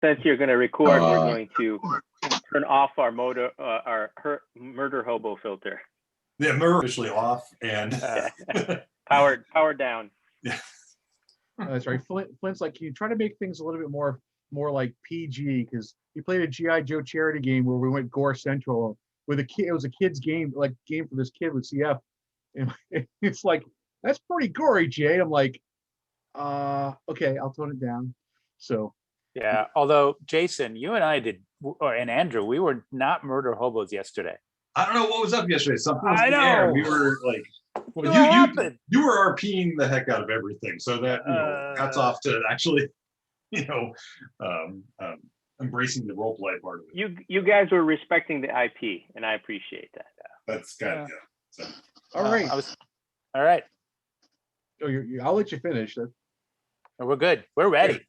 Since you're going to record, we're going to turn off our murder hobo filter. Yeah, murder officially off and powered down. Yeah. That's right. Flint's like, can you try to make things a little bit more like PG? Because he played a GI Joe charity game where we went gore central with a kid. It was a kid's game, like game for this kid with CF, and it's like, that's pretty gory, Jay. I'm like, okay, I'll tone it down. So yeah. Although Jason, you and I and Andrew, we were not murder hobos yesterday. I don't know what was up yesterday. Something was I in the know. air. We were like, well, you were RPing the heck out of everything. So that, hats off to actually, embracing the role play part of it. You guys were respecting the IP, and I appreciate that. That's kind of good. So. All right. All right. Oh, I'll let you finish. We're good. We're ready.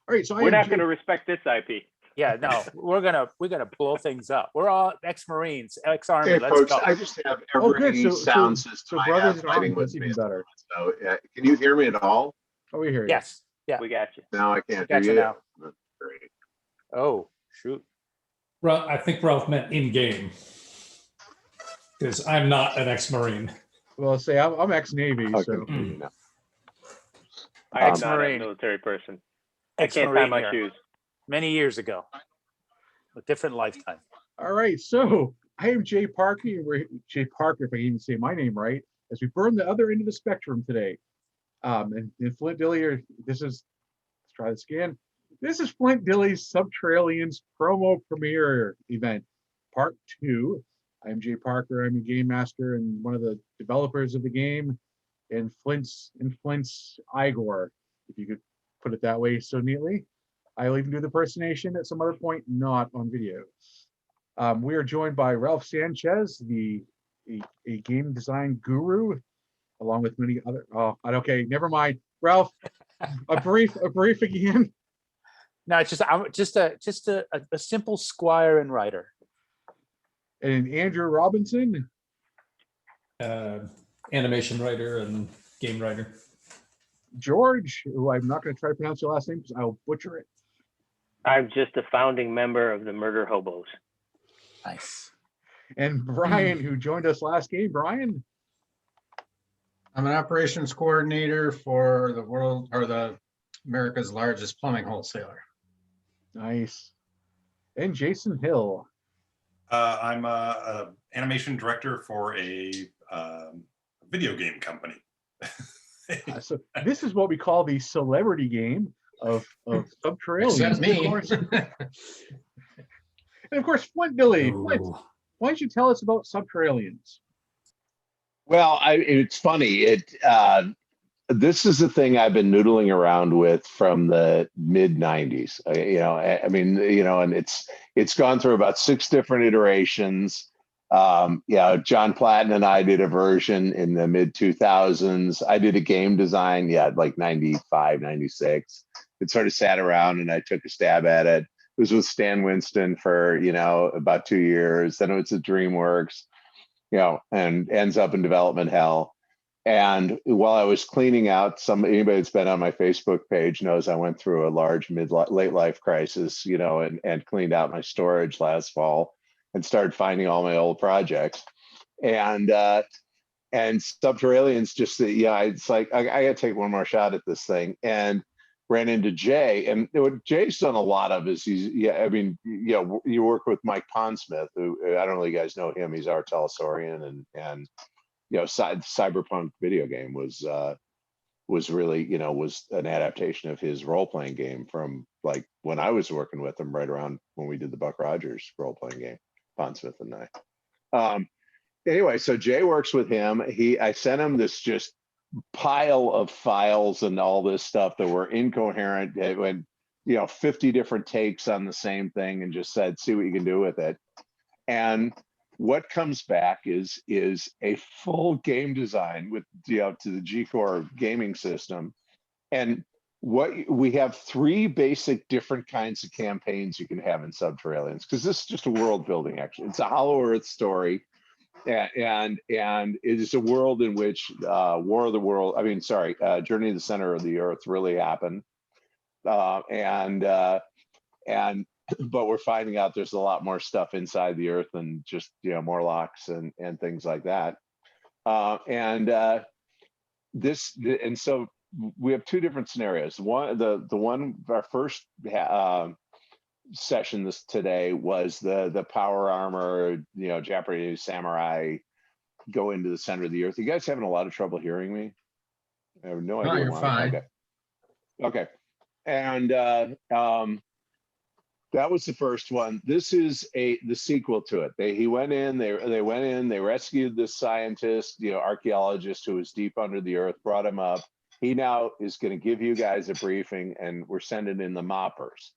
All right. So we're not going to respect this IP. Yeah, no, we're gonna blow things up. We're all ex-Marines, ex-Army. Hey, Let's folks, go. I just have every sound system I have fighting with me. Better. So, can you hear me at all? Oh, we hear you. Yes. Yeah. We got you. No, I can't hear you. Now. Great. Oh, shoot. Well, I think Ralph meant in game, because I'm not an ex-Marine. Well, say I'm ex-Navy, Okay. so. I'm not a military person. I can't tie my shoes. Many years ago, a different lifetime. All right, so I am Jay Parker. Jay Parker, if I can even say my name right, as we burn the other end of the spectrum today. And Flint Dilly, let's try this again. This is Flint Dilly's Subterraliens promo premiere event, part 2. I'm Jay Parker. I'm a game master and one of the developers of the game, and Flint's Igor, if you could put it that way so neatly. I'll even do the impersonation at some other point, not on video. We are joined by Ralph Sanchez, a game design guru, along with many other. Oh, okay, never mind. Ralph, a brief again. No, it's just a simple squire and writer. And Andrew Robinson, Animation writer and game writer. George, who I'm not going to try to pronounce your last name because I'll butcher it. I'm just a founding member of the Murder Hobos. Nice. And Brian, who joined us last game. Brian? I'm an operations coordinator for the America's largest plumbing wholesaler. Nice. And Jason Hill. I'm a animation director for a video game company. So this is what we call the celebrity game of Subterraliens. Except me. And of course, Flint Dilly. Flint, why don't you tell us about Subterraliens? Well, it's funny. This is the thing I've been noodling around with from the mid '90s. And it's gone through about 6 different iterations. John Platten and I did a version in the mid 2000s. I did a game design, like 95, 96. It sort of sat around and I took a stab at it. It was with Stan Winston for, about 2 years. Then it was at DreamWorks, and ends up in development hell. And while I was cleaning out, anybody that's been on my Facebook page knows I went through a large late life crisis, and cleaned out my storage last fall and started finding all my old projects. And Subterraliens it's like, I got to take one more shot at this thing. And ran into Jay, and what Jay's done a lot of is you work with Mike Pondsmith, who I don't know if you guys know him. He's our historian, and Cyberpunk video game was really was an adaptation of his role-playing game from like when I was working with him right around when we did the Buck Rogers role-playing game, Pondsmith and I. Anyway, so Jay works with him. I sent him this just pile of files and all this stuff that were incoherent. It went 50 different takes on the same thing, and just said, see what you can do with it. And what comes back is a full game design with to the G-Core gaming system. And what we have 3 basic different kinds of campaigns you can have in Subterraliens, because this is just a world building action. It's a Hollow Earth story. And it is a world in which Journey to the Center of the Earth really happened. And And but we're finding out there's a lot more stuff inside the earth than just Morlocks and things like that. And so we have two different scenarios. Our first session today was the power armor, Japanese samurai go into the center of the earth. You guys having a lot of trouble hearing me? I have no idea. You're why. fine. Okay. And that was the first one. This is the sequel to it. They went in, they rescued this scientist, archaeologist who was deep under the earth, brought him up. He now is going to give you guys a briefing, and we're sending in the moppers.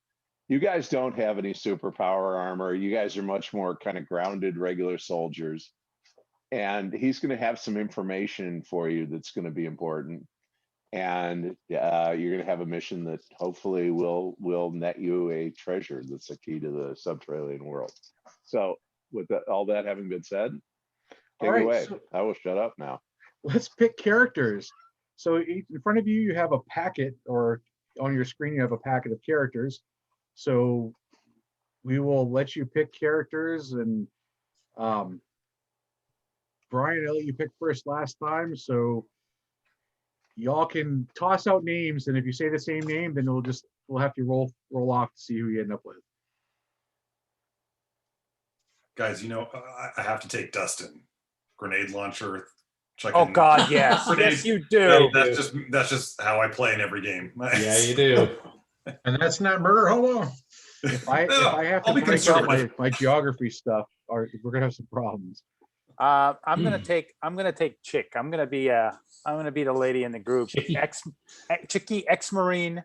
You guys don't have any superpower armor. You guys are much more kind of grounded, regular soldiers. And he's going to have some information for you that's going to be important. And you're going to have a mission that hopefully will net you a treasure that's a key to the Subterranean world. So with all that having been said, take it away. So I will shut up now. Let's pick characters. So in front of you, you have a packet, or on your screen, you have a packet of characters. So we will let you pick characters, and Brian, I let you pick first last time, so y'all can toss out names, and if you say the same name, then we'll have to roll off to see who you end up with. Guys, I have to take Dustin. Grenade launcher. Oh God, yes, yes you do. That's just how I play in every game. Yeah, you do. And that's not murder hobo. If I have to I'll be break out conservative. my geography stuff, we're gonna have some problems. I'm gonna take Chick. I'm gonna be the lady in the group. Chicky, ex-Marine.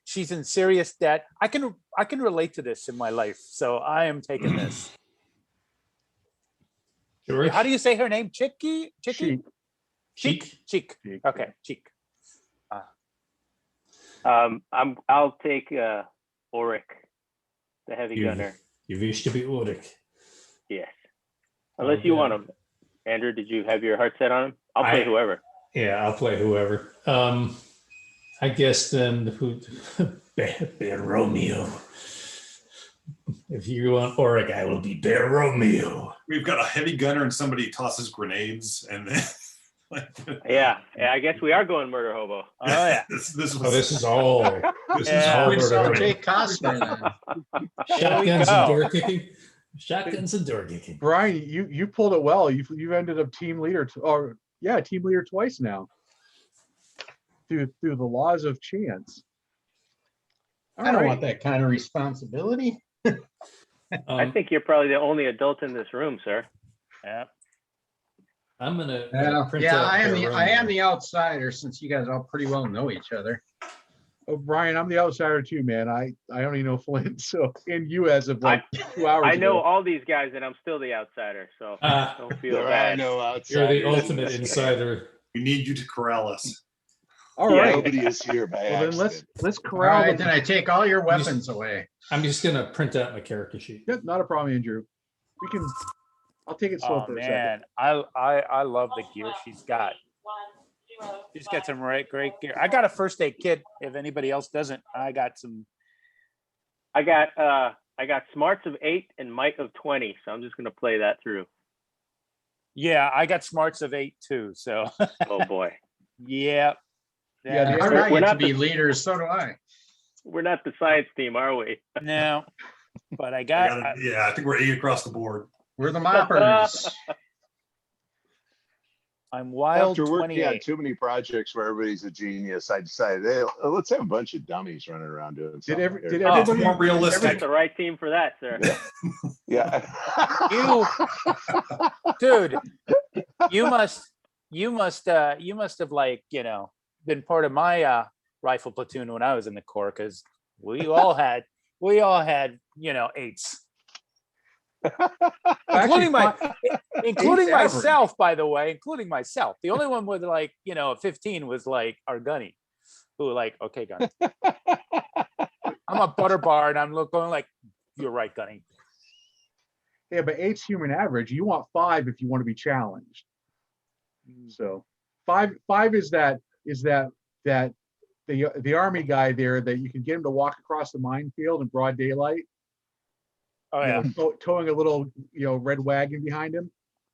She's in serious debt. I can relate to this in my life, so I am taking this. George? How do you say her name? Chicky? Cheek. Cheek. Okay, Cheek. I'll take Ulrich, the heavy gunner. You wish to be Ulrich. Yes. Unless you want him. Andrew, did you have your heart set on him? I'll play whoever. Yeah, I'll play whoever. I guess then Bear Romeo. If you want Ulrich, I will be Bear Romeo. We've got a heavy gunner and somebody tosses grenades, and then Yeah, I guess we are going murder hobo. Oh yeah. this is all. This is all We murder saw hobo. Jake Costner then. Shotguns and door kicking. Shotguns and door kicking. Brian, you pulled it well. You ended up team leader twice now. Through the laws of chance. I don't want that kind of responsibility. I think you're probably the only adult in this room, sir. Yeah. I'm gonna print Yeah, out I Bear am Romeo. the outsider, since you guys all pretty well know each other. Oh, Brian, I'm the outsider too, man. I only know Flint, so and you as of like 2 hours I know ago. all these guys, and I'm still the outsider, so don't feel There are bad. no You're outsiders. the ultimate insider. We need you to corral us. All Yeah. right. Nobody is here by Well, then accident. let's All corral right, them. then I take all your weapons away. I'm just gonna print out my character sheet. Yeah, not a problem, Andrew. I'll take it slow Oh for a second. man, I love the gear she's got. She's got some great gear. I got a first aid kit. If anybody else doesn't, I got some. I got smarts of 8 and might of 20, so I'm just gonna play that through. Yeah, I got smarts of 8 too. So Oh boy, yeah. Yeah, the I other- want we're you to not be the- leaders, so do I. we're not the science team, are we? No, but I I got. think we're 8 across the board. We're the moppers. I'm wild After working on 28. too many projects where everybody's a genius, I decided, hey, let's have a bunch of dummies running around doing something. Did here. Oh, It's everybody? more realistic. That's the right team for that, sir. Yeah. You, dude, you must have like been part of my rifle platoon when I was in the Corps, because we all had 8s. including average. myself, by the way, including myself. The only one with 15 was like our gunny, who okay, gunny. I'm a butter bar, and I'm going like, you're right, gunny. Yeah, but 8's human average. You want 5 if you want to be challenged. So 5 is that the army guy there that you can get him to walk across the minefield in broad daylight. Oh, you yeah. know, towing a little, red wagon behind him.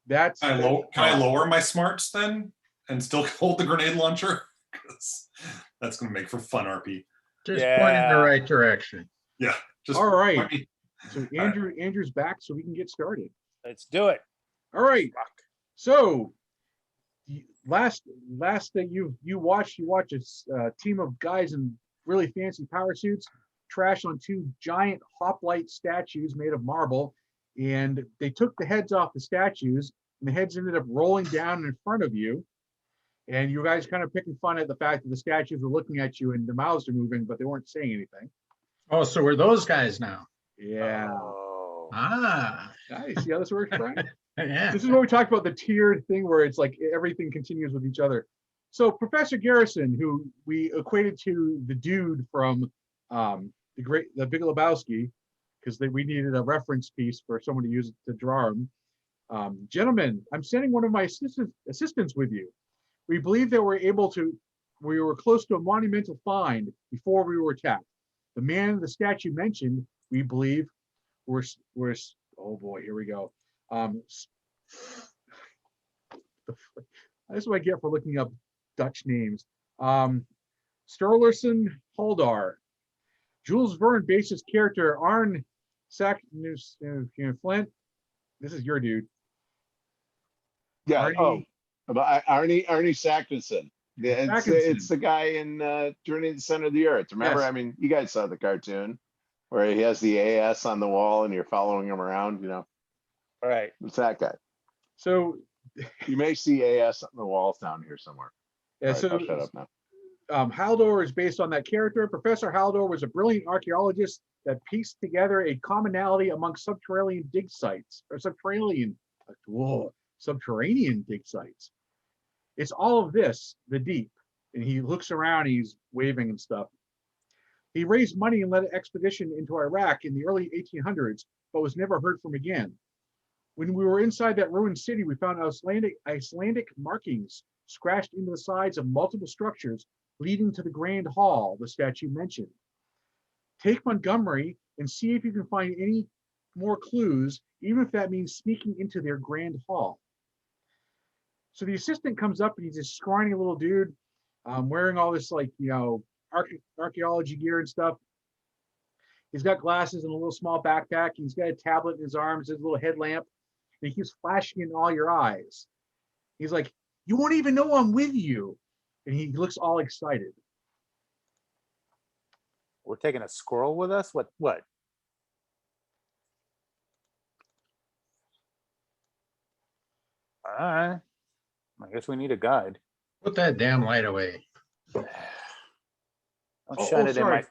That's Can I lower my smarts then and still hold the grenade launcher? Because that's going to make for fun RP. Just point in the right direction. Yeah. Just all right. point me- So Andrew's back, so we can get started. Let's do it. All right. So last thing you watch a team of guys in really fancy power suits trash on two giant hoplite statues made of marble, and they took the heads off the statues, and the heads ended up rolling down in front of you, and you guys kind of picking fun at the fact that the statues were looking at you and the mouths are moving, but they weren't saying anything. Oh, so we're those guys now. Yeah. Oh. Ah, Nice. See how this works, Brian? yeah. This is what we talked about, the tiered thing where it's like everything continues with each other. So Professor Garrison, who we equated to the dude from the Big Lebowski, because we needed a reference piece for someone to use to draw him. Gentlemen, I'm sending one of my assistants with you. We believe that we were close to a monumental find before we were attacked. The man the statue mentioned, we believe, was oh boy, here we go. That's what I get for looking up Dutch names. Sturluson Haldar. Jules Verne based his character Arn Flint. This is your dude. Yeah. Arnie- Arnie Sackson. Yeah, Sackson. it's the guy in Journey to the Center of the Earth. Remember? Yes. I mean, you guys saw the cartoon where he has the AS on the wall and you're following him around. You know, All right. it's that guy. So You may see AS on the walls down here somewhere. yeah, All right, so I'll shut up now. Haldor is based on that character. Professor Haldor was a brilliant archaeologist that pieced together a commonality among subterranean dig sites, or subterranean dig sites. It's all of this, the deep. And he looks around, he's waving and stuff. He raised money and led an expedition into Iraq in the early 1800s, but was never heard from again. When we were inside that ruined city, we found Icelandic markings scratched into the sides of multiple structures leading to the Grand Hall the statue mentioned. Take Montgomery and see if you can find any more clues, even if that means sneaking into their Grand Hall. So the assistant comes up and he's this scrawny little dude wearing all this archaeology gear and stuff. He's got glasses and a little small backpack. He's got a tablet in his arms, his little headlamp, and he keeps flashing in all your eyes. He's like, "You won't even know I'm with you." And he looks all excited. We're taking a squirrel with us? What? All right. I guess we need a guide. Put that damn light away. Don't shine it in my.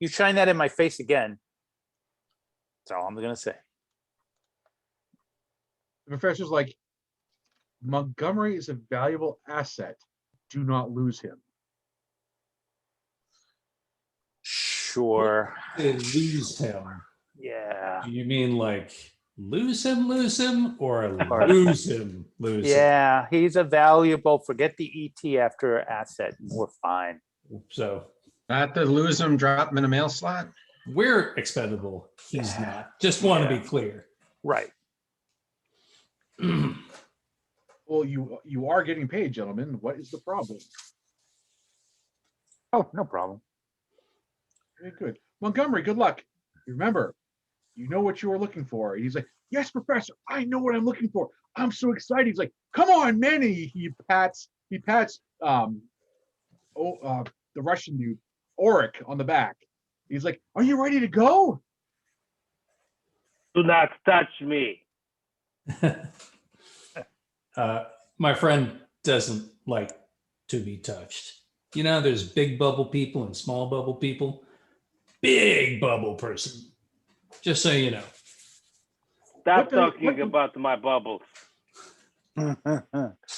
You shine that in my face again. That's all I'm gonna say. The professor's like, "Montgomery is a valuable asset. Do not lose him." Sure. They lose him. Yeah. Do you mean like lose him, or lose him, lose him? Yeah, he's a valuable. Forget the ET after asset. We're fine. So Not to lose them, drop them in a mail slot. we're expendable. He's not. Just want to be clear. Right. Well, you are getting paid, gentlemen. What is the problem? Oh, no problem. Very good. Montgomery, good luck. Remember, you know what you were looking for. And he's like, "Yes, Professor, I know what I'm looking for. I'm so excited." He's like, "Come on, man." And he pats the Russian dude, Oric, on the back. He's like, "Are you ready to go?" Do not touch me. My friend doesn't like to be touched. You know, there's big bubble people and small bubble people. Big bubble person. Just so you know. Stop talking about my bubbles. "Do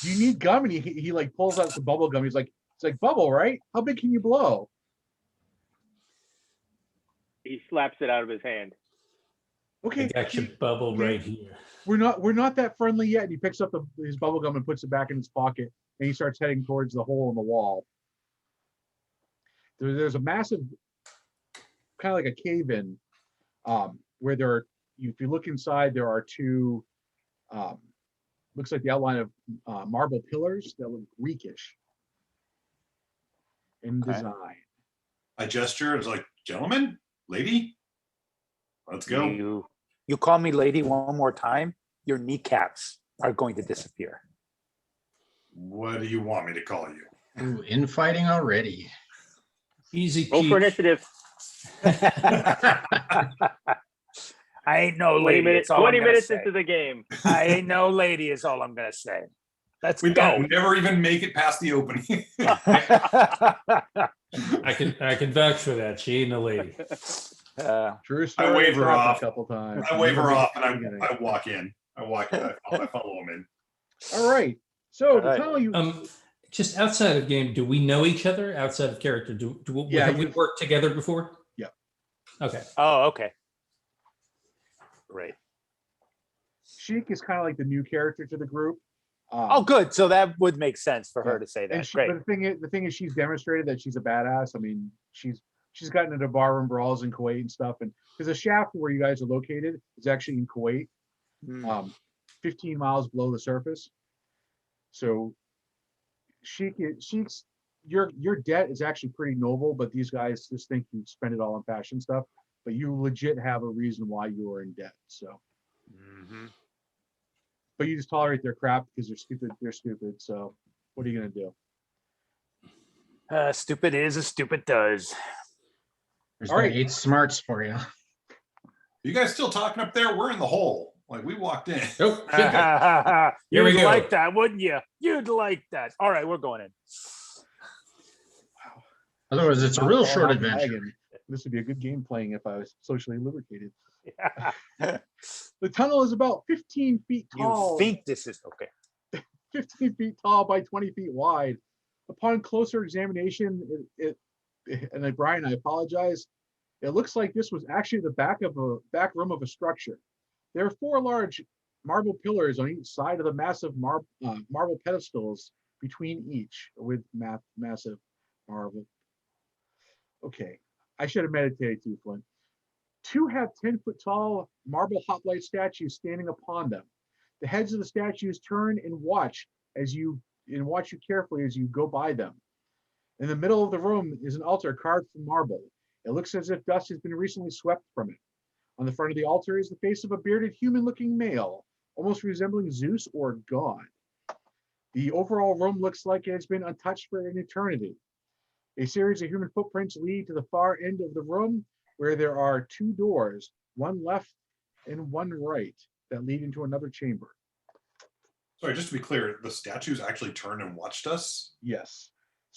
you need gum?" And he like pulls out some bubble gum. He's like, "It's like bubble, right? How big can you blow?" He slaps it out of his hand. Okay, I got your bubble right here. we're not that friendly yet. And he picks up his bubble gum and puts it back in his pocket, and he starts heading towards the hole in the wall. there's a massive, kind of like a cave-in, where there are, if you look inside, there are two, looks like the outline of marble pillars that look Greekish in Okay. design. I gesture. It's like, gentlemen, lady, let's go. You call me lady one more time, your kneecaps are going to disappear. What do you want me to call you? Ooh, infighting already. Easy Roll for peasy. initiative. I ain't no 20 lady. minutes, That's all I'm 20 gonna minutes say. into the game. I ain't no lady is all I'm gonna say. Let's We go. never even make it past the opening. I can vouch for that. She ain't a lady. True story. wave her I've off. a couple times. I wave her Never off make it and to the beginning. I walk in. I follow him in. All right. So to Alright. tell you, Just outside of game, do we know each other outside of character? Yeah, Have we worked together before? Yeah. Okay. Oh, okay. Great. Sheik is kind of like the new character to the group. Oh, good. So that would make sense for her Yeah. to say And that. she, Great. but the thing is, she's demonstrated that she's a badass. I mean, she's gotten into barroom brawls in Kuwait and stuff. And because the shaft where you guys are located is actually in Kuwait, Mm. 15 miles below the surface. So Sheik's your debt is actually pretty noble, but these guys just think you spend it all on fashion stuff. But you legit have a reason why you are in debt. So, Mhm. but you just tolerate their crap because they're stupid. They're stupid. So, what are you gonna do? Stupid is as stupid does. There's All my right. 8 smarts for you. You guys still talking up there? We're in the hole. Like we walked in. Oh, You'd we go. like that, wouldn't you? You'd like that. All right, we're going in. Otherwise, it's a real Not short falling off the adventure. wagon. This would be a good game playing if I was socially lubricated. Yeah. The tunnel is about 15 feet You tall. think this is okay? 15 feet tall by 20 feet wide. Upon closer examination, and Brian, I apologize. It looks like this was actually the back room of a structure. There are 4 large marble pillars on each side of the massive marble pedestals between each with massive marble. Okay, I should have meditated too, Flint. 2 have 10-foot tall marble hoplite statues standing upon them. The heads of the statues turn and watch you carefully as you go by them. In the middle of the room is an altar carved from marble. It looks as if dust has been recently swept from it. On the front of the altar is the face of a bearded human-looking male, almost resembling Zeus or God. The overall room looks like it has been untouched for an eternity. A series of human footprints lead to the far end of the room, where there are 2 doors, one left and one right, that lead into another chamber. Sorry, just to be clear, the statues actually turned and watched us. Yes.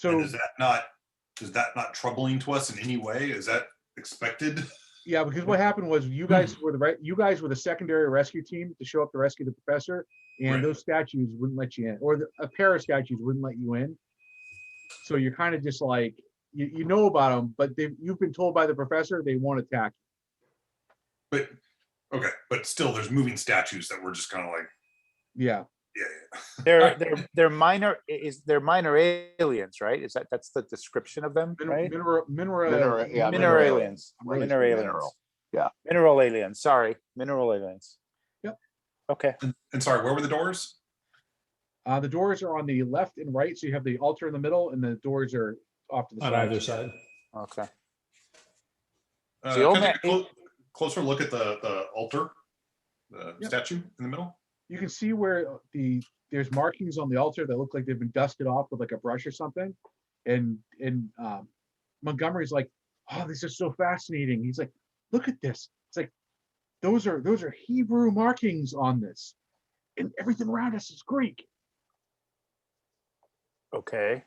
And So is that not troubling to us in any way? Is that expected? yeah, because what happened was you guys were the secondary rescue team to show up to rescue the professor, and Right. those statues wouldn't let you in, or a pair of statues wouldn't let you in. So you're kind of just like you know about them, but you've been told by the professor they won't attack you. But okay, but still, there's moving statues that we're just kind of like, Yeah. yeah. They're minor aliens, right? That's the description of them, right? Mineral- yeah, Mineral aliens. I'm really Mineral sorry. aliens. Yeah. Mineral aliens. Sorry, mineral aliens. Yep. Okay. And sorry, where were the doors? The doors are on the left and right, so you have the altar in the middle, and the doors are off to the on side. either side. Okay. Can The old I take man- a closer look at the altar, the Yep. statue in the middle? You can see where there's markings on the altar that look like they've been dusted off with like a brush or something. And Montgomery's like, oh, this is so fascinating. He's like, look at this. It's like those are Hebrew markings on this, and everything around us is Greek. Okay.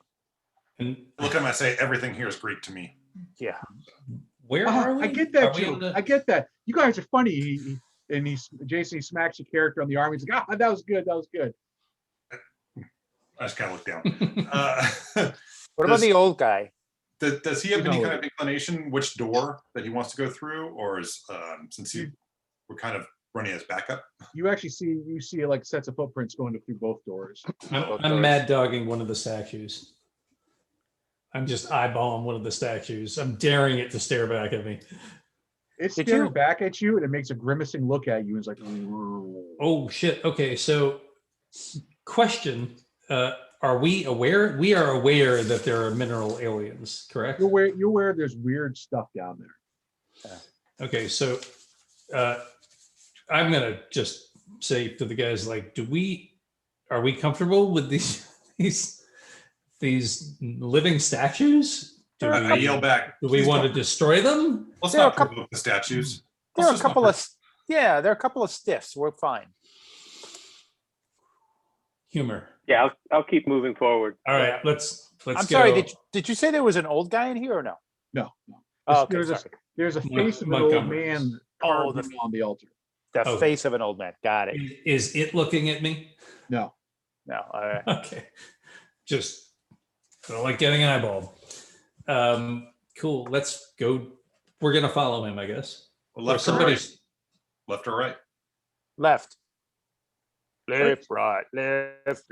And Look at him, I say, everything here is Greek to me. Yeah. where are we? I get that Are we too. on the- I get that. You guys are funny. Jason smacks a character on the arm. He's like, ah, that was good. That was good. I just kind of look down. What about the old guy? Does he have He's any not kind of inclination which door that he wants to go through, or is since we're kind of running as backup? You actually see like sets of footprints going through both doors. I'm mad dogging one of the statues. I'm just eyeballing one of the statues. I'm daring it to stare back at me. It's Did staring you- back at you, and it makes a grimacing look at you. And it's like, Oh shit. Okay, so question. Are we aware? We are aware that there are mineral aliens, correct? you're aware there's weird stuff down there. Okay, so I'm gonna just say to the guys, like, are we comfortable with these living statues? I yell back. Do we "Please want to don't- destroy them? Let's There are not a couple- provoke the statues. There are Let's a just not couple pro- of there are a couple of stiffs. We're fine. Humor. Yeah, I'll keep moving forward. All right, let's I'm go. sorry. Did you say there was an old guy in here or no? No. Oh, okay, there's, a, sorry. there's a Mon- face of an old Montgomery. man Oh, carved on the altar. The Oh. face of an old man. Got it. Is it looking at me? No. No. All right. Okay. Just I don't like getting eyeballed. Cool. Let's go. We're gonna follow him, I guess. Well, Or left or right? somebody's Left or right? Left. Left. Right. Left.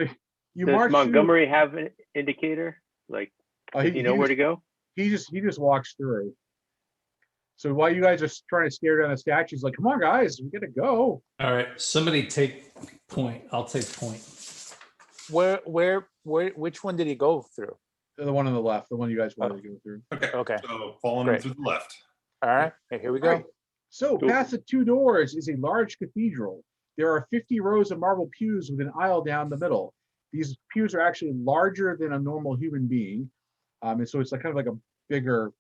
You Does march Montgomery have an indicator? Like, through, does he know where to go? he just walks through. So while you guys are trying to stare down the statues, like, come on, guys, we gotta go. all right. Somebody take point. I'll take point. Which one did he go through? The one on the left, the one you guys wanted to go through. Okay. Okay. So following him Great. through the left. All right. Hey, here we go. Right. So Cool. past the two doors is a large cathedral. There are 50 rows of marble pews with an aisle down the middle. These pews are actually larger than a normal human being. And so it's like kind of like a bigger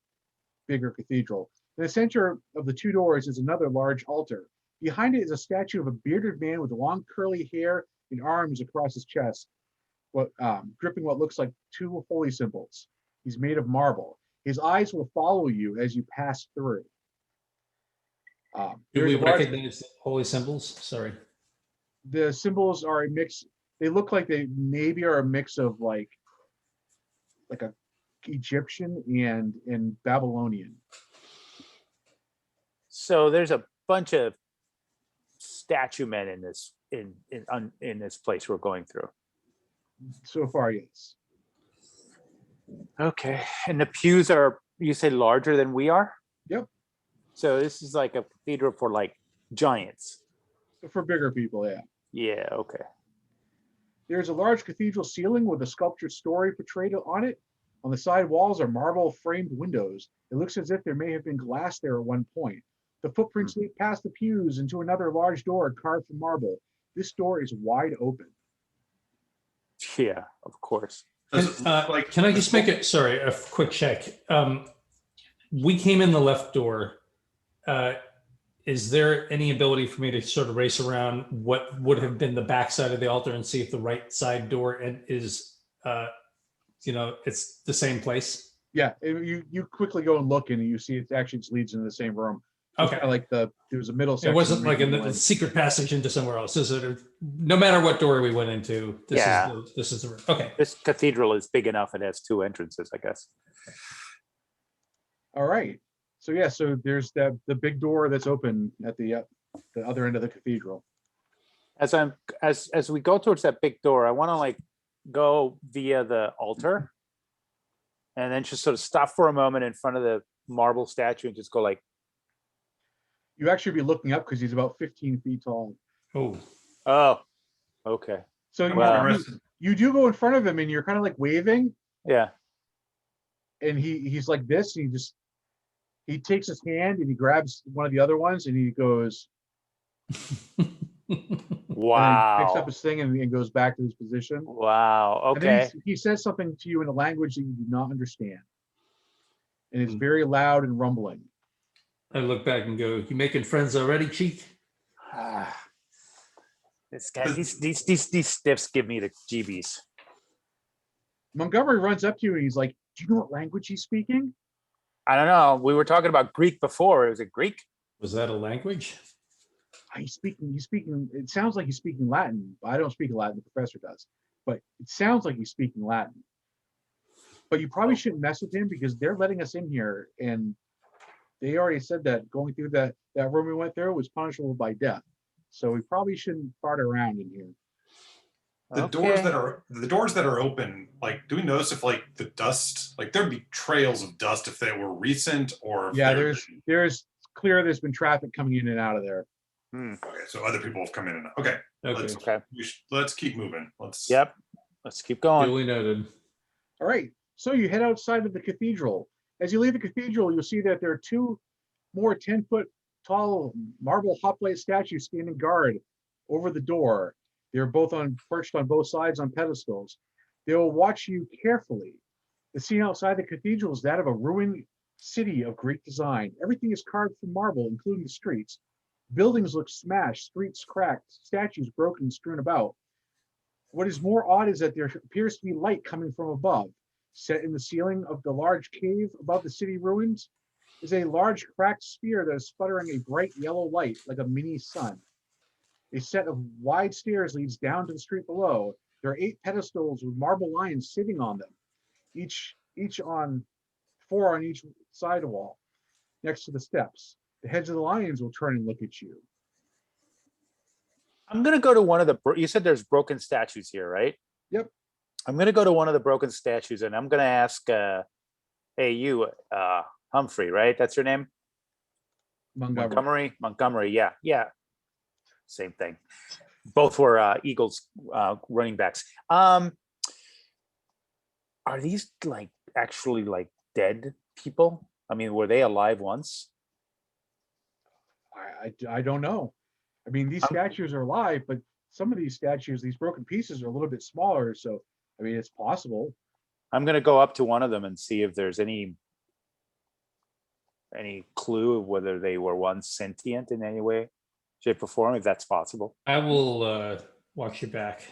cathedral. In the center of the two doors is another large altar. Behind it is a statue of a bearded man with long curly hair and arms across his chest, gripping what looks like two holy symbols. He's made of marble. His eyes will follow you as you pass through. Do There's we a large- recognize the holy symbols? Sorry. the symbols are a mix. They look like they maybe are a mix of like a Egyptian and Babylonian. So there's a bunch of statue men in this in this place we're going through. So far, yes. Okay. And the pews are, you say, larger than we are? Yep. So this is like a cathedral for like giants. For bigger people, yeah. Yeah. Okay. There's a large cathedral ceiling with a sculptured story portrayed on it. On the side walls are marble framed windows. It looks as if there may have been glass there at one point. The footprints lead past the pews into another large door carved from marble. This door is wide open. Yeah, of course. Does it look like Can I just make it? Sorry, a quick check. We came in the left door. Is there any ability for me to sort of race around what would have been the back side of the altar and see if the right side door is, it's the same place? Yeah, you quickly go and look and you see it actually just leads into the same room. So it's Okay. kinda like there was a middle section. It wasn't where like you a can go in. secret passage into somewhere else. No matter what door we went into, this Yeah. is the room. Okay. This cathedral is big enough. It has two entrances, I guess. All right. So yeah, so there's the big door that's open at the other end of the cathedral. As we go towards that big door, I want to like go via the altar and then just sort of stop for a moment in front of the marble statue and just go like, You actually be looking up because he's about 15 feet tall. Oh, oh, okay. So I'm Wow. interested. you do go in front of him and you're kind of like waving, Yeah. and he's like this. He takes his hand and he grabs one of the other ones and he goes, and then he picks up Wow. his thing and goes back to his position. Wow. And then Okay. he says something to you in a language that you do not understand. And it's very loud and rumbling. I look back and go, "You making friends already, Cheek?" Ah. This guy, these stiffs give me the GBs. Montgomery runs up to you and he's like, do you know what language he's speaking? I don't know. We were talking about Greek before. Is it Greek? Was that a language? He's speaking, it sounds like he's speaking Latin. I don't speak Latin, the professor does. But it sounds like he's speaking Latin. But you probably shouldn't mess with him because they're letting us in here. And they already said that going through that room we went through was punishable by death. So we probably shouldn't fart around in here. The doors that are open, like, do we notice if like the dust, like there'd be trails of dust if they were recent or if Yeah, they're- there's clear there's been traffic coming in and out of there. Okay, so other people have come in and out. Okay. Okay. Okay. Let's keep moving. Let's. Yep. Let's keep going. Duly noted. All right, so you head outside of the cathedral. As you leave the cathedral, you'll see that there are two more 10-foot tall marble hoplite statues standing guard over the door. They're both perched on both sides on pedestals. They will watch you carefully. The scene outside the cathedral is that of a ruined city of Greek design. Everything is carved from marble, including the streets. Buildings look smashed, streets cracked, statues broken and strewn about. What is more odd is that there appears to be light coming from above. Set in the ceiling of the large cave above the city ruins is a large cracked sphere that is sputtering a bright yellow light like a mini sun. A set of wide stairs leads down to the street below. There are 8 pedestals with marble lions sitting on them, each on 4 on each side wall, next to the steps. The heads of the lions will turn and look at you. I'm gonna go to one of the. You said there's broken statues here, right? Yep. I'm gonna go to one of the broken statues, and I'm gonna ask, hey, you, Humphrey, right? That's your name? Montgomery. Yeah. Same thing. Both were Eagles running backs. Are these like actually like dead people? I mean, were they alive once? I don't know. I mean, these statues are alive, but some of these statues, these broken pieces are a little bit smaller. So, I mean, it's possible. I'm gonna go up to one of them and see if there's any clue of whether they were once sentient in any way, shape, or form, if that's possible. I will watch your back,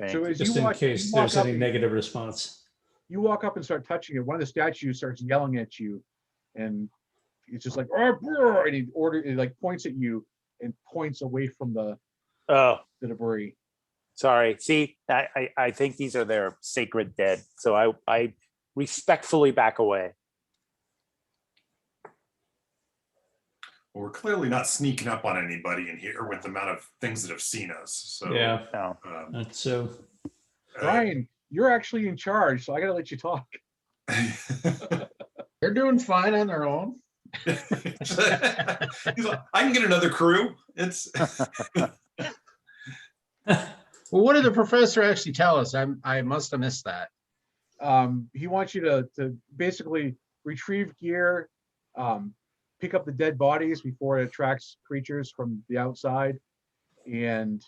So as just you in walk, case you walk there's up any and- negative response. You walk up and start touching it. One of the statues starts yelling at you, and it's just like, "Oh, brr," and it like points at you and points away from the debris. Sorry. See, I think these are their sacred dead. So I respectfully back away. Well, we're clearly not sneaking up on anybody in here with the amount of things that have seen us. So Yeah, No. that's so. Brian, you're actually in charge, so I gotta let you talk. They're doing fine on their own. He's like, I can get another crew. It's Well, what did the professor actually tell us? I must have missed that. He wants you to basically retrieve gear, pick up the dead bodies before it attracts creatures from the outside, and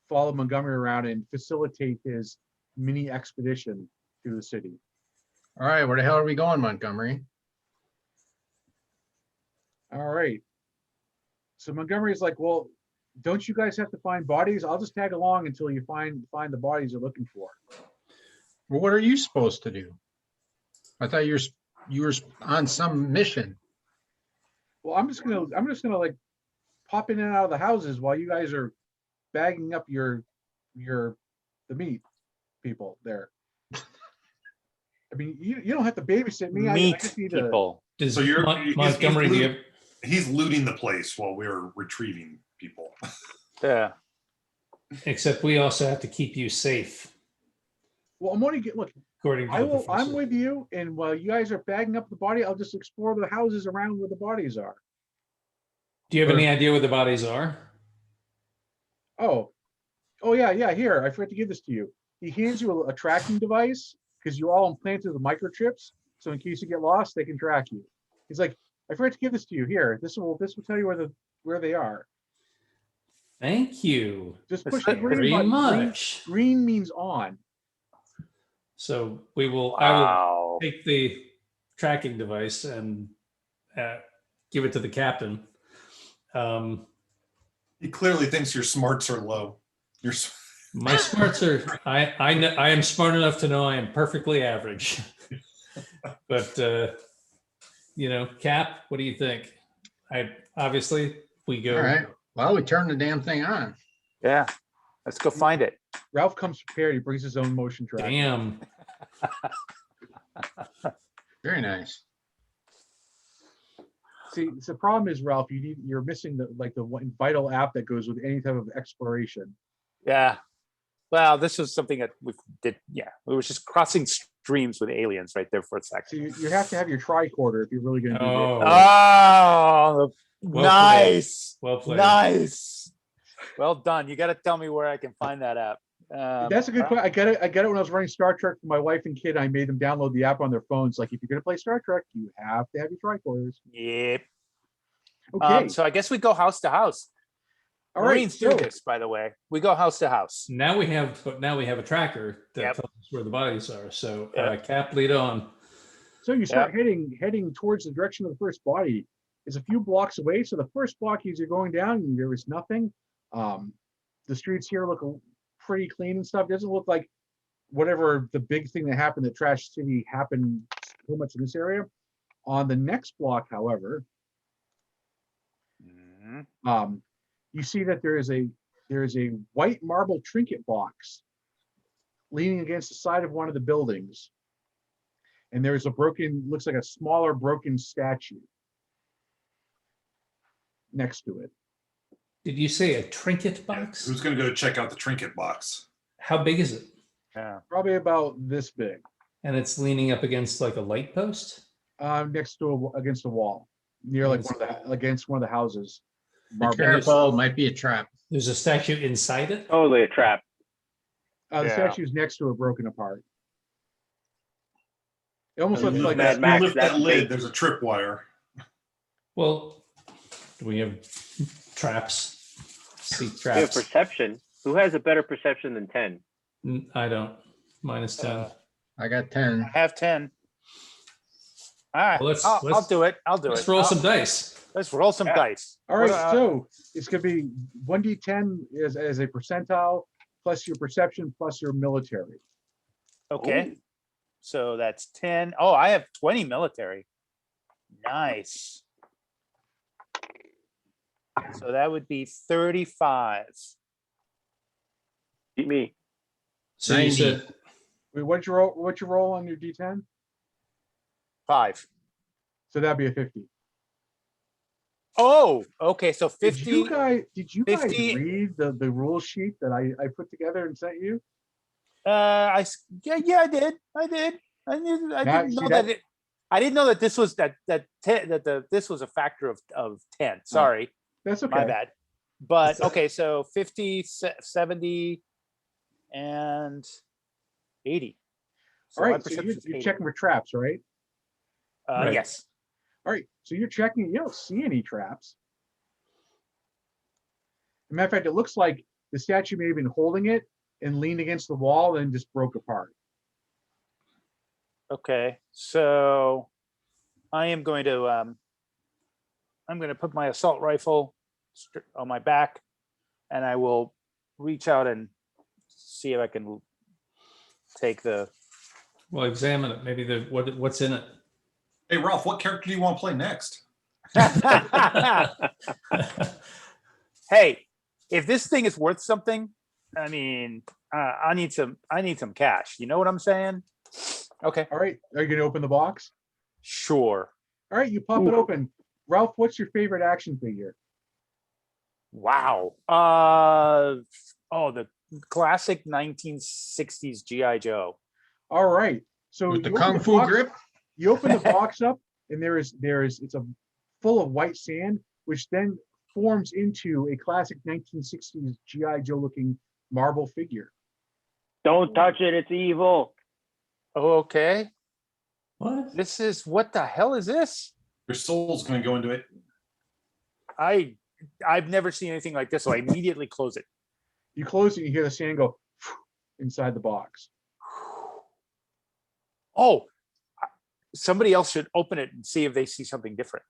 follow Montgomery around and facilitate his mini expedition through the city. All right, where the hell are we going, Montgomery? All right. So Montgomery's like, well, don't you guys have to find bodies? I'll just tag along until you find the bodies you're looking for. Well, what are you supposed to do? I thought you were on some mission. Well, I'm just gonna like pop in and out of the houses while you guys are bagging up the meat people there. I mean, you don't have to babysit me. I Meat just need people. Does So you're- Montgomery? he's do you- he's looting the place while we're retrieving people. Yeah. Except we also have to keep you safe, Well, I'm only get look. according to the I'm professor. with you, and while you guys are bagging up the body, I'll just explore the houses around where the bodies are. Do you have any idea where the bodies are? Oh yeah. Here, I forgot to give this to you. He hands you a tracking device because you're all implanted with microchips. So in case you get lost, they can track you. He's like, I forgot to give this to you. Here, this will tell you where they are. Thank you Just That's push the green very button. much. Green means on. So we will. I will Wow. take the tracking device and give it to the captain. He clearly thinks your smarts are low. My smarts are. I know. I am smart enough to know I am perfectly average. But Cap, what do you think? Obviously we go. All right. Well, we turned the damn thing on. Yeah. Let's go find it. Ralph comes prepared. He brings his own motion tracker. Damn. Very nice. See, the problem is, Ralph, you're missing the one vital app that goes with any type of exploration. Yeah. Well, this was something that we did. Yeah, we were just crossing streams with aliens right there for a So second. you have to have your tricorder if you're really going to do Oh, Oh, Well nice, well played. nice. Well done. You got to tell me where I can find that app. this. That's a good question. I got it when I was running Star Trek for my wife and kid. I made them download the app on their phones. Like, if you're going to play Star Trek, you have to have your tricorders. Yep. Okay. So I guess we go house to house. All right. Marines do this, by the way. We go house to house. Now we have a tracker that Yep. tells us where the bodies are. So Yep. Cap, lead on. So you start heading towards the direction of the first body. It's a few blocks away. So the first block as you're going down, there is nothing. The streets here look pretty clean and stuff. Doesn't look like whatever the big thing that happened at Trash City happened so much in this area. On the next block, however, you see that there is a white marble trinket box leaning against the side of one of the buildings. And there's looks like a smaller broken statue next to it. Did you say a trinket box? Who's going to go check out the trinket box? How big is it? Yeah. Probably about this big, And it's leaning up against like a light post? against a wall, near like against one of the houses. Be Marble. careful, might be a trap. There's a statue inside it? Totally a trap. The Yeah. statue's next to it, broken apart. It almost looks like Mad Max, lift that that's lid. big. There's a tripwire. Well, do we have traps? See We have traps? perception. Who has a better perception than 10? I don't. Minus 10. I got 10. I have 10. All right. Well, I'll do it. I'll do Let's it. roll some dice. Let's roll some dice. All right, What, so it's gonna be 1d10 as a percentile, plus your perception, plus your military. Okay. So that's 10. Oh, I have 20 military. Nice. So that would be 35. Beat me. So you 90. said Wait, what'd you roll on your d10? 5. So that'd be a 50. Oh, okay. So Did 50. you guys 50 read the rule sheet that I put together and sent you? I did. I did. I didn't see know that- that. I didn't know that this was this was a factor of 10. Sorry, That's okay. my bad. But okay, so 50, 70, and 80. So All my right, so perception's you're 80. checking for traps, right? Right. Yes. All right, so you're checking, you don't see any traps. As a matter of fact, it looks like the statue may have been holding it and leaned against the wall and just broke apart. Okay, so I am going to I'm going to put my assault rifle on my back, and I will reach out and see if I can take the. well, examine it. Maybe what's in it. Hey, Ralph, what character do you want to play next? Hey, if this thing is worth something, I mean, I need some cash. You know what I'm saying? Okay, All right, are you gonna open the box? sure. All right, you pop it open. Ralph, what's your favorite action figure? Wow. The classic 1960s GI Joe. All right, so With the you open Kung Fu box- grip? You open the box up, and it's full of white sand, which then forms into a classic 1960s GI Joe looking marble figure. Don't touch it. It's evil. Okay. What? What the hell is this? Your soul's going to go into it. I've never seen anything like this, so I immediately close it. You close it, you hear the sand go inside the box. Oh, somebody else should open it and see if they see something different.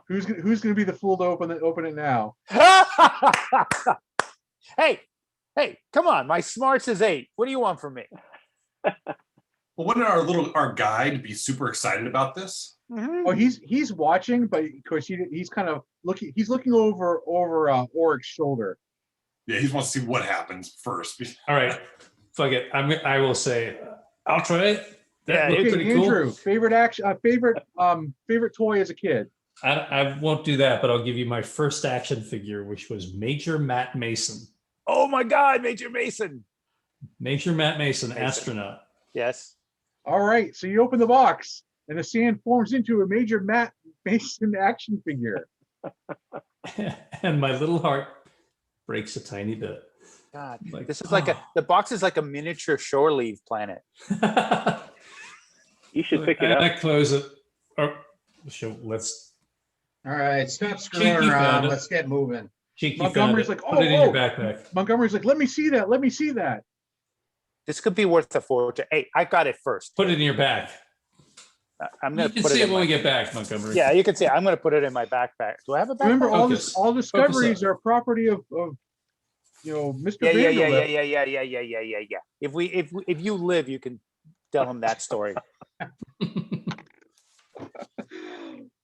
Who's gonna be the fool to open it now? Hey, come on. My smarts is 8. What do you want from me? Well, wouldn't our guide be super excited about this? Oh, he's watching, but of course he's kind of looking. He's looking over Oric's shoulder. Yeah, he wants to see what happens first. All right. Fuck it. I will say, I'll try it. That Yeah, looked Okay, pretty Andrew, cool. favorite toy as a kid. I won't do that, but I'll give you my first action figure, which was Major Matt Mason. Oh my God, Major Mason. Major Matt Mason, Mason. astronaut. Yes. All right, so you open the box, and the sand forms into a Major Matt Mason action figure. And my little heart breaks a tiny bit. God, Like, this is like the box is like a miniature shore leave planet. You should pick it up. I close it. Oh, let's All right, stop screwing Cheeky around. found it. Let's get moving. cheeky. Montgomery's found it. like, Put it in oh, your backpack. Montgomery's like, let me see that. Let me see that. This could be worth a fortune. Hey, I got it first. Put it in your bag. I'm You gonna can put see it it in when my, we get back, Montgomery. yeah, you can see it. I'm gonna put it in my backpack. Do I have a backpack? Remember, Focus. all discoveries up. are property of Mr. Yeah. Vanderlip. If you live, you can tell him that story.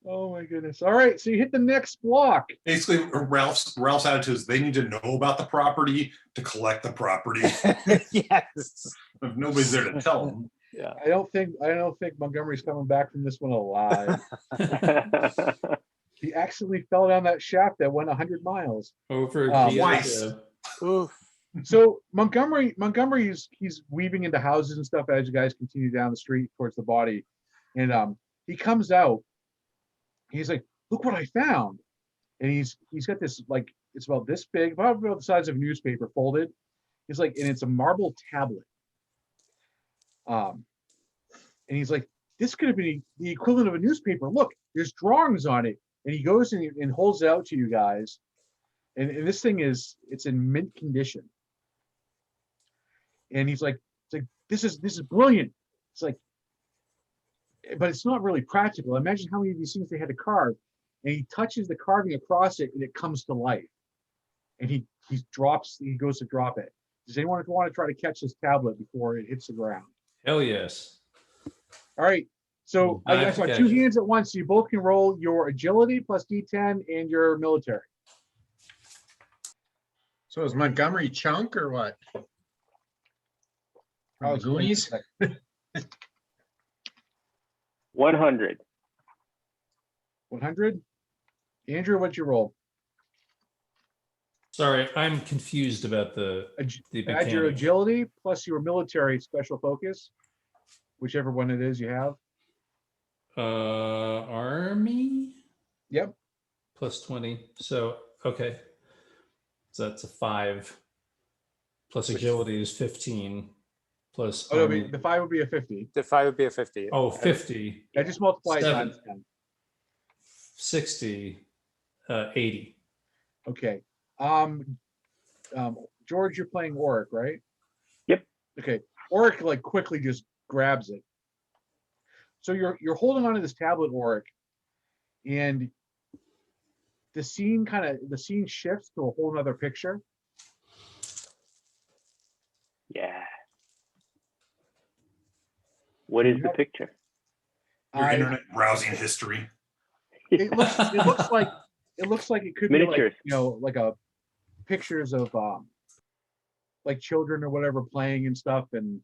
Oh my goodness. All right, so you hit the next block. Basically, Ralph's attitude is they need to know about the property to collect the property. Yes. If nobody's there to tell them. Yeah. I don't think Montgomery's coming back from this one alive. He accidentally fell down that shaft that went 100 miles. Over Twice. Oof. So Montgomery's he's weaving into houses and stuff as you guys continue down the street towards the body, and he comes out. He's like, "Look what I found!" And he's got this, like, it's about this big, probably about the size of a newspaper, folded. He's like, and it's a marble tablet. And he's like, "This could have been the equivalent of a newspaper. Look, there's drawings on it." And he goes and holds it out to you guys. And this thing it's in mint condition. And he's like, this is brilliant. It's like, but it's not really practical. Imagine how many of these things they had to carve. And he touches the carving across it and it comes to life. And he goes to drop it. Does anyone want to try to catch this tablet before it hits the ground? Hell yes. All right. So I I have guess to what, catch two it. hands at once. So you both can roll your agility plus D10 and your military. So is Montgomery chunk or what? From the Goonies? 100. 100. Andrew, what'd you roll? Sorry, I'm confused about the Add your mechanic. agility plus your military special focus, whichever one it is you have. Army Yep. plus 20. So okay. So that's a 5. Plus agility is 15. Plus Oh, no, army. the 5 would be a 50. The 5 would be a 50. Oh, 50. I just multiply it 7. times 10. 60. 80. Okay. George, you're playing Oric, right? Yep. Okay. Oric like quickly just grabs it. So you're holding onto this tablet, Oric, and the scene shifts to a whole nother picture. Yeah. What is the picture? Your internet browsing history. It looks like it could be Miniatures. like a pictures of like children or whatever playing and stuff, and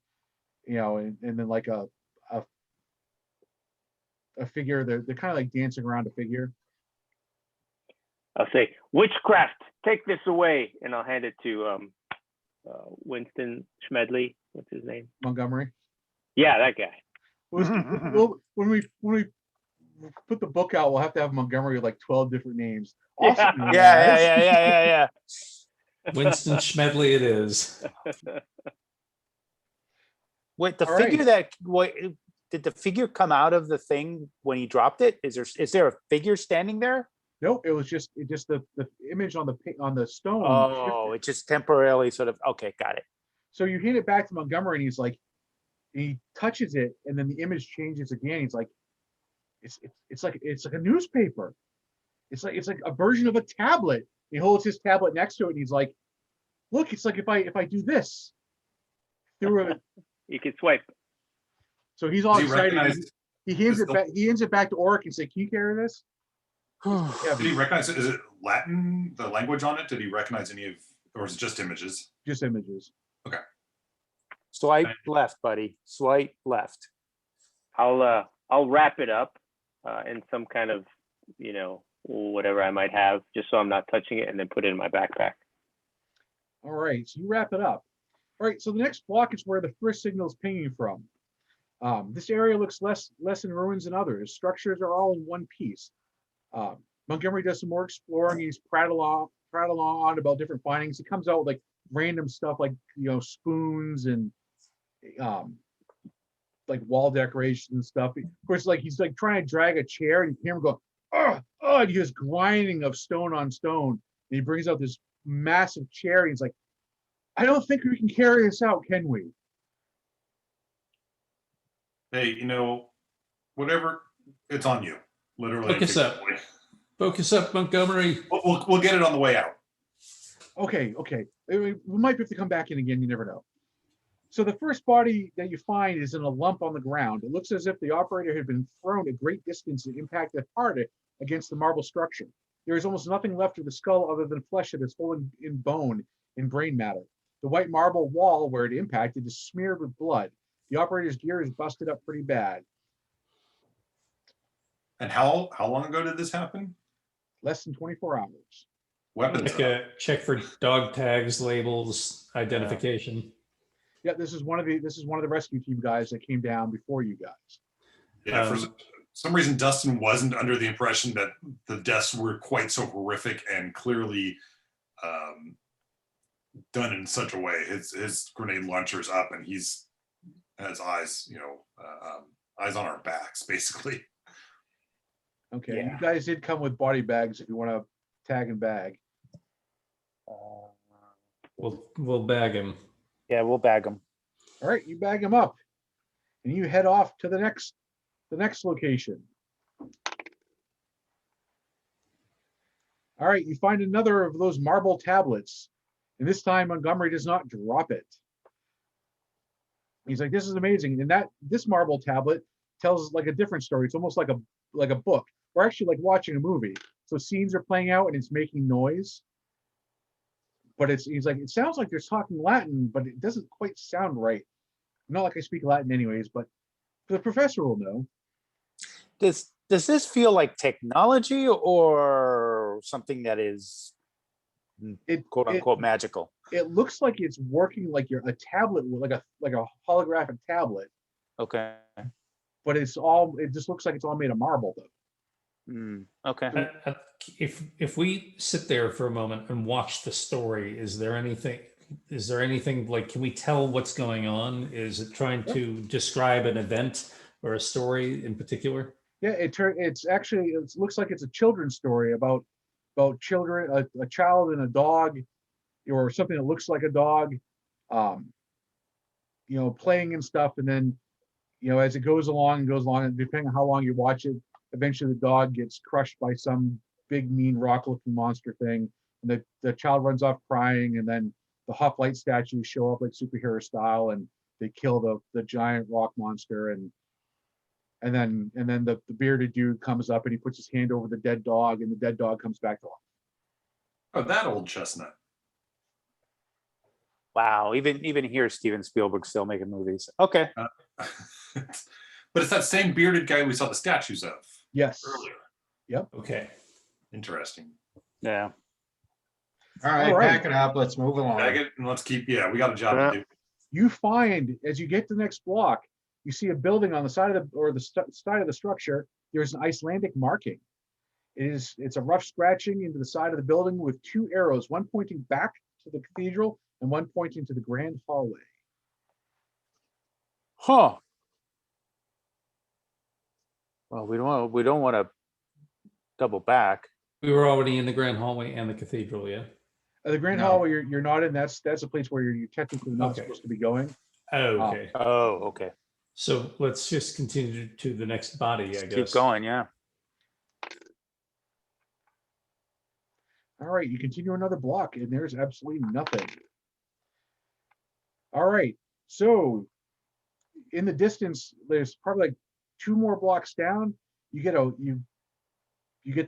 and then like a figure. They're kind of like dancing around a figure. I'll say, witchcraft, take this away. And I'll hand it to Winston Schmedley. What's his name? Montgomery. Yeah, that guy. When we put the book out, we'll have to have Montgomery with like 12 different names. Awesome. Yeah. Winston Schmedley it is. Wait, the All figure right. did the figure come out of the thing when he dropped it? Is there a figure standing there? Nope, it was just the image on the stone. Oh, shifted. it just temporarily sort of, okay, got it. So you hand it back to Montgomery, and he touches it, and then the image changes again. He's like, it's like a newspaper. It's like a version of a tablet. He holds his tablet next to it, and he's like, look, it's like if I do this through a. You can swipe. So he's all Does he excited. recognize- He hands is it the- back. He hands it back to Oric and say, "Can you carry this?" Yeah, Did he recognize it? Is it Latin, the language on it? Did he recognize any of, or is it just images? just images. Swipe left, buddy. Swipe left. I'll wrap it up in some kind of, whatever I might have, just so I'm not touching it, and then put it in my backpack. All right, so you wrap it up. All right, so the next block is where the first signal is pinging from. This area looks less in ruins than others. Structures are all in one piece. Montgomery does some more exploring. He's prattle on about different findings. He comes out with like random stuff like spoons and like wall decorations and stuff. Of course, like he's like trying to drag a chair, and you hear him go, oh, and he's just grinding of stone on stone. And he brings out this massive chair. And he's like, I don't think we can carry this out, can we? Hey, whatever, it's on you. Literally. Focus up. Focus up, Montgomery. We'll get it on the way out. Okay. We might have to come back in again. You never know. So the first body that you find is in a lump on the ground. It looks as if the operator had been thrown a great distance and impacted hard against the marble structure. There is almost nothing left of the skull other than flesh that is full in bone and brain matter. The white marble wall where it impacted is smeared with blood. The operator's gear is busted up pretty bad. And how long ago did this happen? Less than 24 hours. Weapons. Like a check for dog tags, labels, identification. Yeah, this is one of the rescue team guys that came down before you guys. Yeah, for some reason, Dustin wasn't under the impression that the deaths were quite so horrific and clearly done in such a way. His grenade launcher's up, and he's has eyes, eyes on our backs, basically. Okay, Yeah. you guys did come with body bags if you want to tag and bag. We'll bag him. Yeah, we'll bag them. All right, you bag them up, and you head off to the next location. All right, you find another of those marble tablets, and this time Montgomery does not drop it. He's like, "This is amazing," and this marble tablet tells like a different story. It's almost like a book. We're actually like watching a movie. So scenes are playing out, and it's making noise. But he's like, it sounds like they're talking Latin, but it doesn't quite sound right. Not like I speak Latin anyways, but the professor will know. Does this feel like technology or something that is quote unquote magical? It looks like it's working like a tablet, like a holographic tablet. Okay. But it just looks like it's all made of marble though. Okay. If we sit there for a moment and watch the story, is there anything like, can we tell what's going on? Is it trying to describe an event or a story in particular? Yeah, it looks like it's a children's story about children, a child and a dog, or something that looks like a dog, playing and stuff. And then, as it goes along, and depending on how long you watch it, eventually the dog gets crushed by some big, mean, rock-looking monster thing. And the child runs off crying, and then the Hoplite statues show up like superhero style, and they kill the giant rock monster. And then the bearded dude comes up, and he puts his hand over the dead dog, and the dead dog comes back to life. Oh, that old chestnut. Wow. Even here, Steven Spielberg's still making movies. Okay. But it's that same bearded guy we saw the statues of Yes. earlier. Yep. Okay. Interesting. Yeah. All right, All right. back it up. Let's move along. Bag it and let's keep. Yeah, we got a job to do. You find, as you get to the next block, you see a building on the side of side of the structure. There's an Icelandic marking. It's a rough scratching into the side of the building with two arrows, one pointing back to the cathedral and one pointing to the grand hallway. Huh. Well, we don't want to double back. We were already in the grand hallway and the cathedral, yeah? The grand No. hallway you're not in. That's a place where you're technically not Okay. supposed to be going. Oh, okay. Oh, okay. So let's just continue to the next body, I guess. Keep going. Yeah. All right, you continue another block, and there's absolutely nothing. All right, so in the distance, there's probably like 2 more blocks down. You get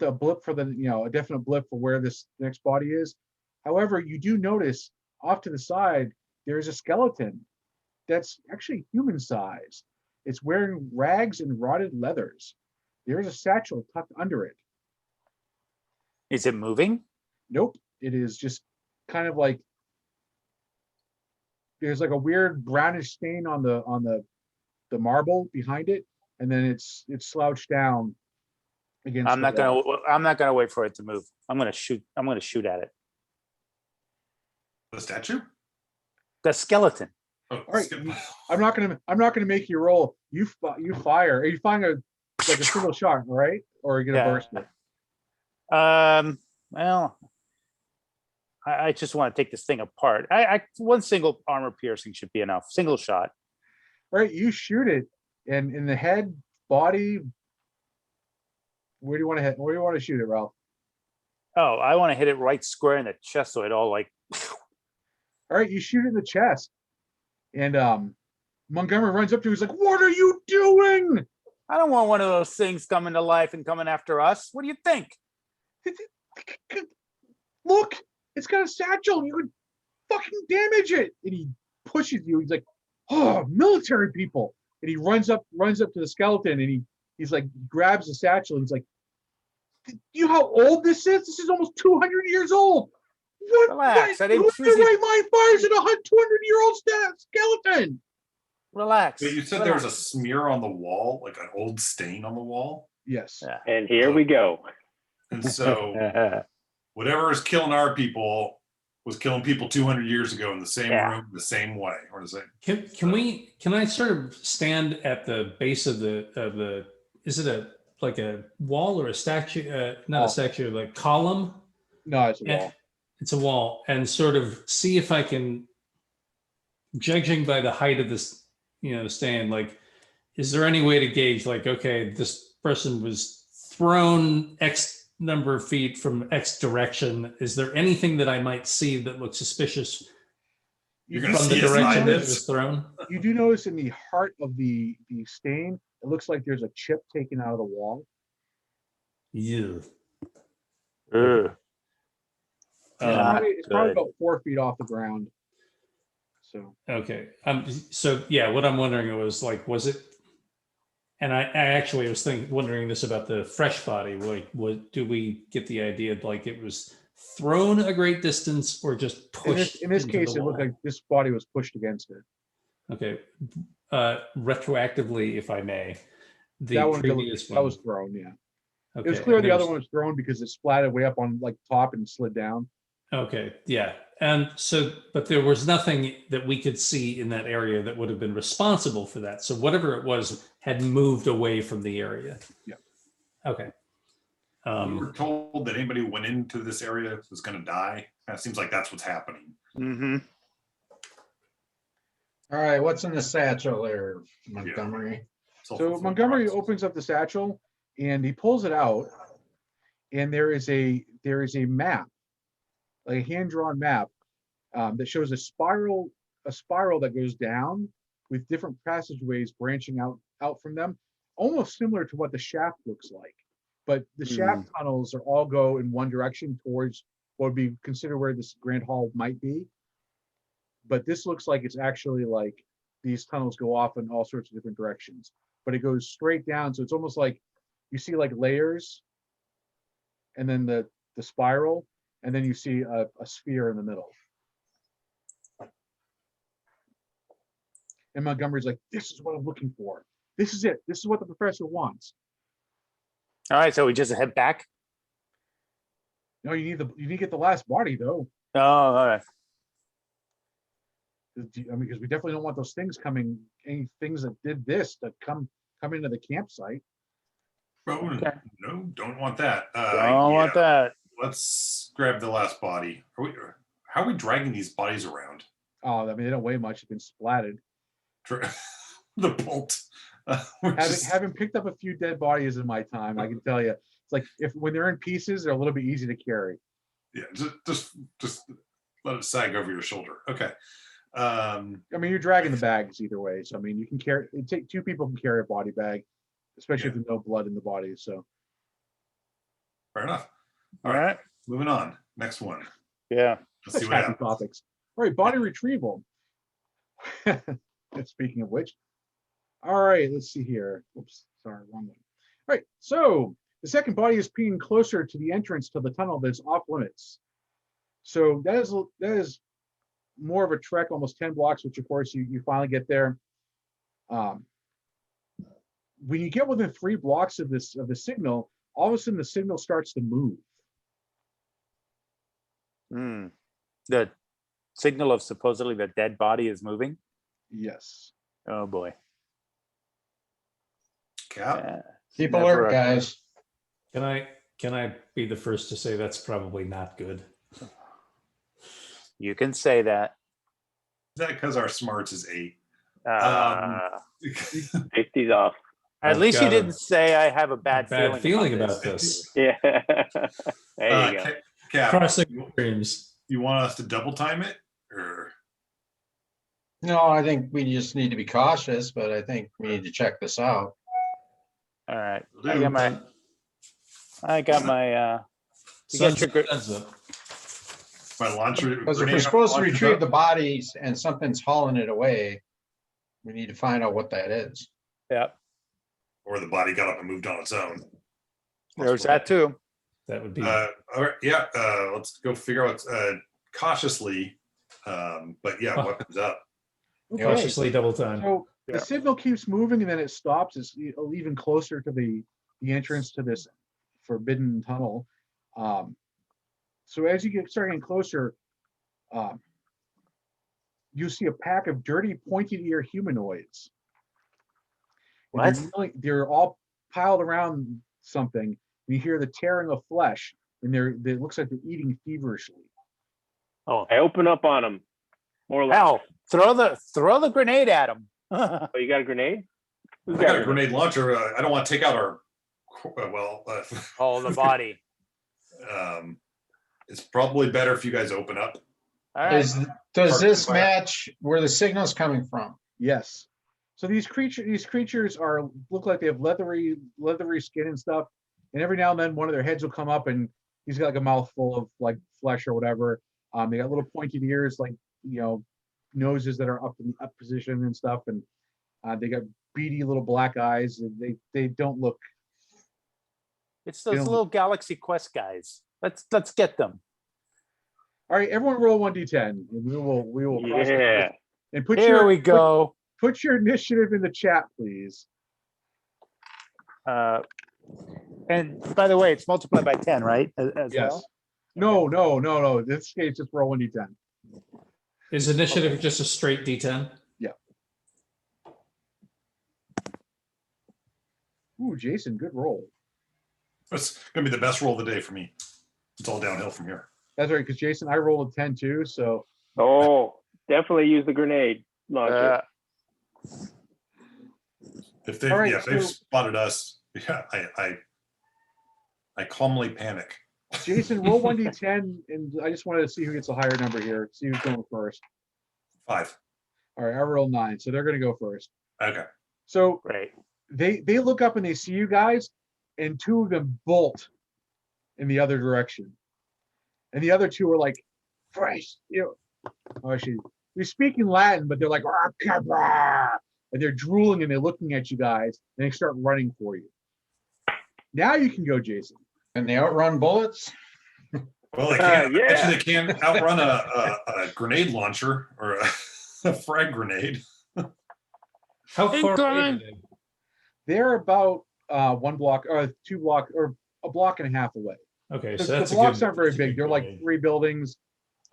the blip for a definite blip for where this next body is. However, you do notice off to the side there is a skeleton that's actually human size. It's wearing rags and rotted leathers. There is a satchel tucked under it. Is it moving? Nope, it is just kind of like there's like a weird brownish stain on the marble behind it, and then it's slouched down against. I'm not the wall. gonna wait for it to move. I'm gonna shoot at it. The statue? The skeleton. Oh, All right, skip. I'm not gonna make you roll. You fire. Are you firing like a single shot, right? Or are you gonna Yeah. burst it? Well, I just want to take this thing apart. One single armor piercing should be enough. Single shot. All right, you shoot it, and in the head, body. Where do you want to hit? Where do you want to shoot it, Ralph? Oh, I want to hit it right square in the chest so it all like. All right, you shoot it in the chest, and Montgomery runs up to you. He's like, "What are you doing?" I don't want one of those things coming to life and coming after us. What do you think? Look, it's got a satchel. You could fucking damage it. And he pushes you. He's like, "Oh, military people!" And he runs up to the skeleton, and he's like, grabs the satchel. And he's like, "You know how old this is? This is almost 200 years old. What? Relax, I didn't Who in choose their you. right mind fires at a 200-year-old skeleton?" Relax. Wait, you said there was a smear on the wall, like an old stain on the wall? Yes. Yeah. And here we go. And so whatever is killing our people was killing people 200 years ago in the same Yeah. room, the same way, or the same. Can I sort of stand at the base of the is it like a wall or a statue? Not Wall. a statue, like column. No, it's a And- wall. It's a wall, and sort of see if I can, judging by the height of this, stand, like, is there any way to gauge, like, okay, this person was thrown X number of feet from X direction. Is there anything that I might see that looks suspicious You're gonna from the see his direction that it eyes. was thrown? You do notice in the heart of the stain, it looks like there's a chip taken out of the wall. Yeah. Ugh. Um, It's probably good. about 4 feet off the ground. So Okay. So yeah, what I'm wondering was like, was it? And I actually was wondering this about the fresh body. Like, do we get the idea like it was thrown a great distance or just pushed? in this into case, the it looked wall? like this body was pushed against it. Okay. Retroactively, if I may, the That one, previous that one was thrown. Yeah, okay. it was clear and the there other one was thrown because it splatted way up on like top and slid down. Okay, yeah. And so, but there was nothing that we could see in that area that would have been responsible for that. So whatever it was had moved away from the area. Yeah. Okay. We were told that anybody who went into this area was going to die. It seems like that's what's happening. Mm-hmm. All right, what's in the satchel there, Montgomery? So Montgomery opens up the satchel and he pulls it out, and there is a map, like a hand-drawn map, that shows a spiral that goes down with different passageways branching out from them, almost similar to what the shaft looks like. But the shaft tunnels are all go in one direction towards what would be considered where this grand hall might be. But this looks like it's actually like these tunnels go off in all sorts of different directions, but it goes straight down. So it's almost like you see like layers, and then the spiral, and then you see a sphere in the middle. And Montgomery's like, "This is what I'm looking for. This is it. This is what the professor wants." All right, so we just head back. No, you need to get the last body though. Oh, all right. I mean, because we definitely don't want those things coming. Any things that did this to come into the campsite. Oh, Okay. no, don't want that. Don't want that. Let's grab the last body. How are we dragging these bodies around? Oh, I mean, they don't weigh much. They've been splatted. The bolt. We're just- Having picked up a few dead bodies in my time, I can tell you, it's like when they're in pieces, they're a little bit easy to carry. yeah, just let it sag over your shoulder. Okay. I mean, you're dragging the bags either way. So I mean, you can carry. Two people can carry a body bag, especially if there's no blood in the body. So Fair enough. All right. Moving on. Next one. Yeah. Let's see such what happy happens. topics. All right, body retrieval. Speaking of which, all right, let's see here. Oops, sorry, wrong one. All right, so the second body is peeing closer to the entrance to the tunnel that's off limits. So that is more of a trek, almost 10 blocks, which of course you finally get there. When you get within 3 blocks of the signal, all of a sudden the signal starts to move. The signal of supposedly the dead body is moving. Yes. Oh boy. Cap. Keep Never alert, a- guys. Can I be the first to say that's probably not good? You can say that. Is that because our smarts is 8? Safety's off. At I've least you got a didn't say I have a bad feeling about this. Yeah. There you go. Cap, Crossing streams. you want us to double time it, or No, I think we just need to be cautious, but I think we need to check this out. All right. Lou, I got my you Sun's get your gr- sun's up. my launcher? Because if grenade we're supposed to launcher's retrieve up? the bodies and something's hauling it away, we need to find out what that is. Yeah, Or the body got up and moved on its own. there's that too. That would be All right, yeah. Let's go figure out cautiously. But yeah, weapons up. Okay. cautiously double time. So Yeah. the signal keeps moving and then it stops. It's even closer to the entrance to this forbidden tunnel. So as you start getting closer, you see a pack of dirty, pointed-ear humanoids. And they're all piled around something. And you hear the tearing of flesh, and it looks like they're eating feverishly. Oh, I open up on them. More or less. hell, throw the grenade at him. Oh, you got a grenade? Who's I got a grenade launcher. I don't want to take out our. Oh, the body. It's probably better if you guys open up. All right. Does this match where the signal's coming from? Yes. So these creatures look like they have leathery skin and stuff. And every now and then one of their heads will come up and he's got like a mouthful of like flesh or whatever. They got little pointed ears, like, noses that are up in up position and stuff. And they got beady little black eyes. And they don't look. It's those little Galaxy Quest guys. Let's get them. All right, everyone roll 1d10 and we will cross the Yeah. first. And put Here we go. Put your initiative in the chat, please. And by the way, it's multiplied by 10, right? As Yes. well? No. In this case, just roll 1d10. Is initiative just a straight D10? Ooh, Jason, good roll. It's gonna be the best roll of the day for me. It's all downhill from here. That's right, because Jason, I rolled a 10 too, so Oh, definitely use the grenade launcher. If they All right, if they've so- spotted us, yeah, I calmly panic. Jason, roll 1d10, and I just wanted to see who gets a higher number here. See who's going first. 5. All right, I rolled 9, so they're going to go first. Okay. So Great. they look up and they see you guys, and 2 of them bolt in the other direction, and the other 2 are like, "Christ, actually, we speak in Latin, but they're like, and they're drooling and they're looking at you guys, and they start running for you. Now you can go, Jason. And they outrun bullets? Well, they can't. Yeah. Actually, they can't outrun a grenade launcher or a frag grenade. How far away Incoming. are they? They're about 1 block or 2 block or a block and a half away. Okay, The, so the that's blocks a good, aren't very that's a big. good They're like grenade. 3 buildings.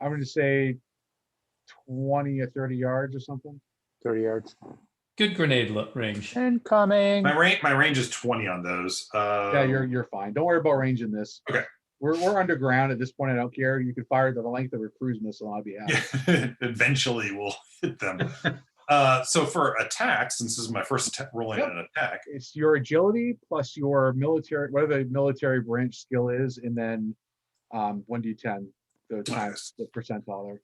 I'm going to say 20 or 30 yards or something. 30 yards. Good grenade range. Incoming. My range is 20 on those. Yeah, you're fine. Don't worry about range in this. Okay. We're underground at this point. I don't care. You can fire the length of a cruise missile. I'll be happy. Yeah, eventually we'll hit them. So for attacks, since this is my first rolling Yep. an attack, It's your agility plus your military, whatever the military branch skill is, and then 1d10, the times the percentile there.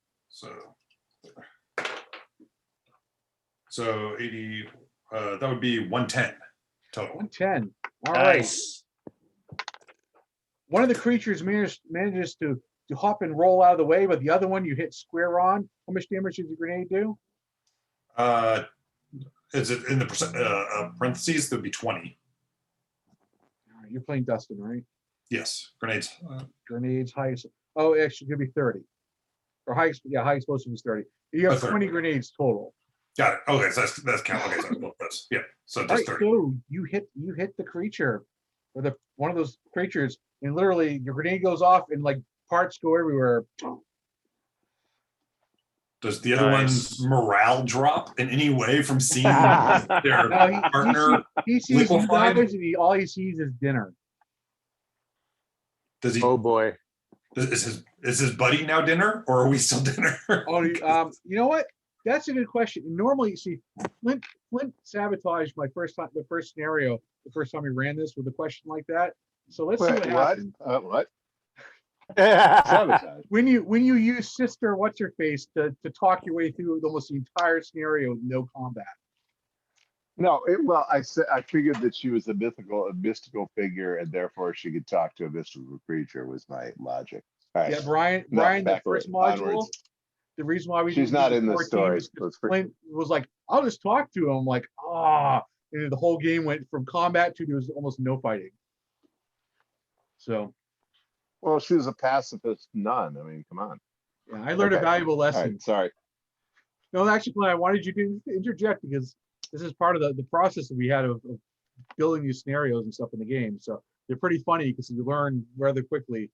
so 80. That would be 110 total. 110. All right. Nice. One of the creatures manages to hop and roll out of the way, but the other one you hit square on. How much damage does the grenade do? Is it in the parentheses? There'd be 20. All right, you're playing Dustin, right? Yes, grenades. Grenades, highest. Oh, actually, it could be 30. Or high explosive is 30. You have 30. 20 grenades total. Got it. Okay, so that's count. Okay, so both those. Yeah. So All just right, 30. so you hit the creature, or one of those creatures, and literally your grenade goes off and like parts go everywhere. Does the other Nice. one's morale drop in any way from seeing their No, partner? he sees you liquefied? guys, and all he sees is dinner. Does he? Oh boy. Is his buddy now dinner, or are we still dinner? Oh, you know what? That's a good question. Normally, see, Flint sabotaged my the first scenario, the first time we ran this with a question like that. So let's see what happens. What? Sabotage. When you use Sister What's Her Face to talk your way through almost the entire scenario with no combat. No, I figured that she was a mystical figure, and therefore she could talk to a mystical creature. Was my logic. All right. Yeah, Brian, No, the back first onwards. module, the reason why we She's didn't not do in the 14 story. is 'cause Flint was like, I'll just talk to him. Like, and the whole game went from combat to there was almost no fighting. So Well, she was a pacifist nun. I mean, come on. yeah, I learned a Okay. valuable All lesson. right, sorry. No, actually, Clint, I wanted you to interject because this is part of the process that we had of building these scenarios and stuff in the game. So they're pretty funny because you learn rather quickly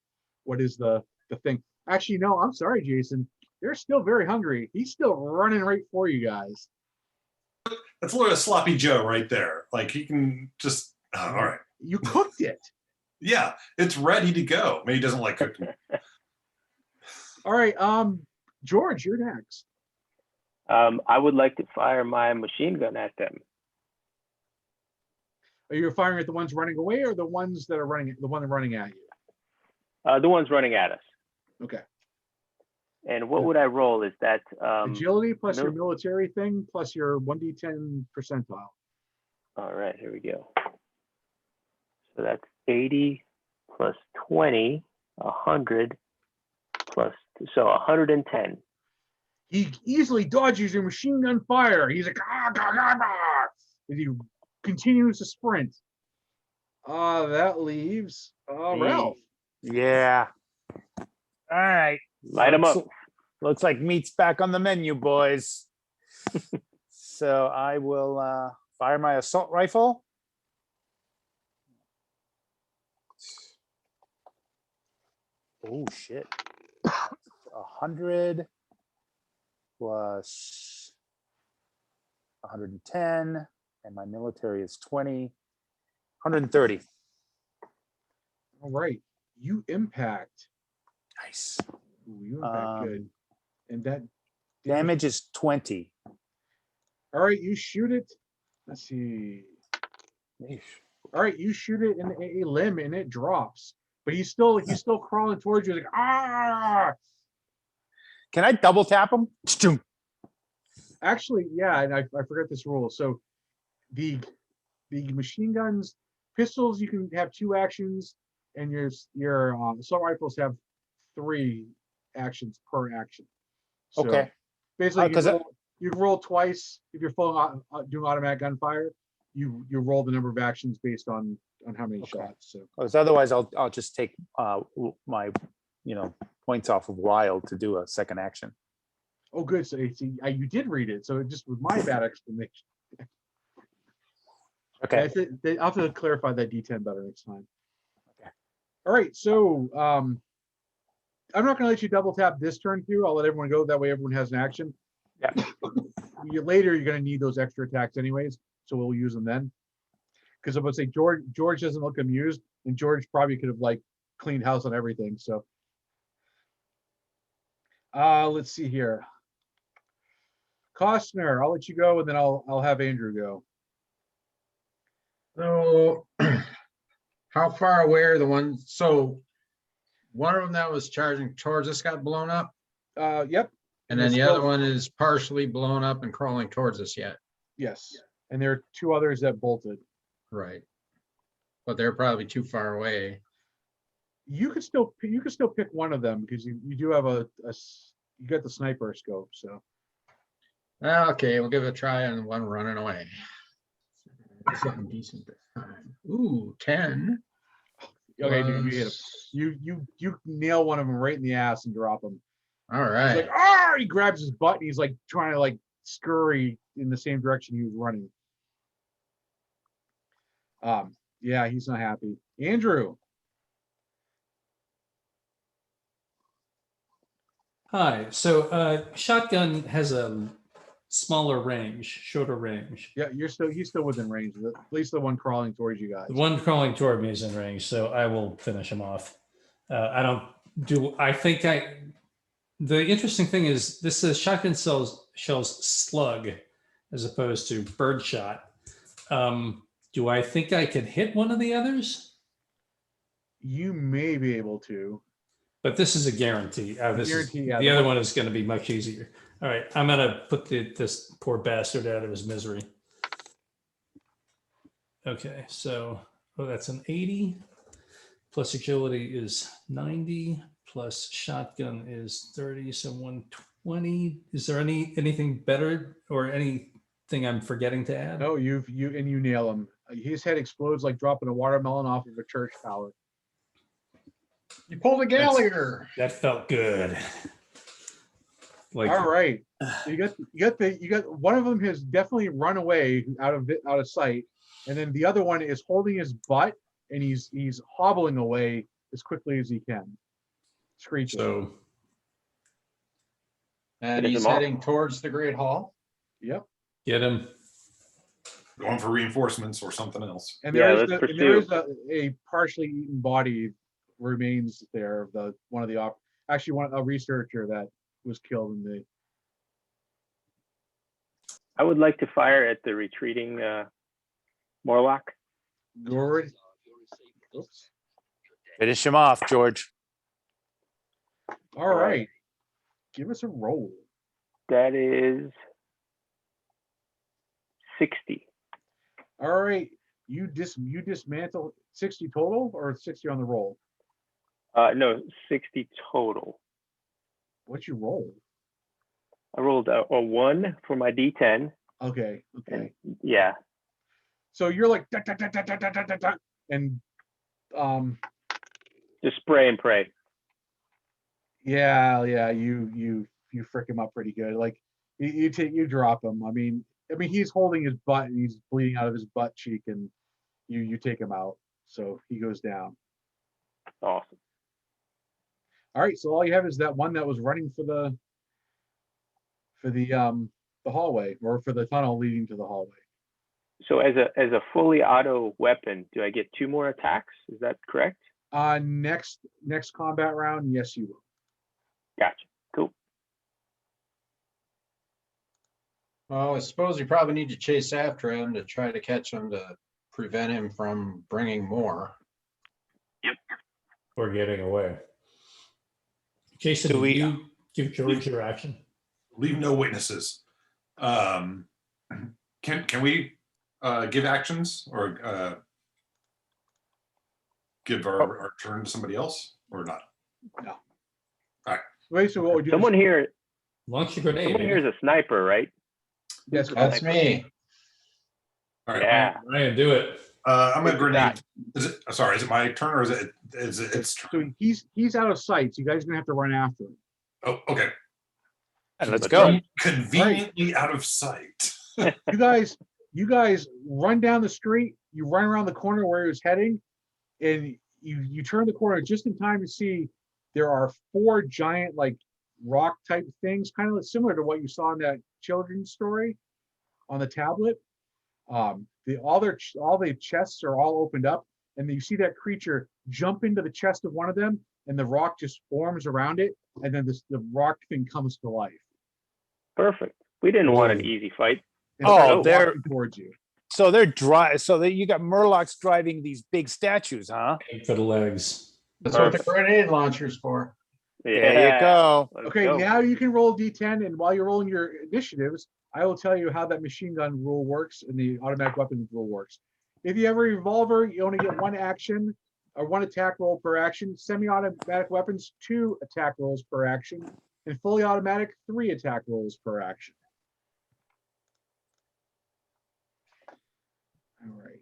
what is the thing. Actually, no, I'm sorry, Jason. They're still very hungry. He's still running right for you guys. That's a little sloppy Joe right there. Like he can just. All right. You cooked it. Yeah, it's ready to go. Maybe he doesn't like cooking. All right, George, you're next. I would like to fire my machine gun at them. Are you firing at the ones running away or the ones that are running, the one running at you? The ones running at us. Okay. And what would I roll? Is that Agility plus your mil- military thing plus your 1d10 percentile. all right, here we go. So that's 80 plus 20, 100 plus, so 110. He easily dodges your machine gun fire. He's like, as he continues to sprint. That leaves Ralph. Yeah. All right. Light 'em up. Looks like meat's back on the menu, boys. So I will fire my assault rifle. Oh shit. 100 plus 110, and my military is 20. 130. All right. You impact. Nice. Ooh, you impact good. And that Damage is 20. all right, you shoot it. Let's see. All right, you shoot it in a limb and it drops. But he's still crawling towards you, like, Can I double tap him? Actually, yeah, and I forgot this rule. So the machine guns, pistols, you can have 2 actions, and your assault rifles have 3 actions per action. So Okay. basically, Because you roll twice if you're doing automatic gunfire. You roll the number of actions based on how many shots. So otherwise, I'll just take my points off of wild to do a second action. oh, good. So see, you did read it. So it just was my bad explanation. Okay. I'll have to clarify that D10 better next time. Okay. All right. So I'm not going to let you double tap this turn through. I'll let everyone go. That way everyone has an action. Yeah. Later, you're going to need those extra attacks anyways. So we'll use them then. Because I'm going to say George doesn't look amused, and George probably could have like cleaned house on everything. So let's see here. Costner, I'll let you go, and then I'll have Andrew go. So how far away are the ones? So one of them that was charging towards us got blown up, Yep. and then It's the other still- one is partially blown up and crawling towards us yet. Yes. And there are 2 others that bolted. Right. But they're probably too far away. You could still pick one of them because you do have you got the sniper scope. So Okay, we'll give it a try on one running away. Something decent this time. Ooh, 10. okay, dude, you hit him. You nail one of them right in the ass and drop him. All He's right. like, ah! He grabs his butt and he's like trying to like scurry in the same direction he was running. Yeah, he's not happy. Andrew. Hi. So shotgun has a smaller range, shorter range. Yeah, he's still within range. At least the one crawling towards you guys. The one crawling toward me is in range, so I will finish him off. The interesting thing is this says shotgun shells slug as opposed to birdshot. Do I think I could hit one of the others? You may be able to. But this is a guarantee. The the other one is going to be much easier. All right, I'm going to put this poor bastard out of his misery. Okay, so that's an 80 plus agility is 90 plus shotgun is 30, so 120. Is there anything better or anything I'm forgetting to add? No, you nail him. His head explodes like dropping a watermelon off of a church tower. You pulled a Gallagher. That felt good. Like, all right, you got one of them has definitely run away out of sight, and then the other one is holding his butt and he's hobbling away as quickly as he can, screeching. So, And he's heading towards the Great Hall. Yep. Get him. Going for reinforcements or something else. And there is a partially eaten body remains there of a researcher that was killed in the. I would like to fire at the retreating Morlock. Gourd. Oops. Finish him off, George. All right. Give us a roll. That is 60. All right. You dismantle 60 total or 60 on the roll? No, 60 total. What'd you roll? I rolled a 1 for my D10. Okay. And, yeah. So you're like da, da, da, da, da, da, da, da, and just spray and pray. Yeah, you frick him up pretty good. Like you drop him. I mean he's holding his butt and he's bleeding out of his butt cheek, and you take him out. So he goes down. Awesome. All right, so all you have is that one that was running for the hallway, or for the tunnel leading to the hallway. So as a fully auto weapon, do I get 2 more attacks? Is that correct? Next combat round, yes, you will. Gotcha. Cool. Well, I suppose you probably need to chase after him to try to catch him to prevent him from bringing more. Yep. Or getting away. Jason, do you give George your action? Leave no witnesses. Can we give actions or give our turn to somebody else or not? No. All right. Wait, so what would you? Someone here. Launch a grenade. Someone here is a sniper, right? Yes, That's me. All right. Yeah. Ryan, do it. I'm a grenade. Is it my turn or is it its turn? So he's out of sight. So you guys are gonna have to run after him. Oh, okay. And let's go. Conveniently out of sight. You guys run down the street. You run around the corner where he was heading, and you turn the corner just in time to see there are 4 giant like rock type things, kind of similar to what you saw in that children's story on the tablet. All the chests are all opened up, and you see that creature jump into the chest of one of them, and the rock just forms around it, and then the rock thing comes to life. Perfect. We didn't want an easy fight. And they're walking towards you. So they're dry. So you got Murlocs driving these big statues, huh? For the legs. That's what the grenade launcher's for. There you go. Okay, now you can roll D10, and while you're rolling your initiatives, I will tell you how that machine gun rule works and the automatic weapons rule works. If you have a revolver, you only get 1 action or 1 attack roll per action. Semi-automatic weapons, 2 attack rolls per action, and fully automatic, 3 attack rolls per action. All right,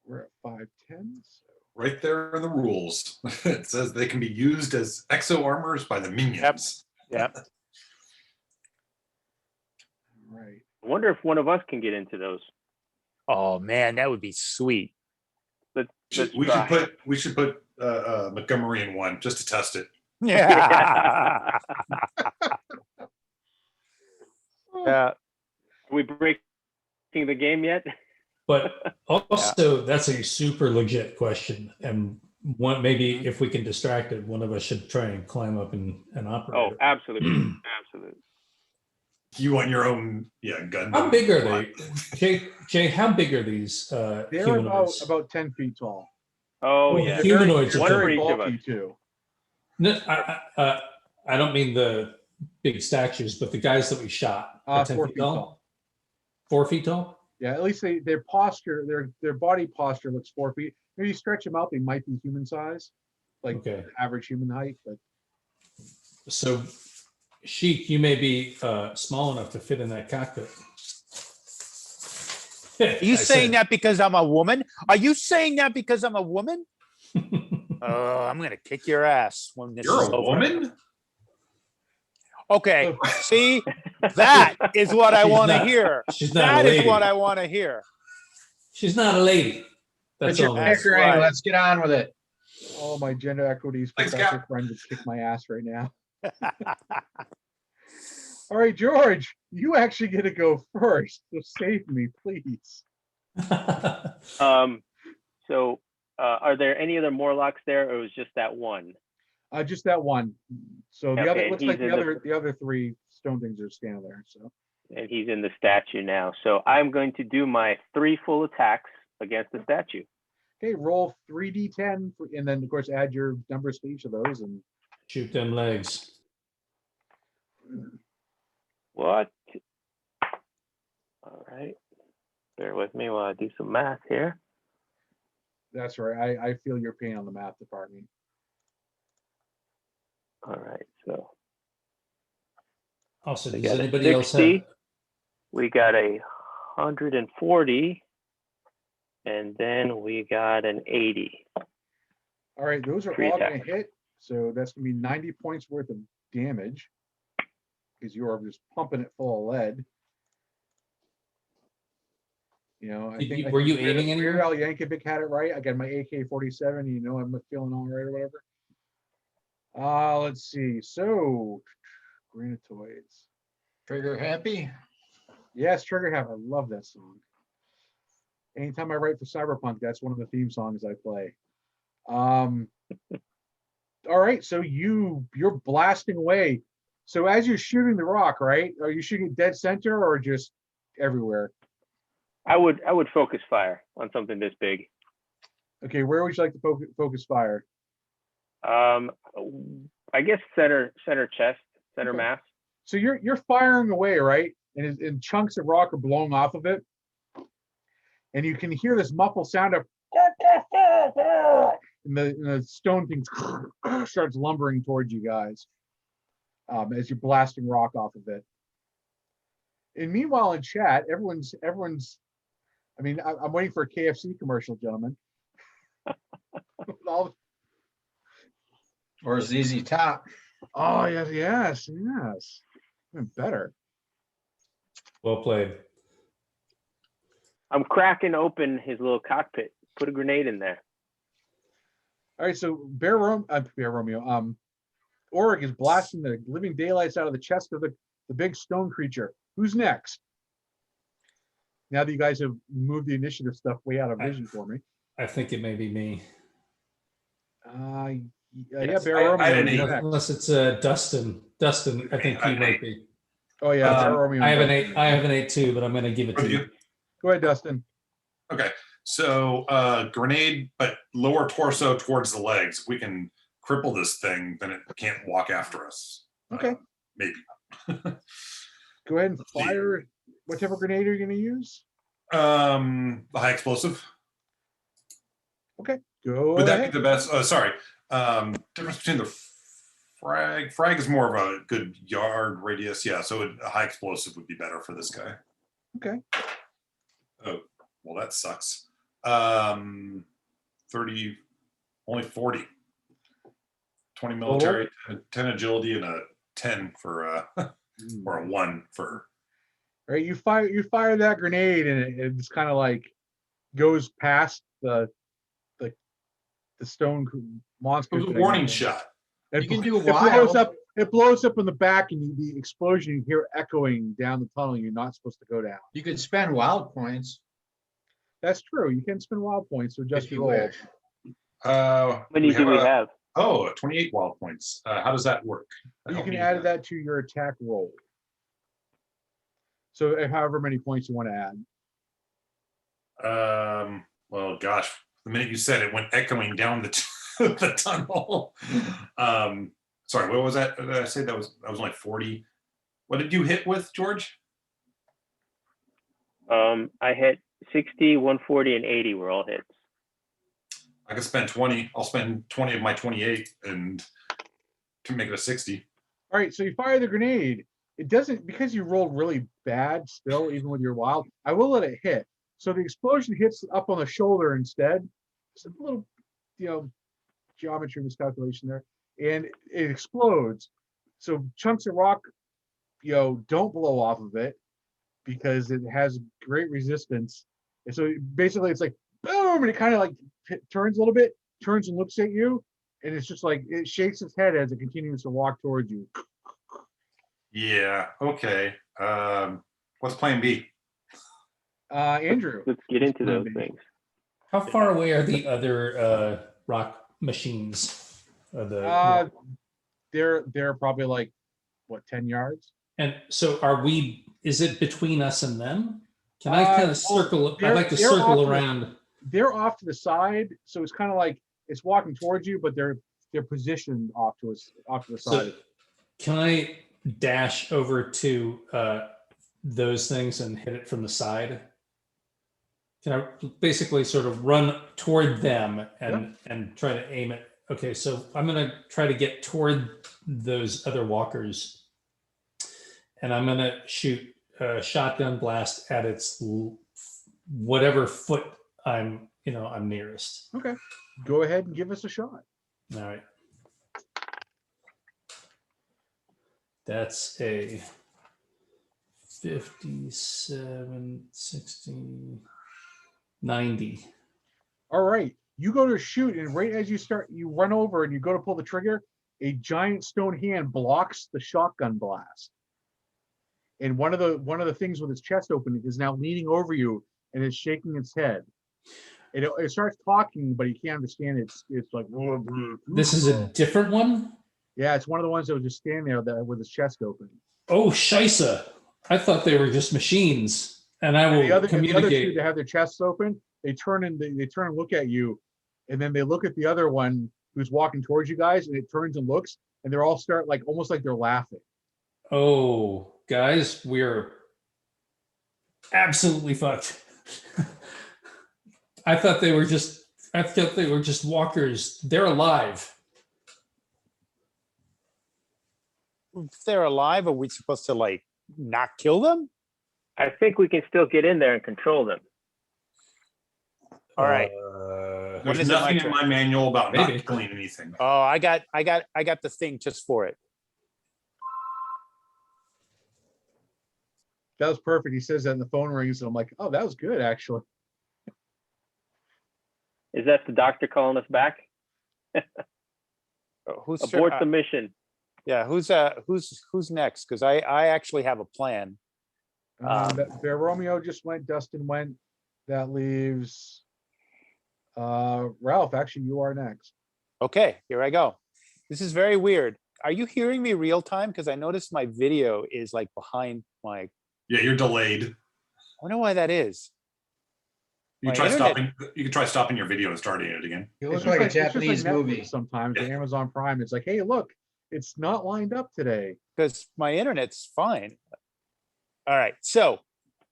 we're at 510. So. Right there in the rules. It says they can be used as exo armors by the minions. Yeah. Right. I wonder if one of us can get into those. Oh man, that would be sweet. Let's We try. should put Montgomery in one just to test it. Yeah. Yeah. Are we breaking the game yet? But also, that's a super legit question. And one, maybe Mhm. if we can distract it, one of us should try and climb up and operate Oh, it. absolutely. Absolutely. You want your own, gun. How big are they? Jay, how big are these They're humanoids? about 10 feet tall. Oh, Well, yeah. the humanoids They're are One for very each of bulky us. too. No, I don't mean the big statues, but the guys that we shot are 10 4 feet feet tall? tall. 4 feet tall? Yeah, at least their posture, their body posture looks 4 feet. Maybe you stretch them out, they might be human size, like Okay. average human height. But So, Sheik, you may be small enough to fit in that cockpit. Are you saying that because I'm a woman? Are you saying that because I'm a woman? that? Oh, I'm gonna kick your ass when this You're is a over. woman? Okay, see, that is what I She's want to not- hear. she's not That a is lady. what I want to hear. She's not a lady. That's Put your all. That's picker in. right. Let's get on with it. oh, my gender equities Thanks, professor Cap. friend would kick my ass right now. All right, George, you actually get to go first. So save me, please. So are there any other Morlocks there, or was just that one? Just that one. So the Okay, other and looks he's like in the other 3 stone things are standing there. So And he's in the statue now. So I'm going to do my 3 full attacks against the statue. okay, roll 3d10, and then of course add your numbers to each of those. And Shoot them legs. What? All right. Bear with me while I do some math here. that's right. I feel your pain on the math department. All right. So Also, we does got a anybody else 60. have? We got a 140. And then we got an 80. All right, those are 3 all going to attacks. hit. So that's going to be 90 points worth of damage because you are just pumping it full of lead. You know, I think Were you aiming Weird anywhere? Al Yankovic had it right. I got my AK-47. You know, I'm feeling all right or whatever. Let's see. So, Granitoids. Trigger happy. Yes, Trigger Happy. I love that song. Anytime I write for Cyberpunk, that's one of the theme songs I play. All right, so you're blasting away. So as you're shooting the rock, right? Are you shooting dead center or just everywhere? I would focus fire on something this big. Okay, where would you like to focus fire? I guess center chest, center Okay. mass. So you're firing away, right? And chunks of rock are blowing off of it, and you can hear this muffled sound of, and the stone thing starts lumbering towards you guys as you're blasting rock off of it. And meanwhile, in chat, everyone's. I mean, I'm waiting for a KFC commercial, gentlemen. Or ZZ Top. Oh yes. Even better. Well played. I'm cracking open his little cockpit. Put a grenade in there. All right, so Bear Romeo, Orig is blasting the living daylights out of the chest of the big stone creature. Who's next? Now that you guys have moved the initiative stuff way out of vision for me. I think it may be me. Yeah, Bear Romeo. I had an you're 8. next. Unless it's Dustin. Dustin, I think I you had might an be. Oh yeah, Bear Romeo. I have an Dustin. 8. I have an 8 too, but I'm going to give it to With you. you? Go ahead, Dustin. Okay. So grenade, but lower torso towards the legs. If we can cripple this thing, then it can't walk after us. Okay. Maybe. Go ahead and fire whatever grenade you're going to use. The high explosive. Okay, go Would that ahead. be the best? Sorry. Difference between the frag. Frag is more of a good yard radius. Yeah. So a high explosive would be better for this guy. Okay. Oh, well, that sucks. 30, only 40. 20 military, 10 agility, and a 10 for or a 1 for. Right, you fire that grenade, and it's kind of like goes past the stone monster. It was a thing. warning shot. You can do It blows wild. up. It blows up in the back, and the explosion you hear echoing down the tunnel. You're not supposed to go down. You could spend wild points That's true. You can spend wild points to adjust if you your roll. wish. How many do we have? Oh, 28 wild points. How does that work? You Help can me. add that to your attack roll. So however many points you want to add. Well, gosh, the minute you said it went echoing down the the tunnel. Sorry, what was that? Did I say that was only 40? What did you hit with, George? I hit 60, 140, and 80 were all hits. I could spend 20. I'll spend 20 of my 28 and to make it a 60. All right, so you fire the grenade. It doesn't, because you rolled really bad still, even with your wild, I will let it hit. So the explosion hits up on the shoulder instead. Just a little, geometry miscalculation there. And it explodes. So chunks of rock, don't blow off of it because it has great resistance. And so basically it's like, boom, and it kind of like turns a little bit, turns and looks at you. And it's just like, it shakes its head as it continues to walk towards you. Yeah, okay. What's plan B? Andrew. Let's get into those Maybe. things. How far away are the other rock machines? They're probably like, what, 10 yards? And so is it between us and them? Can I kind of circle? I'd like to they're circle off around. They're off to the side, so it's kind of like it's walking towards you, but they're positioned off to the So side. can I dash over to those things and hit it from the side? Can I basically sort of run toward them and try to aim it? Okay, so I'm going to try to get toward those other walkers, and I'm going to shoot a shotgun blast at its whatever foot I'm nearest. Okay, go ahead and give us a shot. All right. That's a 57, 60, 90. All right, you go to shoot, and right as you run over and you go to pull the trigger, a giant stone hand blocks the shotgun blast. And one of the things with its chest open is now leaning over you and is shaking its head. It starts talking, but you can't understand it. It's like, This is a different one? yeah, it's one of the ones that was just standing there with its chest open. Oh, scheisse. I thought they were just machines. And I will The other two, communicate. they have their chests open. They turn and look at you, and then they look at the other one who's walking towards you guys, and it turns and looks, and they're all start like almost like they're laughing. Oh, guys, we're absolutely fucked. I thought they were just walkers. They're alive. If they're alive, are we supposed to like not kill them? I think we can still get in there and control them. All right. Uh, When There's is it my nothing in turn? my manual about Maybe. not killing anything. Oh, I got the thing just for it. That was perfect. He says that, and the phone rings, and I'm like, oh, that was good, actually. Is that the doctor calling us back? Who's Abort the mission. yeah? Who's next? Because I actually have a plan. Romeo just went. Dustin went. That leaves Ralph. Actually, you are next. Okay, here I go. This is very weird. Are you hearing me real time? Because I noticed my video is like behind my. Yeah, you're delayed. I wonder why that is. You My can try internet- stopping. You can try stopping your video and starting it again. It It's looks just like a it's just Japanese Netflix movie. Sometimes Yeah. the Amazon Prime, it's like, hey, look, it's not lined up today. Because my internet's fine. All right. So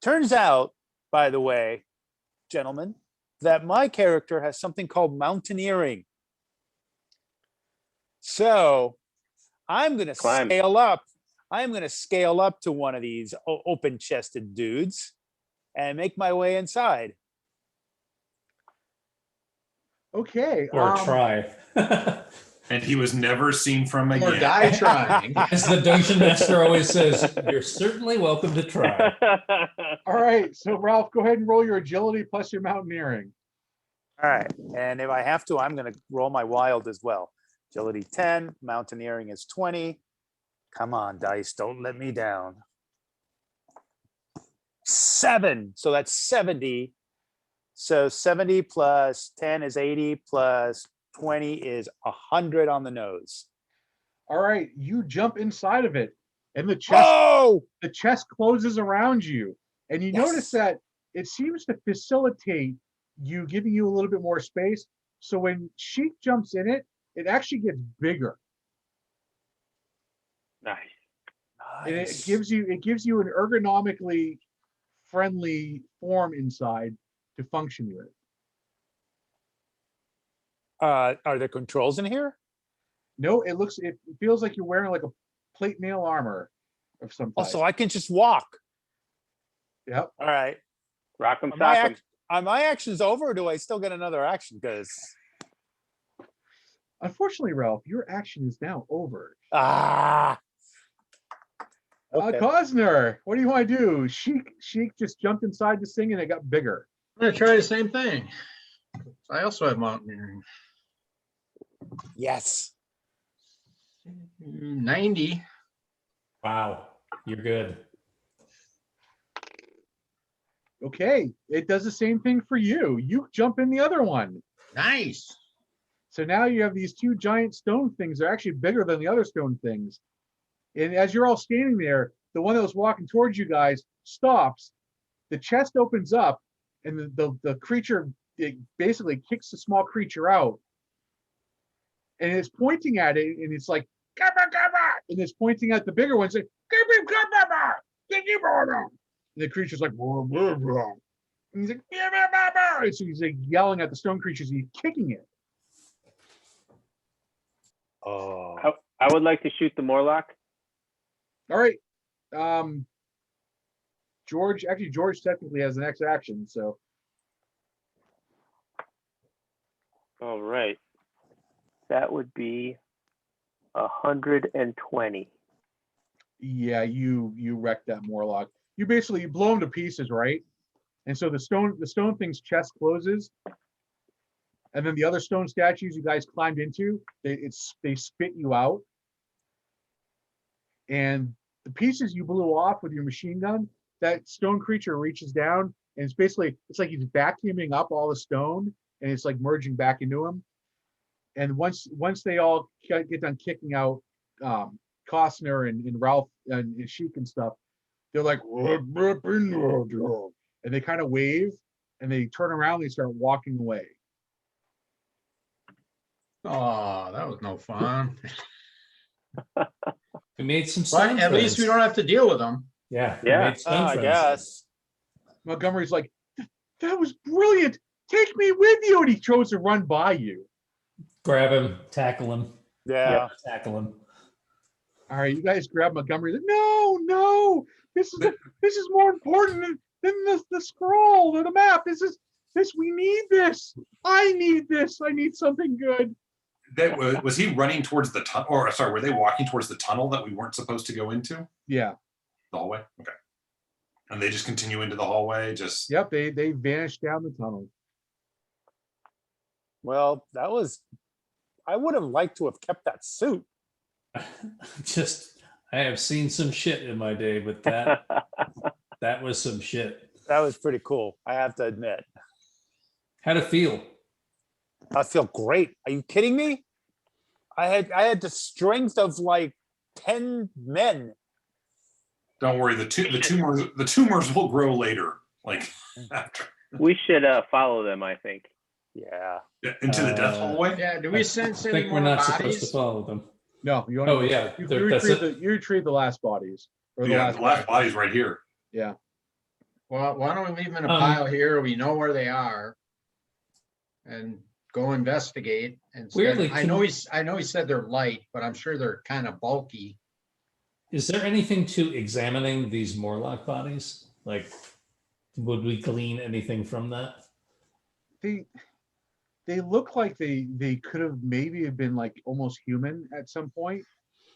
turns out, by the way, gentlemen, that my character has something called mountaineering. So I'm going to Climb. scale up. I'm going to scale up to one of these open-chested dudes and make my way inside. Okay. or try. And he was never seen from Or again. die trying. As the dungeon master always says, you're certainly welcome to try. All right, so Ralph, go ahead and roll your agility plus your mountaineering. All right, and if I have to, I'm gonna roll my wild as well. Agility 10, mountaineering is 20. Come on, dice, don't let me down. 7, so that's 70. So 70 plus 10 is 80 plus 20 is 100 on the nose. All right, you jump inside of it, and the chest Oh, the chest closes around you, and you notice Yes. that it seems to facilitate you, giving you a little bit more space. So when Sheik jumps in it, it actually gets bigger, Nice. and it nice. gives you an ergonomically friendly form inside to function with. Are there controls in here? No, it feels like you're wearing like a plate mail armor of some type. Also, I can just walk. Yep. All right. Rock 'em, Are my, sock 'em. are my actions over, or do I still get another action? Because Unfortunately, Ralph, your action is now over. Okay. Cosner, what do you want to do? Sheik just jumped inside this thing and it got bigger. I'm gonna try the same thing. I also have mountaineering. Yes. 90. Wow, you're good. Okay, it does the same thing for you. You jump in the other one. Nice. So now you have these two giant stone things. They're actually bigger than the other stone things. And as you're all standing there, the one that was walking towards you guys stops. The chest opens up, and the creature, it basically kicks the small creature out. And it's pointing at it, and it's like, "Gabba, gabba," and it's pointing at the bigger one, saying, "Gabba, gabba, gabba, gabba." And the creature's like, "Blah, blah, blah." And he's like, "Gabba, gabba." And so he's like yelling at the stone creatures, he's kicking it. Oh. I would like to shoot the Morlock. All right. George technically has the next action, so All right. That would be 120. yeah, you wreck that Morlock. You blow him to pieces, right? And so the stone thing's chest closes, and then the other stone statues you guys climbed into, they spit you out. And the pieces you blew off with your machine gun, that stone creature reaches down, and it's like he's vacuuming up all the stone, and it's like merging back into him. And once they all get done kicking out Costner and Ralph and Sheik and stuff, they're like, and they kind of wave, and they turn around, and they start walking away. Oh, that was no fun. We made some But stone at least we friends. don't have to deal with them. Yeah, we Yeah. made stone I friends. guess. Montgomery's like, "That was brilliant. Take me with you," and he chose to run by you. Grab him, tackle him. Yeah. Tackle him. All right, you guys grab Montgomery. Like, no, this is more important than the scroll or the map. We need this. I need this. I need something good. That was he running towards the tunnel, or sorry, were they walking towards the tunnel that we weren't supposed to go into? Yeah. The hallway? Okay. And they just continue into the hallway, just Yep. They vanished down the tunnel. Well, I would have liked to have kept that suit. I have seen some shit in my day, but that was some shit. That was pretty cool, I have to admit. How'd it feel? I feel great. Are you kidding me? I had the strength of like 10 men. don't worry, the tumors will grow later, like after We should follow them, I think. Yeah. into the death hallway. Yeah, do we sense I any think we're more not supposed to bodies? follow them. No, you Oh yeah, you that's it. retrieve the last bodies. Or Yeah, the last body's right here. Yeah. Well, why don't we leave them in a Um, pile here? We know where they are. And go investigate. And Weirdly, I know he said they're light, but I'm sure they're kind of bulky. Is there anything to examining these Morlock bodies? Like, would we glean anything from that? they look like they could have maybe have been like almost human at some point,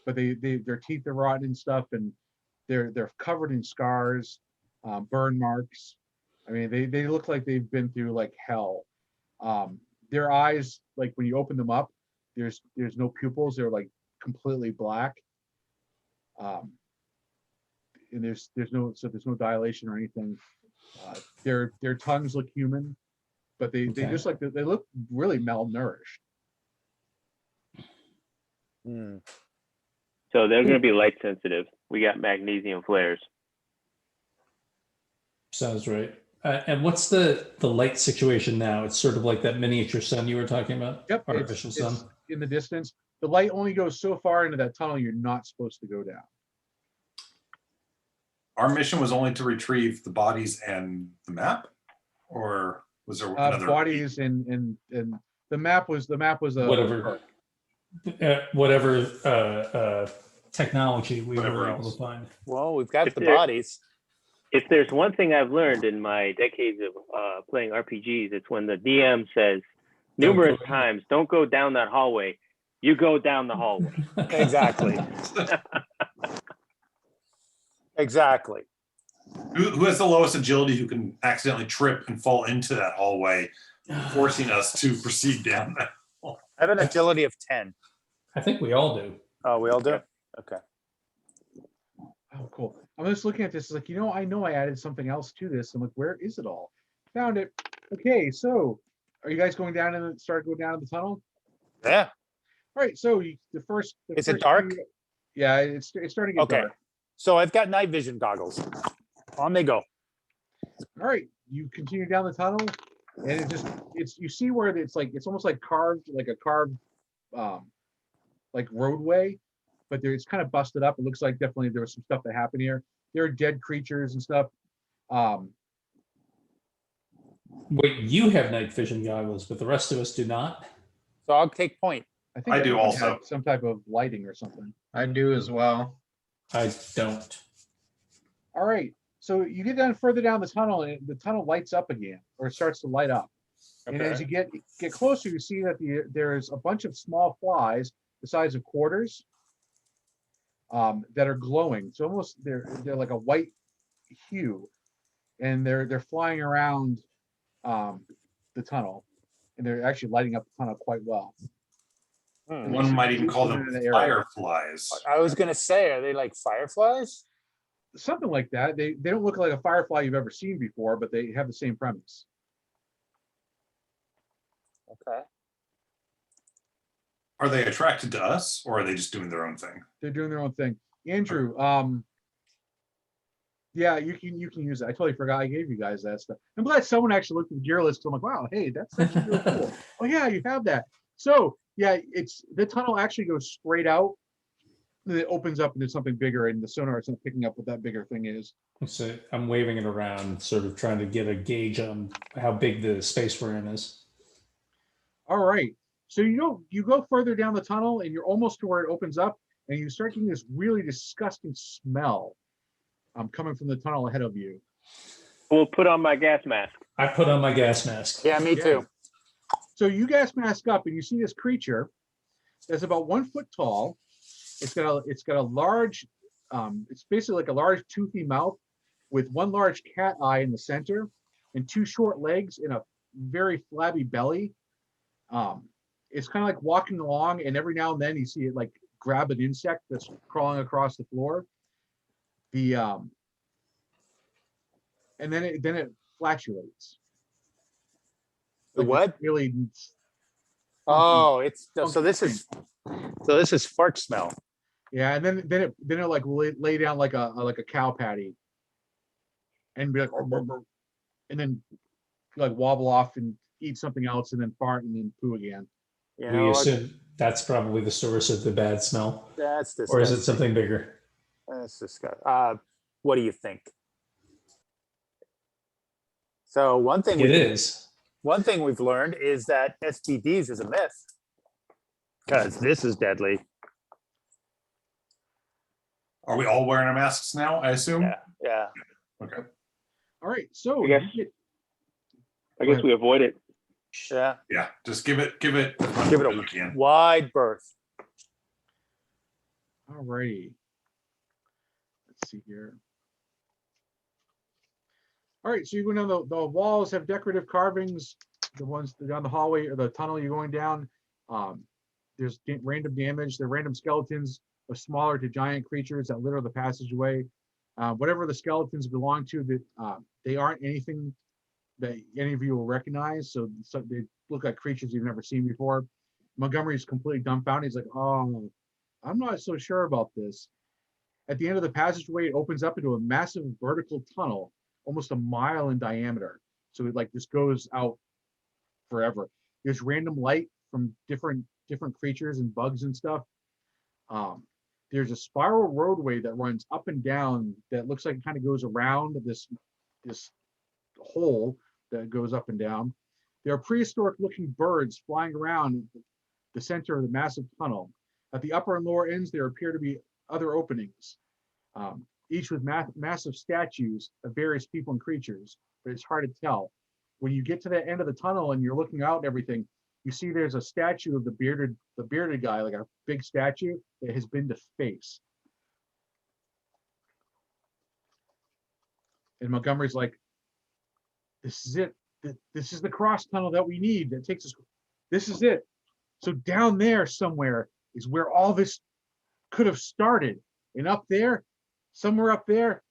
but their teeth are rotten and stuff, and they're covered in scars, burn marks. I mean, they look like they've been through like hell. Their eyes, like when you open them up, there's no pupils. They're like completely black. And there's no dilation or anything. Their tongues look human, but they Okay. just like they look really malnourished. Hmm. So they're going to be light sensitive. We got magnesium flares. Sounds right. And what's the light situation now? It's sort of like that miniature sun you were talking about. Yep, Artificial sun. it's in the distance. The light only goes so far into that tunnel you're not supposed to go down. Our mission was only to retrieve the bodies and the map, or was there another Bodies and the map was a whatever technology we Whatever were able else. to find. Well, we've got If the there- bodies. If there's one thing I've learned in my decades of playing RPGs, it's when the DM says Don't numerous go in. times, "Don't go down that hallway." You go down the hallway. Exactly. Exactly. who has the lowest agility who can accidentally trip and fall into that hallway, forcing us to proceed down that? I have an agility of 10. I think we all do. Oh, we all do? Okay. Oh, cool. I'm just looking at this, it's like, I know I added something else to this. I'm like, where is it all? Found it. Okay, so are you guys going down and start going down in the tunnel? Yeah. All right, so the Is it first dark? yeah, it's starting to get Okay. dark. So I've got night vision goggles. On they go. All right, you continue down the tunnel, and you see where it's almost like a carved like roadway, but it's kind of busted up. It looks like definitely there was some stuff that happened here. There are dead creatures and stuff. Wait, you have night vision goggles, but the rest of us do not. So I'll take point. I think I do everyone also. had some type of lighting or something. I do as well. I don't. All right, so you get further down the tunnel, and the tunnel lights up again, or it starts to light up. And as you get closer, you see that there's a bunch of small flies the size of quarters that are glowing. So almost they're like a white hue, and they're flying around the tunnel, and they're actually lighting up the tunnel quite well. One might even call them In the area. fireflies. I was going to say, are they like fireflies? Something like that. They don't look like a firefly you've ever seen before, but they have the same premise. Okay. Are they attracted to us, or are they just doing their own thing? They're doing their own thing. Andrew, yeah, you can use it. I totally forgot I gave you guys that stuff. I'm glad someone actually looked at the gear list. I'm like, wow, hey, that's actually really cool. Oh yeah, you have that. So yeah, the tunnel actually goes straight out, and it opens up into something bigger, and the sonar is not picking up what that bigger thing is. So I'm waving it around, sort of trying to get a gauge on how big the space we're in is. All right. So you go further down the tunnel, and you're almost to where it opens up, and you start getting this really disgusting smell coming from the tunnel ahead of you. We'll put on my gas mask. I put on my gas mask. Yeah, me too. So you gas mask up, and you see this creature that's about 1 foot tall. It's got a large, it's basically like a large toothy mouth with one large cat eye in the center, and two short legs and a very flabby belly. It's kind of like walking along, and every now and then you see it like grab an insect that's crawling across the floor. And then it flatulates. The Like what? it's really. Oh, so this is fart smell. Yeah, and then it like lay down like a cow patty, and be like, and then like wobble off and eat something else, and then fart and then poo again. You We know, assume that's probably the source of the bad smell, that's disgusting. or is it something bigger? That's disgusting. What do you think? So one thing It is. One thing we've learned is that STDs is a myth, because this is deadly. Are we all wearing our masks now, I assume? Yeah. Okay. All right, so I guess we avoid it. Yeah, Yeah, just give it as much give it as you a can. wide berth. All righty. Let's see here. All right, so you go down the walls have decorative carvings. The ones down the hallway or the tunnel you're going down. There's random damage. They're random skeletons of smaller to giant creatures that litter the passageway. Whatever the skeletons belong to, that they aren't anything that any of you will recognize. So they look like creatures you've never seen before. Montgomery's completely dumbfounded. He's like, "Oh, I'm not so sure about this." At the end of the passageway, it opens up into a massive vertical tunnel, almost a mile in diameter. So it like just goes out forever. There's random light from different creatures and bugs and stuff. There's a spiral roadway that runs up and down that looks like it kind of goes around this hole that goes up and down. There are prehistoric looking birds flying around the center of the massive tunnel. At the upper and lower ends, there appear to be other openings, each with massive statues of various people and creatures, but it's hard to tell. When you get to the end of the tunnel and you're looking out and everything, you see there's a statue of the bearded guy, like a big statue that has been defaced. And Montgomery's like, "This is it. This is the cross tunnel that we need. That takes us. This is it. So down there somewhere is where all this could have started. And up there, somewhere up there,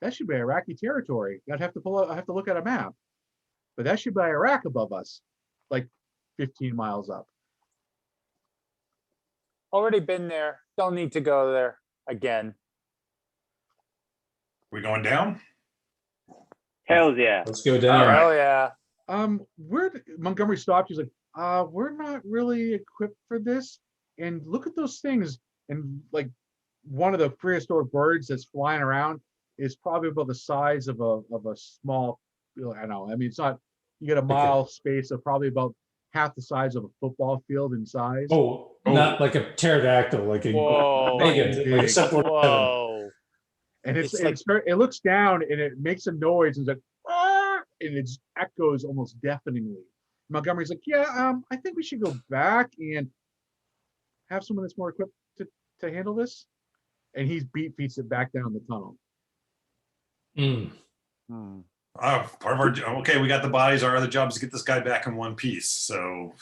that should be Iraqi territory. I have to look at a map, but that should be Iraq above us, like 15 miles up." Already been there. Don't need to go there again. We going down? Hells yeah. Let's go down. All right. Oh yeah. Montgomery stopped. He's like, "We're not really equipped for this. And look at those things." And like one of the prehistoric birds that's flying around is probably about the size of a small, I don't know. I mean, it's not, you get a mile space of probably about half the size of a football field in size. Oh, not like a pterodactyl, like a Whoa. mega, like a 747. Whoa. And It's like- it looks down and it makes a noise and it's like, "Ah!" And it echoes almost deafeningly. Montgomery's like, "Yeah, I think we should go back and have someone that's more equipped to handle this." And he beats it back down the tunnel. Mm. Part of our okay, we got the bodies. Our other job is to get this guy back in one piece. So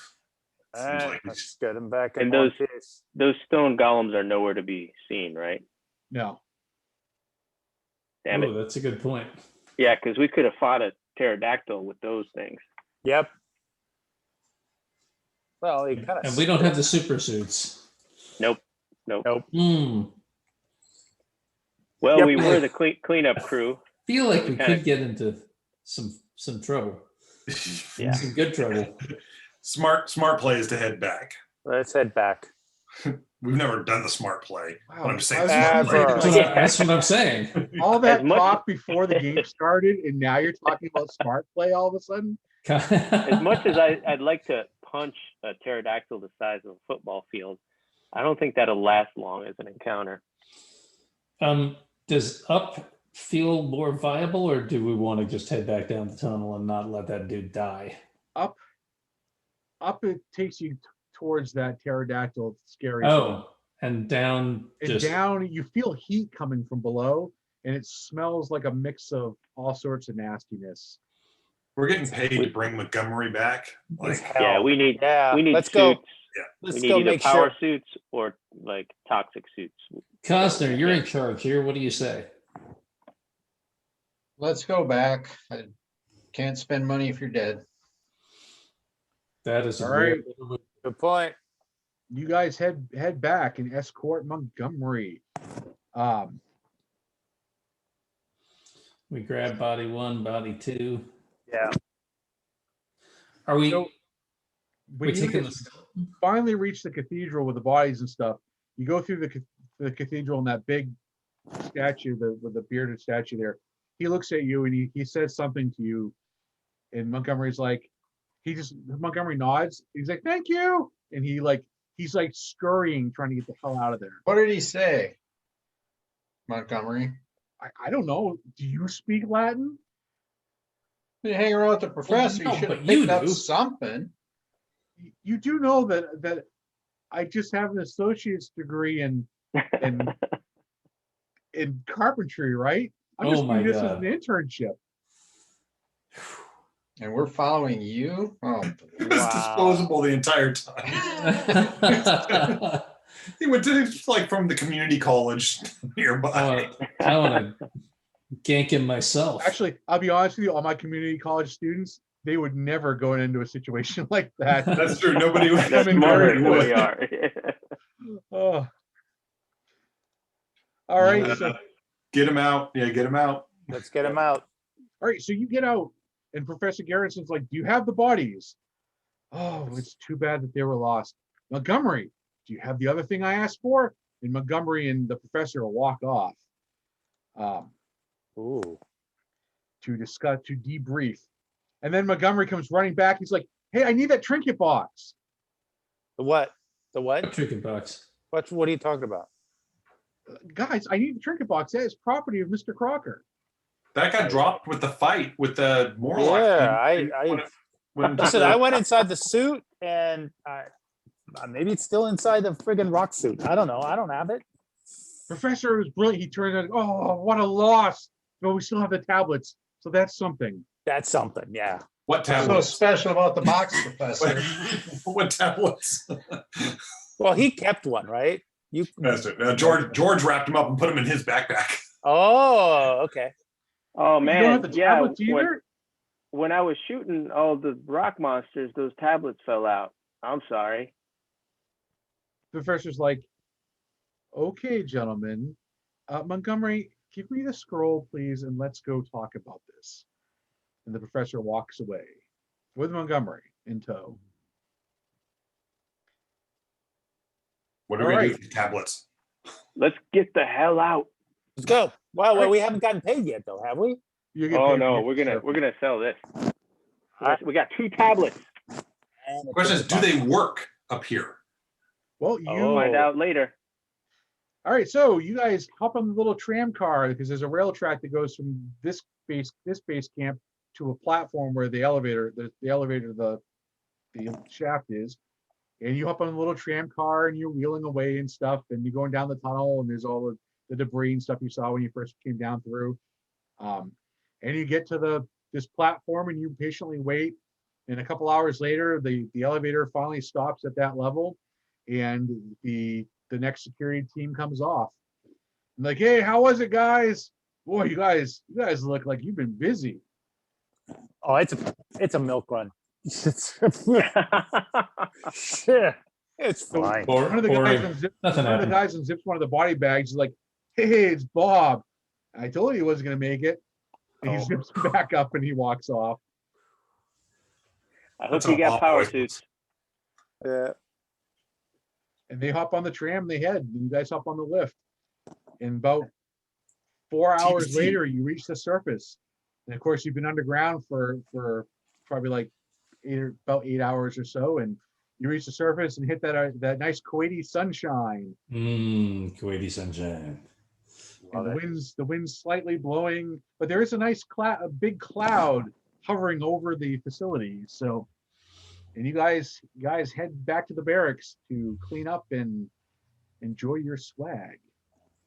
seems like we Let's get him back in And one piece. those stone golems are nowhere to be seen, right? No. Damn Oh, it. that's a good point. Yeah, because we could have fought a pterodactyl with those things. Yep. Well, he kind of. And we don't have the super suits. Nope. Hmm. Well, Yep. we were the cleanup crew. Feel like we kinda- could get into some trouble. Yeah. Some good trouble. smart plays to head back. Let's head back. We've never done the smart play. Wow. But I'm just saying I was smart Ever. play. That's what I'm saying. All that As much- talk before the game started, and now you're talking about smart play all of a sudden. As much as I'd like to punch a pterodactyl the size of a football field, I don't think that'll last long as an encounter. Does up feel more viable, or do we want to just head back down the tunnel and not let that dude die? Up it takes you towards that pterodactyl scary. Oh, and down And just down, you feel heat coming from below, and it smells like a mix of all sorts of nastiness. We're getting paid to bring Montgomery back. Like Yeah, we need Let's go. suits. Let's We need go either make power sure. suits or like toxic suits. Costner, you're in charge here. What do you say? Let's go back. I can't spend money if you're dead. That is a All very right. Good point. You guys head back and escort Montgomery. We grab body 1, body 2. Yeah. Are we? So, we when you taking get- this? finally reach the cathedral with the bodies and stuff, you go through the cathedral and that big statue, with the bearded statue there. He looks at you and he says something to you, and Montgomery's like, Montgomery nods. He's like, "Thank you," and he's like scurrying, trying to get the hell out of there. What did he say? Montgomery. I don't know. Do you speak Latin? You hang around with the professor, you no, should but have you picked up do. something. You do know that I just have an associate's degree in carpentry, right? I'm Oh just my doing this as God. an internship. And we're following you? Oh, He was disposable the entire time. He went to like from the community college nearby. I want to gank him myself. Actually, I'll be honest with you, all my community college students, they would never go into a situation like that. That's true. Nobody would. That's Coming smarter very than we good. are. Oh. All right. So, Get him out. Yeah, get him out. Let's get him out. all right. So you get out, and Professor Garrison's like, "Do you have the bodies?" Oh, it's too bad that they were lost. Montgomery, do you have the other thing I asked for? And Montgomery and the professor will walk off Ooh. to discuss, to debrief. And then Montgomery comes running back. He's like, "Hey, I need that trinket box." The what? The what? Chicken box. What are you talking about? Guys, I need the trinket box. That is property of Mr. Crocker. That got dropped with the fight with the Morlock. Yeah, when listen, I went inside the suit and maybe it's still inside the friggin' rock suit. I don't know. I don't have it. Professor was brilliant. He turned out, oh, what a loss. But we still have the tablets. So that's something. That's something. Yeah. What what's so tablets? special about the box, Professor? What tablets? Well, he kept one, right? You. That's it. George wrapped him up and put him in his backpack. Oh, okay. Oh You don't man, have the yeah. tablets either? When I was shooting all the rock monsters, those tablets fell out. I'm sorry. The professor's like, okay, gentlemen. Montgomery, give me the scroll, please, and let's go talk about this. And the professor walks away with Montgomery in tow. What are we All gonna do right. with the tablets? Let's get the hell out. Let's go. Well, we haven't gotten paid yet, though, have we? You get Oh paid no, for we're your gonna sell this. We got 2 tablets. The question is, do they work up here? Well, you Oh. Find out later. All right, so you guys hop on the little tram car because there's a rail track that goes from this base camp to a platform where the shaft is, and you hop on the little tram car and you're wheeling away and stuff, and you're going down the tunnel, and there's all the debris and stuff you saw when you first came down through, and you get to this platform and you patiently wait, and a couple hours later the elevator finally stops at that level, and the next security team comes off. I'm like, hey, how was it, guys? Boy, you guys look like you've been busy. Oh, it's a milk run. Shit. It's fine. One of the guys unzips one of the body bags. He's like, hey, it's Bob. I told you he wasn't gonna make it. And he zips it back up and he walks off. I hope That's you how got Bob power always suits. Yeah. And they hop on the tram, they head, and you guys hop on the lift. And about 4 hours TBC. later, you reach the surface. And of course, you've been underground for probably like about 8 hours or so. And you reach the surface and hit that nice Kuwaiti sunshine. Kuwaiti sunshine. And the wind's slightly blowing, but there is a nice a big cloud hovering over the facility. So, and you guys head back to the barracks to clean up and enjoy your swag.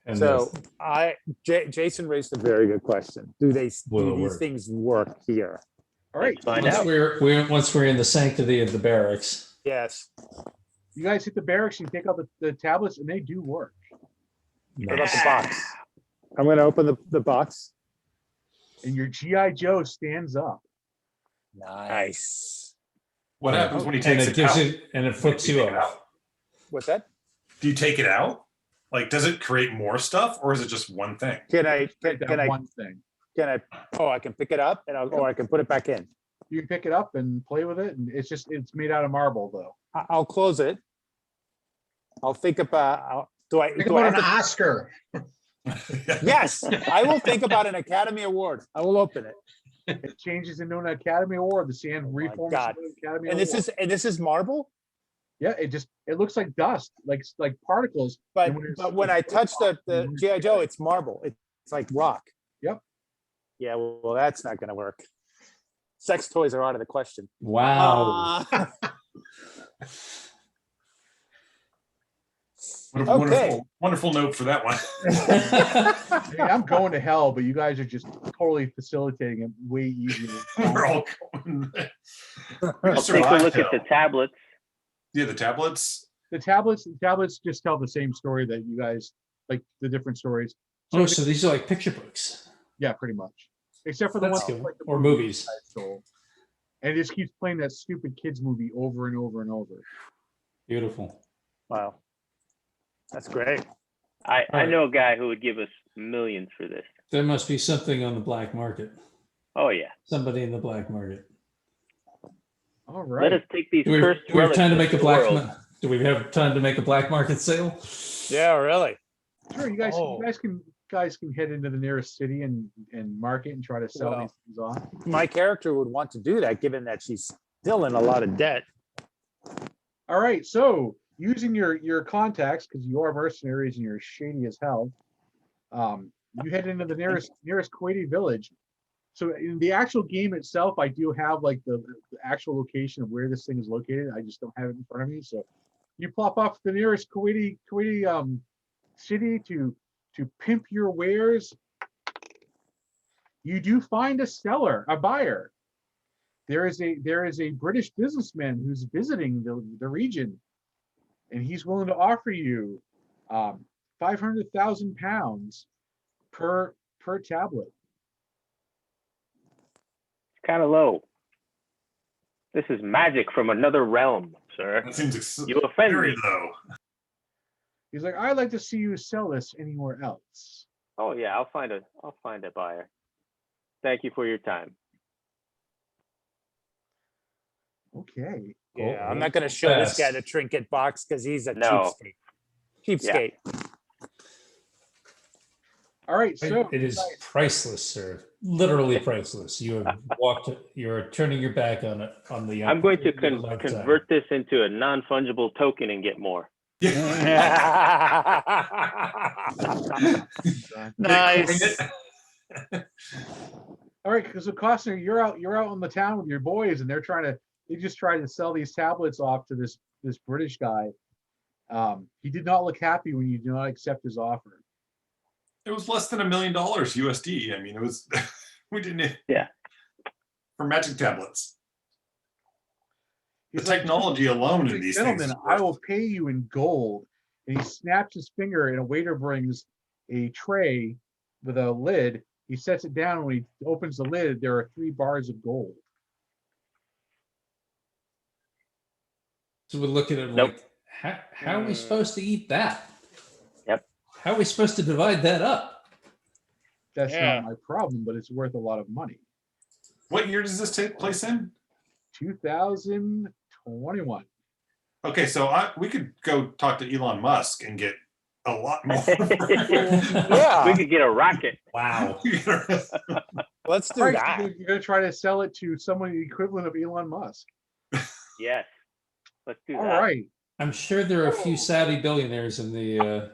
And So Jason raised a very good question. Do these work? things work here? All right, Find once out. once we're in the sanctity of the barracks. Yes. you guys hit the barracks, you take out the tablets, and they do work. What about the box? I'm going to open the box. And your GI Joe stands up. Nice. What happens when he And takes it it gives out? it and it flips you off. What's that? Do you take it out? Like, does it create more stuff, or is it just one thing? Can I One thing. I can pick it up or I can put it back in. You can pick it up and play with it, and it's made out of marble though. I'll close it. I'll think about, Think about an Oscar. yes, I will think about an Academy Award. I will open it. It changes into an Academy Award. The sand reforms God. into an Academy And Award. this is marble, Yeah, it looks like dust, like particles. but And when it's- when I touch the GI Joe, it's marble. It's like rock. Yep. Yeah, well, that's not gonna work. Sex toys are out of the question. Wow. What a Okay. wonderful note for that one. I mean, I'm going to hell, but you guys are just totally facilitating it way easier. We're all going. I'll take a look at the tablets. Yeah, the tablets. The tablets just tell the same story that you guys like, the different stories. Oh, so these are like picture books. Yeah, pretty much. Except for the That's ones cool. like the Or movies. I stole. And it just keeps playing that stupid kids movie over and over and over. Beautiful. Wow. That's great. I right. know a guy who would give us millions for this. There must be something on the black market. Oh yeah. Somebody in the black market. All Let us right. take these Do we, cursed do we have time to relics make a of the black? world. Do we have time to make a black market sale? Yeah, really. Sure, you guys, Oh. you guys can head into the nearest city and market and try to sell Well. these things off. My character would want to do that, given that she's still in a lot of debt. All right, so using your contacts, because you are mercenaries and you're shady as hell, you head into the nearest Kuwaiti village. So in the actual game itself, I do have like the actual location of where this thing is located. I just don't have it in front of me. So you plop off the nearest Kuwaiti city to pimp your wares. You do find a buyer. There is a British businessman who's visiting the region, and he's willing to offer you £500,000 per tablet. It's kind of low. This is magic from another realm, sir. That seems You offend very me. low. He's like, I'd like to see you sell this anywhere else. Oh yeah, I'll find a buyer. Thank you for your time. Okay. Yeah, I'm not going to show this guy the trinket box because he's a No. cheapskate. All right. So It is priceless, sir. Literally priceless. You have you're turning your back on it. I'm going to opportunity of a lifetime. convert this into a non-fungible token and get more. Nice. all right, because Costner, you're out on the town with your boys, and they just tried to sell these tablets off to this British guy. He did not look happy when you did not accept his offer. It was less than $1 million USD. I mean, it was we didn't. Yeah. For magic tablets. The He's like, technology alone in these things. gentlemen, I will pay you in gold. And he snaps his finger, and a waiter brings a tray with a lid. He sets it down. When he opens the lid, there are 3 bars of gold. So we look at it Nope. like, how are we supposed to eat that? Yep. How are we supposed to divide that up? That's Yeah. not my problem, but it's worth a lot of money. What year does this take place in? 2021. Okay, so we could go talk to Elon Musk and get a lot more. Yeah. We could get a rocket. Wow. Let's do All right, that. so you're going to try to sell it to someone the equivalent of Elon Musk. Yes. Let's do All that. right. I'm sure there are a few Saudi billionaires in the,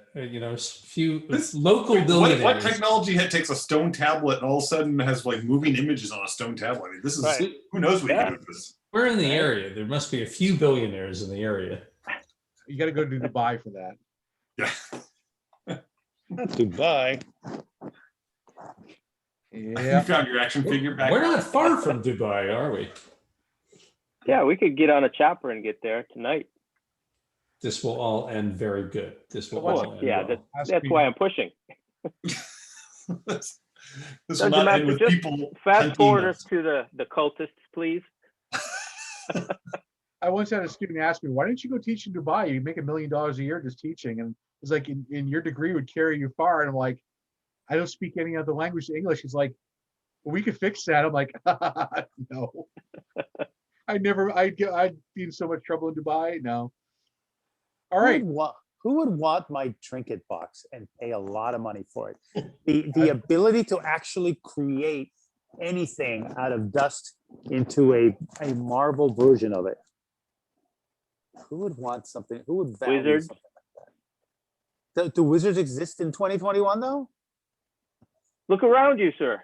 few local billionaires. What technology takes a stone tablet and all of a sudden has like moving images on a stone tablet? I mean, this is Right. who knows what you Yeah. can do with this. We're in the area. There must be a few billionaires in the area. You got to go to Dubai for that. Yeah. Dubai. You Yeah. found your action figure back. We're not far from Dubai, are we? Yeah, we could get on a chopper and get there tonight. This will all end very good. This will Well, all end Yeah, well. that's why I'm pushing. this will Doesn't not matter. end with Just people. Fast hunting forward us. us to the cultists, please. I once had a student ask me, why didn't you go teach in Dubai? You make $1 million a year just teaching. And it's like, in your degree would carry you far. And I'm like, I don't speak any other language than English. He's like, well, we could fix that. I'm like, no. I'd be in so much trouble in Dubai. No. All right. Who would want my trinket box and pay a lot of money for it? The ability to actually create anything out of dust into a marble version of it. Who would want something? Who would value Wizards? something like that? Do wizards exist in 2021 though? Look around you, sir.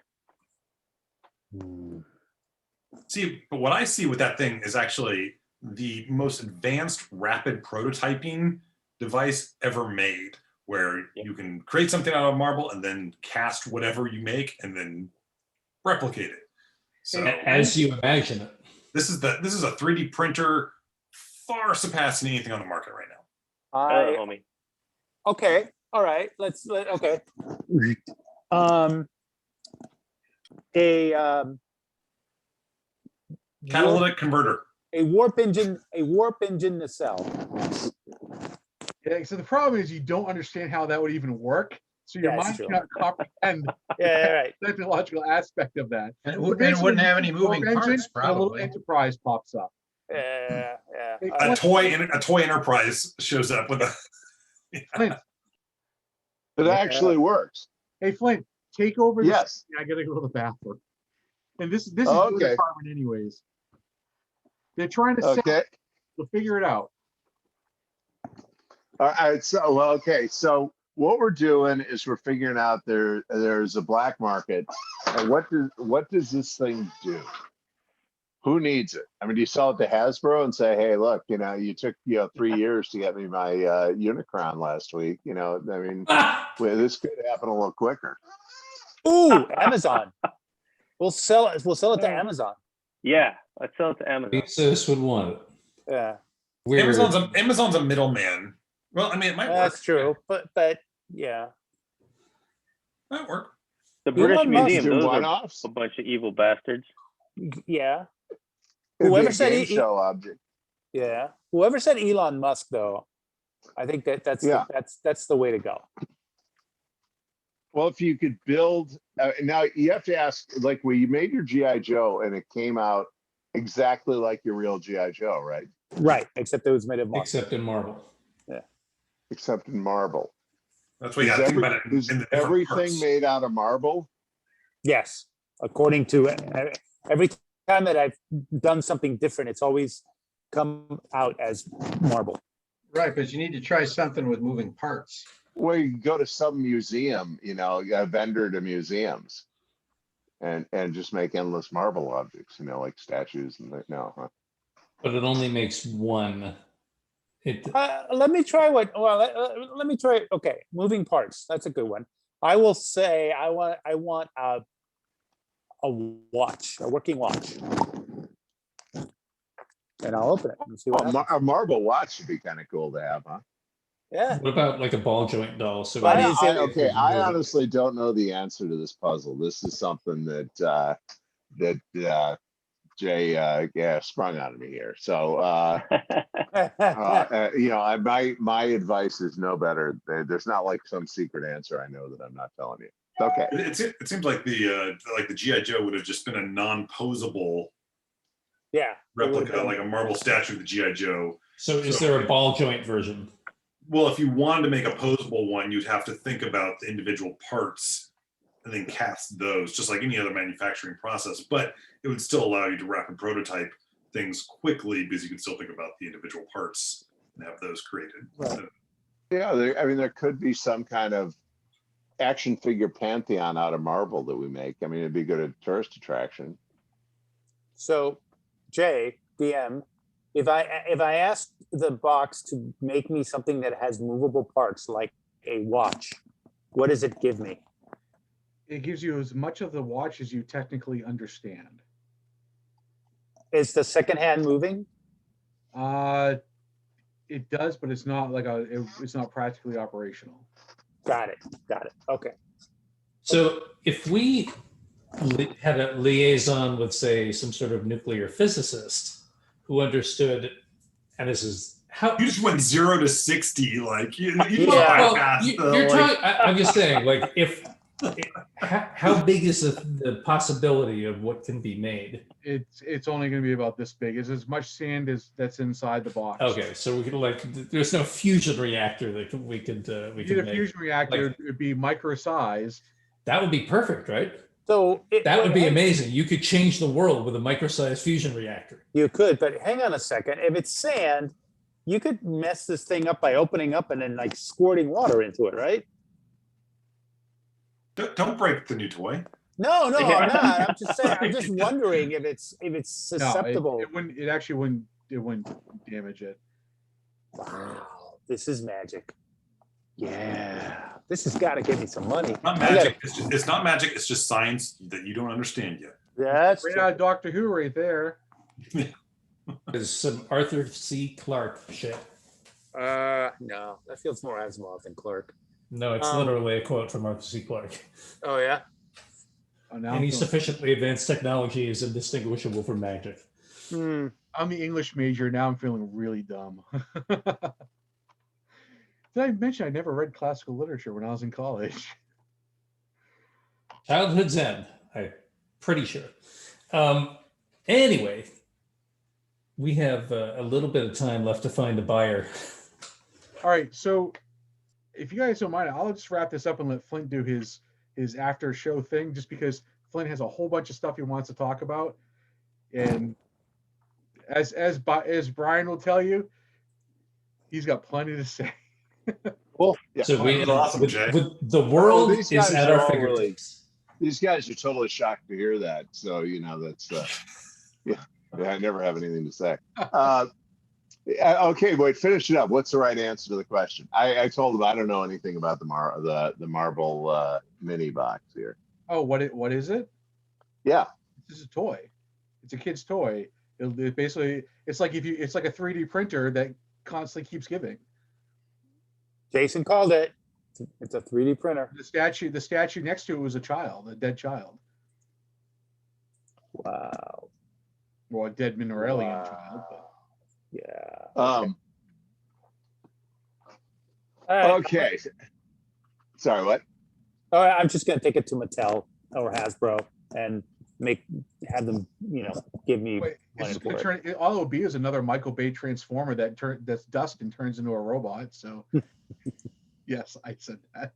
See, but what I see with that thing is actually the most advanced rapid prototyping device ever made, where you can create something out of marble and then cast whatever you make and then replicate it. So As you imagine it. this is a 3D printer far surpassing anything on the market right now. Homie. Okay, all right. Okay. Catalytic converter. A warp engine nacelle. Yeah, so the problem is you don't understand how that would even work. So your Yeah, it's mind true. cannot comprehend Yeah, right. the technological aspect of that. And it So wouldn't basically, have any you warp moving engine, parts, and a little probably. enterprise pops up. Yeah. Hey, A toy enterprise shows up with a. Flint, It actually works. hey Flint, take over. Yes. I gotta go to the bathroom. And this is Oh, your okay. department anyways. They're trying to sell Okay. it, so figure it out. All right. So, well, okay. So what we're doing is we're figuring out there's a black market, and what does this thing do? Who needs it? I mean, do you sell it to Hasbro and say, hey, look, you took 3 years to get me my Unicron last week. I mean, this could happen a little quicker. Ooh, Amazon. We'll sell it to Amazon. Yeah, let's sell it to Amazon. Bezos would want it. Yeah, We're- Amazon's a middleman. Well, I mean, it might work. that's true. But yeah. Might work. The British Elon Musk- Museum, Do those are one-offs? a bunch of evil bastards. Yeah. It'd be Whoever a said game show object. Yeah. Whoever said Elon Musk, though, I think that's Yeah. that's the way to go. Well, if you could build now, you have to ask, like, where you made your GI Joe and it came out exactly like your real GI Joe, right? Right. Except it was made of marble. Except in marble. Except in marble. That's what you Is got to think about it. is in the different everything parts. made out of marble? Yes. According to every time that I've done something different, it's always come out as marble. Right, but you need to try something with moving parts. Well, you go to some museum, a vendor to museums, and just make endless marble objects, like statues and huh? But it only makes one. Let me try let me try. Okay, moving parts. That's a good one. I will say I want a watch, a working watch, and I'll open it and see what happens. A marble watch would be kind of cool to have, huh? Yeah. What about like a ball joint doll? So But when is you- it- Okay, I honestly don't know the answer to this puzzle. This is something that Jay sprung on me here. So my advice is no better. There's not like some secret answer I know that I'm not telling you. Okay. It seems like the GI Joe would have just been a non-posable Yeah. replica, like a marble statue of the GI Joe. So is there a ball joint version? Well, if you wanted to make a posable one, you'd have to think about the individual parts and then cast those, just like any other manufacturing process. But it would still allow you to rapid prototype things quickly because you can still think about the individual parts and have those created. Right. Yeah, there could be some kind of action figure pantheon out of marble that we make. I mean, it'd be good at tourist attraction. So, Jay, DM, if I ask the box to make me something that has movable parts like a watch, what does it give me? It gives you as much of the watch as you technically understand. Is the second hand moving? It does, but it's not like it's not practically operational. Got it. Okay. So if we had a liaison with, say, some sort of nuclear physicist who understood, and this is how You just went 0 to 60, like you Yeah. well, bypassed you, the, you're like, talking. I'm just saying, like, how big is the possibility of what can be made? It's only going to be about this big. It's as much sand as that's inside the box. Okay, so we could there's no fusion reactor that we could If you make. did a fusion reactor, Like- it'd be micro size. That would be perfect, right? So That would be amazing. You could change the world with a micro-sized fusion reactor. You could, but hang on a second. If it's sand, you could mess this thing up by opening up and then like squirting water into it, right? don't break the new toy. No, no, Yeah. I'm not. I'm just saying. I'm just wondering if it's No, susceptible. it wouldn't. It actually wouldn't. It wouldn't damage it. Wow, this is magic. Yeah, this has got to get me some money. Not magic. It's not magic. It's just science that you don't understand yet. That's Right true. out of Doctor Who, right there. There's some Arthur C. Clarke shit. No, that feels more Asimov than Clark. No, it's literally a quote from Arthur C. Clarke. Oh yeah. Oh, now Any I'm feeling- sufficiently advanced technology is indistinguishable from magic. Hmm. I'm the English major. Now I'm feeling really dumb. Did I mention I never read classical literature when I was in college? Childhood's end, I'm pretty sure. Anyway, we have a little bit of time left to find a buyer. All right, so if you guys don't mind, I'll just wrap this up and let Flint do his after show thing, just because Flint has a whole bunch of stuff he wants to talk about, and as Brian will tell you, he's got plenty to say. Cool. Yeah. So we, That's awesome, Jay. the world these is guys at are our all fingertips. These guys are totally shocked to hear that. So, you know, that's, yeah, I never have anything to say. Okay, wait, finish it up. What's the right answer to the question? I told him I don't know anything about the marble mini box here. Oh, what is it? Yeah. This is a toy. It's a kid's toy. It basically, it's like it's like a 3D printer that constantly keeps giving. Jason called it. It's a 3D printer. The statue next to it was a dead child. Wow. Well, a dead Mineralian Wow. child. But Yeah. Um, All right. okay. Sorry, what? All right. I'm just gonna take it to Mattel or Hasbro and have them, give me wait, money it's for gonna it. turn. All it'll be is another Michael Bay transformer that's dust and turns into a robot. So, yes, I said that.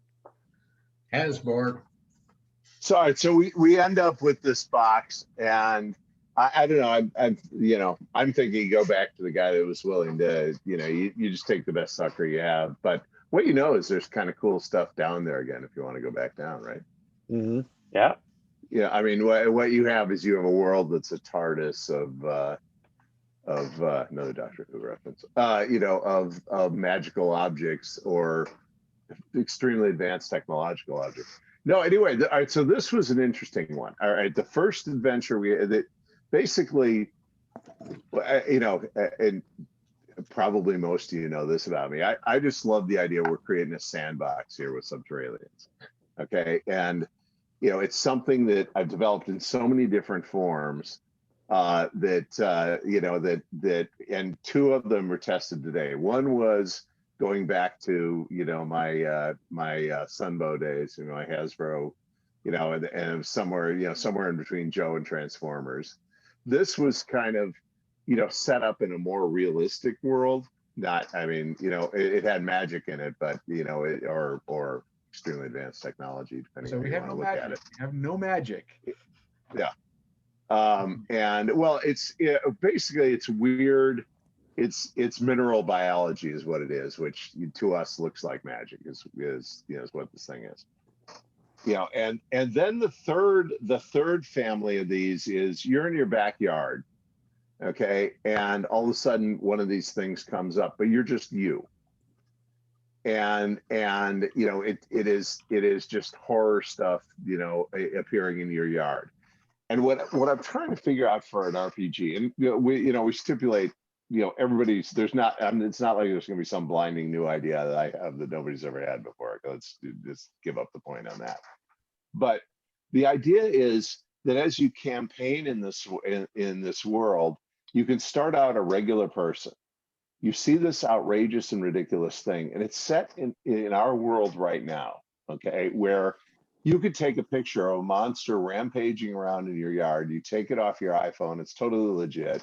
Hasbro. So, all right, so we end up with this box, and I don't know. I'm thinking you go back to the guy that was willing to, you just take the best sucker you have. But what you know is there's kind of cool stuff down there again if you want to go back down, right? Mm-hmm. Yeah. Yeah, I mean, what you have is you have a world that's a TARDIS of another Doctor Who reference, of magical objects or extremely advanced technological objects. No, anyway, all right. So this was an interesting one. All right, the first adventure that basically, and probably most of you know this about me. I just love the idea we're creating a sandbox here with Subterraliens. Okay, and it's something that I've developed in so many different forms that and two of them were tested today. One was going back to my Sunbow days, my Hasbro, and somewhere in between Joe and Transformers. This was kind of set up in a more realistic world. Not, I mean, it had magic in it, but or extremely advanced technology, depending So on how we you have want to no look magic. at it. We have no magic. Yeah. And well, basically it's weird. It's mineral biology is what it is, which to us looks like magic is what this thing is. And then the third family of these is you're in your backyard, okay, and all of a sudden one of these things comes up, but you're just you. And it is just horror stuff, appearing in your yard. And what I'm trying to figure out for an RPG, and we stipulate, everybody's it's not like there's going to be some blinding new idea that I have that nobody's ever had before. Let's just give up the point on that. But the idea is that as you campaign in this world, you can start out a regular person. You see this outrageous and ridiculous thing, and it's set in our world right now, okay, where you could take a picture of a monster rampaging around in your yard. You take it off your iPhone. It's totally legit.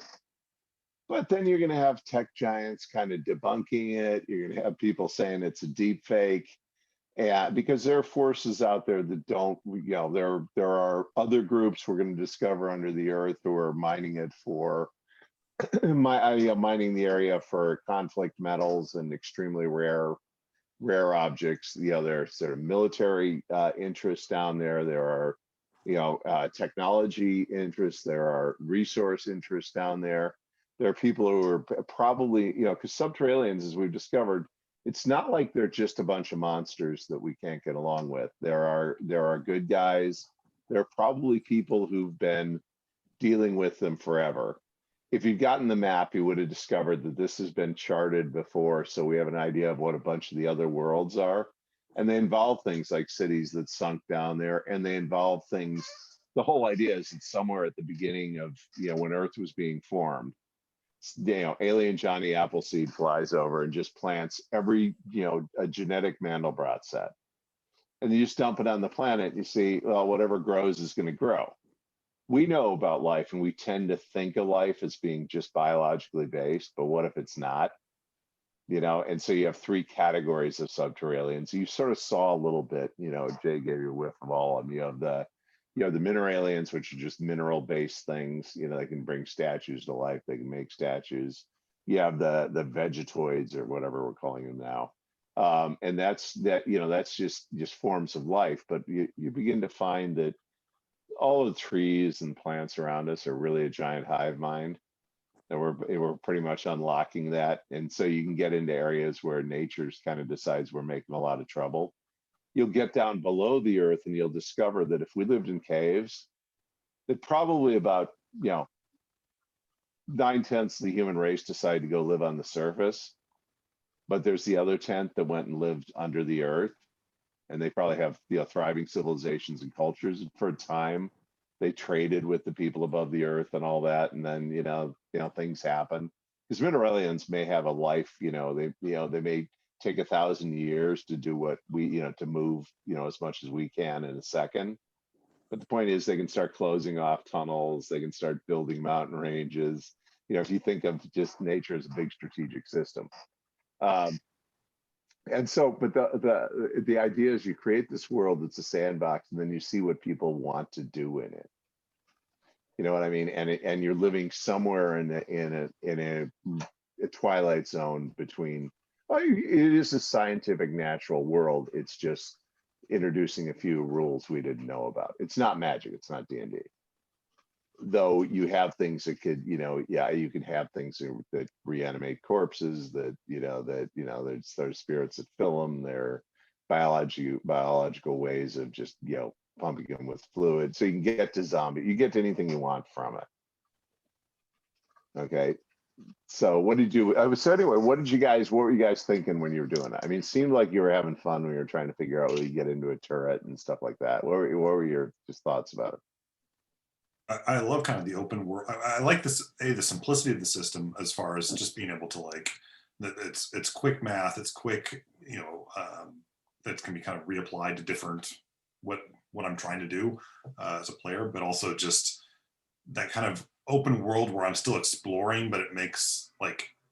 But then you're going to have tech giants kind of debunking it. You're going to have people saying it's a deep fake. And because there are forces out there that don't, there are other groups we're going to discover under the earth who are mining it for, mining the area for conflict metals and extremely rare objects. There's sort of military interests down there. There are technology interests, there are resource interests down there. There are people who are probably, because Subterraلیens, as we've discovered, it's not like they're just a bunch of monsters that we can't get along with. There are good guys. There are probably people who've been dealing with them forever. If you'd gotten the map, you would have discovered that this has been charted before, so we have an idea of what a bunch of the other worlds are. And they involve things like cities that sunk down there, and they involve things. The whole idea is it's somewhere at the beginning of, when Earth was being formed. Alien Johnny Appleseed flies over and just plants every, a genetic Mandelbrot set. And you just dump it on the planet, and you see, well, whatever grows is going to grow. We know about life, and we tend to think of life as being just biologically based, but what if it's not? And so you have three categories of Subterraliens. You sort of saw a little bit, Jay gave you a whiff of all of them. You have the Mineraliens, which are just mineral-based things. They can bring statues to life. They can make statues. You have the Vegetoids, or whatever we're calling them now. And that's just forms of life. But you begin to find that all the trees and plants around us are really a giant hive mind. And we're pretty much unlocking that. And so you can get into areas where nature's kind of decides we're making a lot of trouble. You'll get down below the earth and you'll discover that if we lived in caves, that probably about 9/10 of the human race decided to go live on the surface. But there's the other 10th that went and lived under the earth. And they probably have thriving civilizations and cultures. For a time, they traded with the people above the earth and all that, and then things happen. Because Mineralians may have a life, they may take 1,000 years to do what we, to move, as much as we can in a second. But the point is, they can start closing off tunnels. They can start building mountain ranges. If you think of just nature as a big strategic system. And so, but the idea is you create this world that's a sandbox, and then you see what people want to do in it. You know what I mean? And you're living somewhere in a twilight zone between. It is a scientific, natural world. It's just introducing a few rules we didn't know about. It's not magic. It's not D&D. Though you have things that could, you can have things that reanimate corpses, there's spirits that fill them, they're biological ways of just, pumping them with fluid. So you can get to zombie, you get to anything you want from it. Okay. So what did you, what were you guys thinking when you were doing it? I mean, it seemed like you were having fun when you were trying to figure out where you get into a turret and stuff like that. What were your just thoughts about it? I love kind of the open world. I like this, the simplicity of the system as far as just being able to it's quick math, it's quick, that can be kind of reapplied to different, what I'm trying to do as a player, but also just that kind of open world where I'm still exploring, but it makes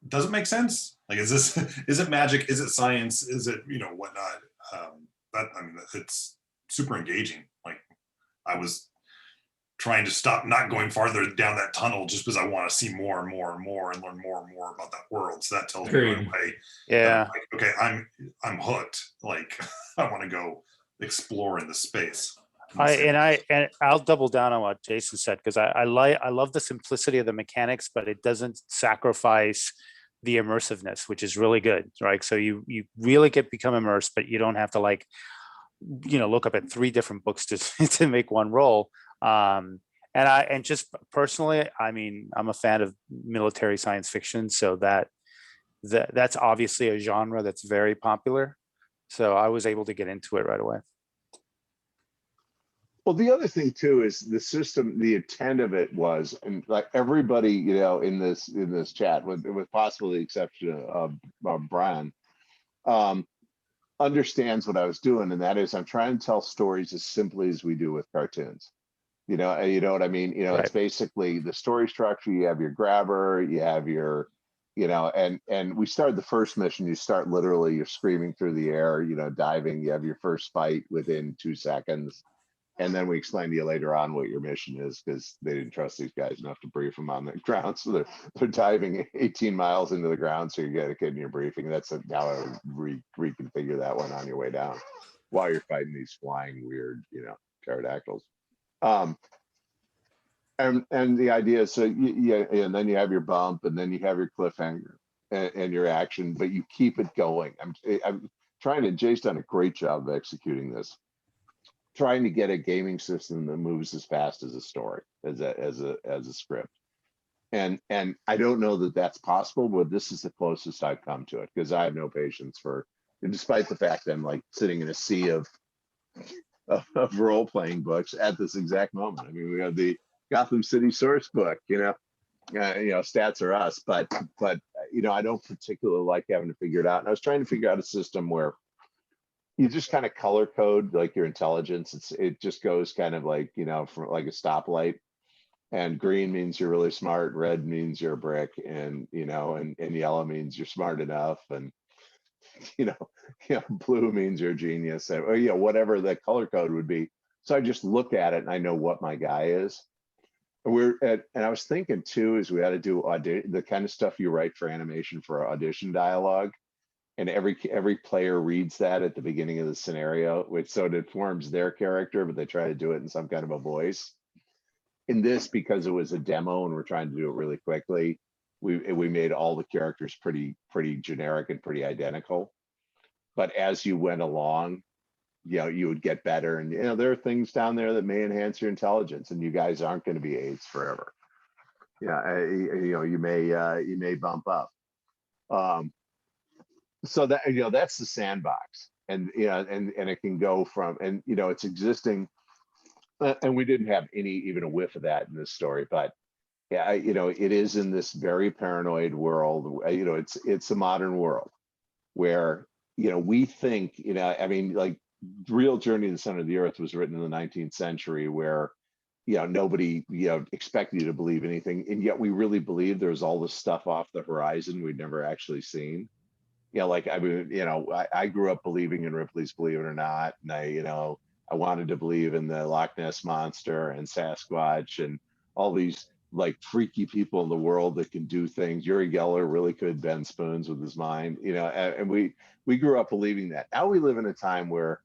does it make sense? Is it magic? Is it science? Is it, whatnot? It's super engaging. I was trying to stop not going farther down that tunnel just because I want to see more and more and more and learn more and more about that world. So that tells me right away. Yeah. Okay, I'm hooked. I want to go explore in the space. I'll double down on what Jason said, because I love the simplicity of the mechanics, but it doesn't sacrifice the immersiveness, which is really good, right? So you really become immersed, but you don't have to look up at 3 different books to make one roll. And just personally, I'm a fan of military science fiction, so that's obviously a genre that's very popular. So I was able to get into it right away. Well, the other thing too is the system. The intent of it was, and everybody, in this chat, with possibly the exception of Brian, understands what I was doing, and that is I'm trying to tell stories as simply as we do with cartoons. You know what I mean? Right. It's basically the story structure. You have your grabber, you have your, and we started the first mission. You start literally, you're screaming through the air, diving. You have your first fight within 2 seconds. And then we explain to you later on what your mission is, because they didn't trust these guys enough to brief them on the ground. So they're diving 18 miles into the ground. So you get a kid in your briefing. That's how I reconfigure that one on your way down while you're fighting these flying weird, pterodactyls. And the idea is, so and then you have your bump, and then you have your cliffhanger and your action, but you keep it going. I'm trying to. Jay's done a great job of executing this, trying to get a gaming system that moves as fast as a story, as a script. And I don't know that that's possible, but this is the closest I've come to it, because I have no patience for, despite the fact that I'm like sitting in a sea of role-playing books at this exact moment. I mean, we have the Gotham City source book, stats are us, but I don't particularly like having to figure it out. And I was trying to figure out a system where you just kind of color code like your intelligence. It just goes kind of like, for like a stoplight, and green means you're really smart, red means you're a brick, and and yellow means you're smart enough, and blue means you're a genius, or whatever the color code would be. So I just look at it and I know what my guy is. And I was thinking too, is we ought to do the kind of stuff you write for animation for audition dialogue, and every player reads that at the beginning of the scenario, which so it informs their character, but they try to do it in some kind of a voice. In this, because it was a demo and we're trying to do it really quickly, we made all the characters pretty generic and pretty identical. But as you went along, you would get better, and there are things down there that may enhance your intelligence, and you guys aren't going to be aides forever. You may bump up. So that that's the sandbox, and it can go from, and it's existing, and we didn't have even a whiff of that in this story, but it is in this very paranoid world. It's a modern world where we think, like real Journey to the Center of the Earth was written in the 19th century, where nobody expected you to believe anything, and yet we really believed there was all this stuff off the horizon we'd never actually seen. I grew up believing in Ripley's Believe It or Not, and I wanted to believe in the Loch Ness Monster and Sasquatch and all these like freaky people in the world that can do things. Uri Geller really could bend spoons with his mind, and we grew up believing that. Now we live in a time where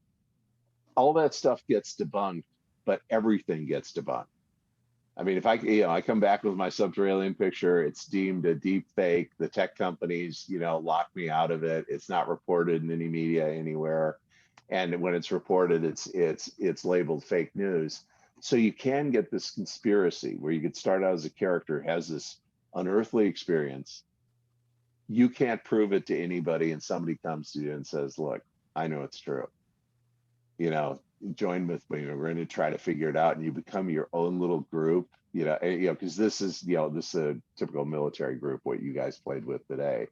all that stuff gets debunked, but everything gets debunked. I mean, if I come back with my Subterralien picture, it's deemed a deep fake. The tech companies, lock me out of it. It's not reported in any media anywhere. And when it's reported, it's labeled fake news. So you can get this conspiracy where you could start out as a character who has this unearthly experience. You can't prove it to anybody, and somebody comes to you and says, look, I know it's true. Join with me. We're going to try to figure it out, and you become your own little group. Because this is a typical military group, what you guys played with today.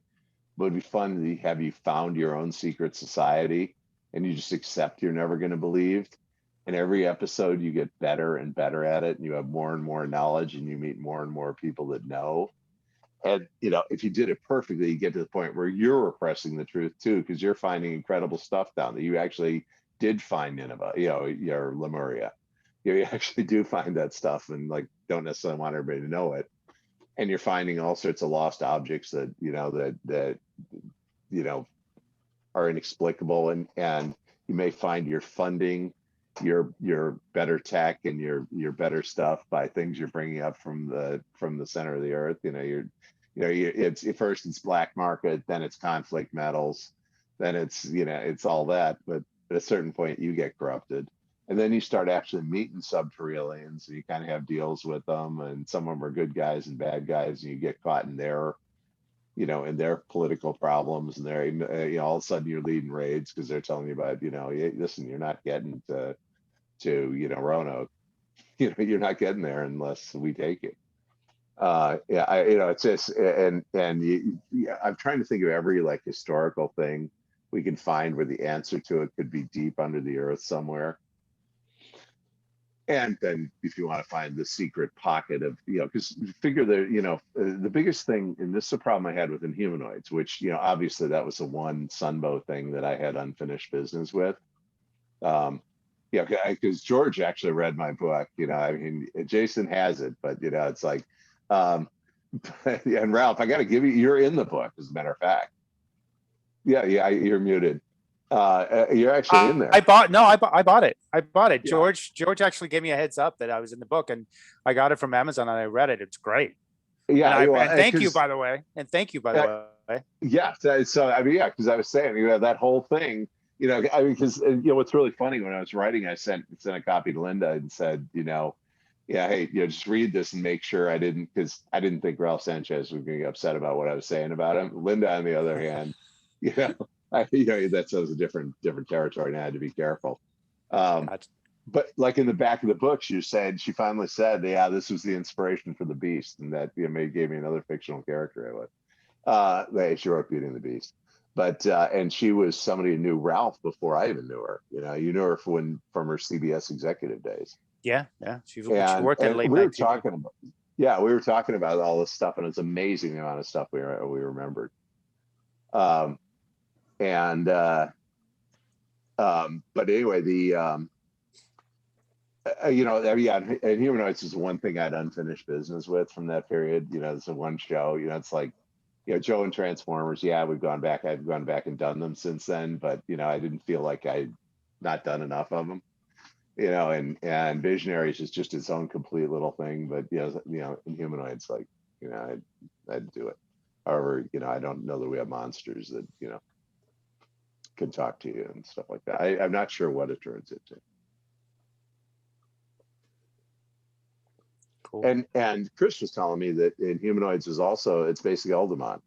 But it'd be fun to have you found your own secret society, and you just accept you're never going to believe. And every episode you get better and better at it, and you have more and more knowledge, and you meet more and more people that know. And if you did it perfectly, you get to the point where you're repressing the truth too, because you're finding incredible stuff down there. You actually did find Nineveh, your Lemuria. You actually do find that stuff, and like don't necessarily want everybody to know it. And you're finding all sorts of lost objects that are inexplicable, and you may find you're funding your better tech and your better stuff by things you're bringing up from the center of the earth. It's first it's black market, then it's conflict metals, then it's all that. But at a certain point, you get corrupted, and then you start actually meeting Subterraliens, and you kind of have deals with them, and some of them are good guys and bad guys, and you get caught in their in their political problems, and they're all of a sudden you're leading raids because they're telling you about listen, you're not getting to Roanoke, you're not getting there unless we take it. It's just, and I'm trying to think of every like historical thing we can find where the answer to it could be deep under the earth somewhere. And then if you want to find the secret pocket of, because figure that, the biggest thing, and this is the problem I had with Inhumanoids, which, obviously that was the one Sunbow thing that I had unfinished business with. Because George actually read my book, Jason has it, but, it's like, and Ralph, I got to give you're in the book, as a matter of fact. Yeah, you're muted. You're actually in there. I bought it. I bought it. Yeah. George actually gave me a heads up that I was in the book, and I got it from Amazon and I read it. It's great. Yeah, And thank you, by the way. And thank you, by the way. Yeah. So I mean, yeah, because I was saying, that whole thing, I mean, because what's really funny, when I was writing, I sent a copy to Linda and said, yeah, hey, just read this and make sure because I didn't think Ralph Sanchez was going to get upset about what I was saying about him. Linda, on the other hand, that was a different territory, and I had to be careful. Gotcha. But like in the back of the book, she finally said, yeah, this was the inspiration for the Beast, and that gave me another fictional character I would. She wrote Beauty and the Beast, but and she was somebody who knew Ralph before I even knew her. You knew her from her CBS executive days. Yeah. She worked in late night. We were talking about all this stuff, and it's amazing the amount of stuff we remembered. But anyway, and Humanoids is one thing I had unfinished business with from that period. It's a one show. It's like, Joe and Transformers. Yeah, I've gone back and done them since then, but I didn't feel like I'd not done enough of them. And Visionaries is just its own complete little thing. But in Humanoids, like I'd do it. However, I don't know that we have monsters that can talk to you and stuff like that. I'm not sure what it turns into. Cool. And Chris was telling me that in Humanoids it's basically Alderman.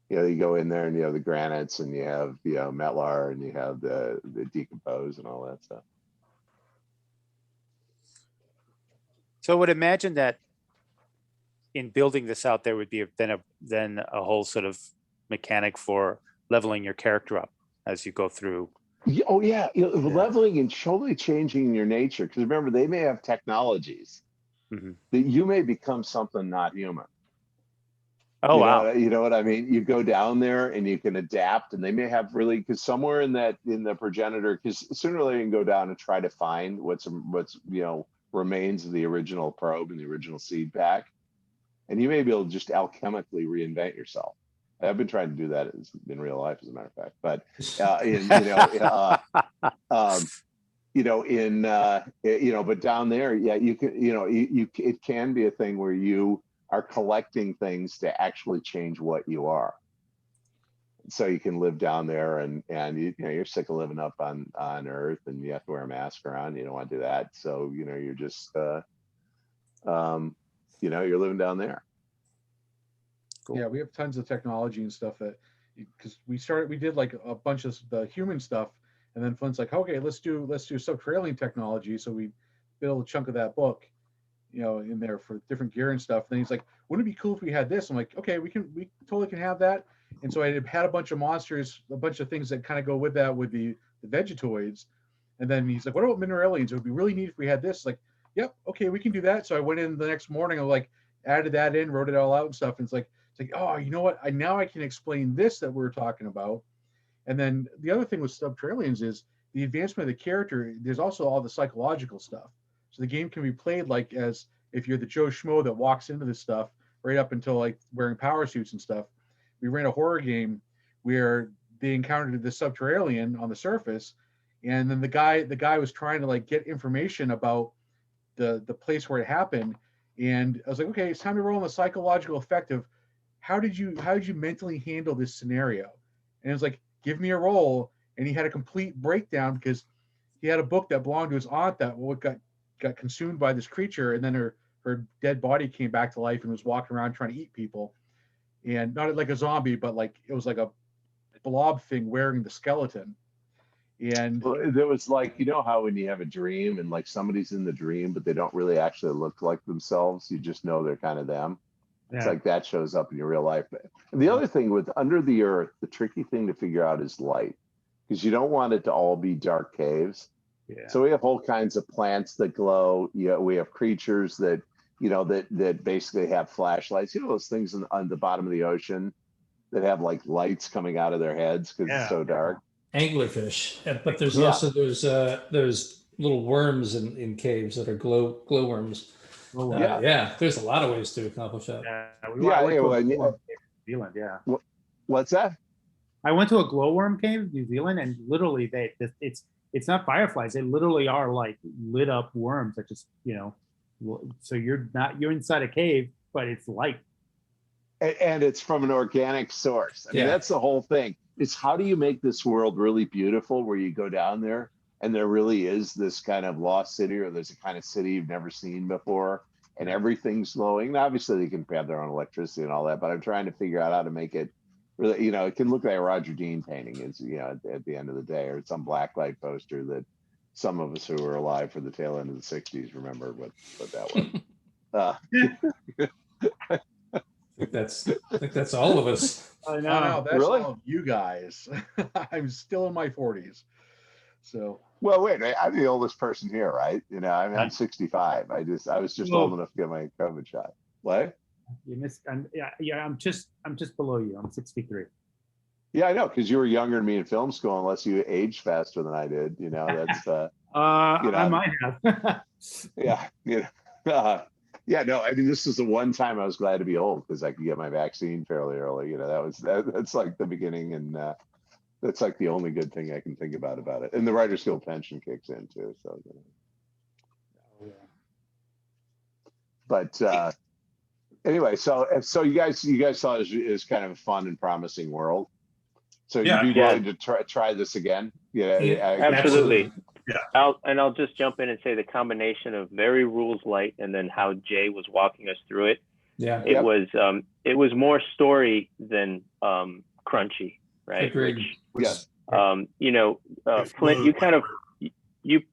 You go in there and you have the granites and you have Metlar and you have the decompose and all that stuff. So I would imagine that in building this out, there would be then a whole sort of mechanic for leveling your character up as you go through. Oh yeah, leveling and totally changing your nature. Because remember, they may have technologies that you may become something not human. Oh, wow. You know what I mean? You go down there and you can adapt, and they may have because somewhere in the progenitor, because sooner or later you can go down and try to find what's remains of the original probe and the original seed pack, and you may be able to just alchemically reinvent yourself. I've been trying to do that in real life, as a matter of fact. But but down there, yeah, you can, it can be a thing where you are collecting things to actually change what you are. So you can live down there, and you're sick of living up on Earth, and you have to wear a mask around. You don't want to do that. So you're just you're living down there. Cool. Yeah, we have tons of technology and stuff that, because we did like a bunch of the human stuff, and then Flint's like, okay, let's do subterranean technology. So we built a chunk of that book, in there for different gear and stuff. And then he's like, wouldn't it be cool if we had this? I'm like, okay, we totally can have that. And so I had a bunch of monsters, a bunch of things that kind of go with that, with the Vegetoids. And then he's like, what about Mineralians? It would be really neat if we had this. Like, yep, okay, we can do that. So I went in the next morning, I like added that in, wrote it all out and stuff. And it's like, oh, you know what? Now I can explain this that we're talking about. And then the other thing with Subterraliens is the advancement of the character. There's also all the psychological stuff. So the game can be played like as if you're the Joe Schmo that walks into this stuff, right up until like wearing power suits and stuff. We ran a horror game where they encountered the Subterralien on the surface, and then the guy was trying to like get information about the place where it happened. And I was like, okay, it's time to roll on the psychological effect of how did you mentally handle this scenario? And it was like, give me a roll. And he had a complete breakdown because he had a book that belonged to his aunt that got consumed by this creature, and then her dead body came back to life and was walking around trying to eat people. And not like a zombie, but like it was like a blob thing wearing the skeleton. And there was like, how when you have a dream and like somebody's in the dream, but they don't really actually look like themselves, you just know they're kind of them. Yeah. It's like that shows up in your real life. And the other thing with under the earth, the tricky thing to figure out is light, because you don't want it to all be dark caves. Yeah. So we have whole kinds of plants that glow. We have creatures that that basically have flashlights. Those things on the bottom of the ocean that have like lights coming out of their heads because it's so dark. Anglerfish, but there's also those little worms in caves that are glowworms. Oh, yeah, there's a lot of ways to accomplish that. New Zealand, What's that? I went to a glowworm cave in New Zealand, and literally it's not fireflies. They literally are like lit up worms that just, so you're inside a cave, but it's light. And it's from an organic source. I mean, Yeah. that's the whole thing. It's how do you make this world really beautiful where you go down there and there really is this kind of lost city, or there's a kind of city you've never seen before, and everything's glowing. And obviously they can have their own electricity and all that, but I'm trying to figure out how to make it really, it can look like a Roger Dean painting is, at the end of the day, or some blacklight poster that some of us who were alive for the tail end of the 60s remember what that was. I think that's all of us. I No, that's Really? all of you guys. I'm still in my 40s. So Well, wait, I'm the oldest person here, right? I'm 65. I was just old enough to get my COVID shot. What? You missed. I'm just below you. I'm 63. Yeah, I know, because you were younger than me in film school, unless you aged faster than I did. That's I might have. yeah, yeah, no, I mean, this is the one time I was glad to be old because I could get my vaccine fairly early. That's like the beginning, and that's like the only good thing I can think about it. And the Writers Guild pension kicks in too. So, but anyway, so you guys thought it was kind of a fun and promising world. So Yeah. you'd be willing to try this again? Absolutely. Yeah. I'll just jump in and say the combination of very rules light and then how Jay was walking us through it. Yeah. It was more story than crunchy, right? Agreed. Yes. Flint, you kind of you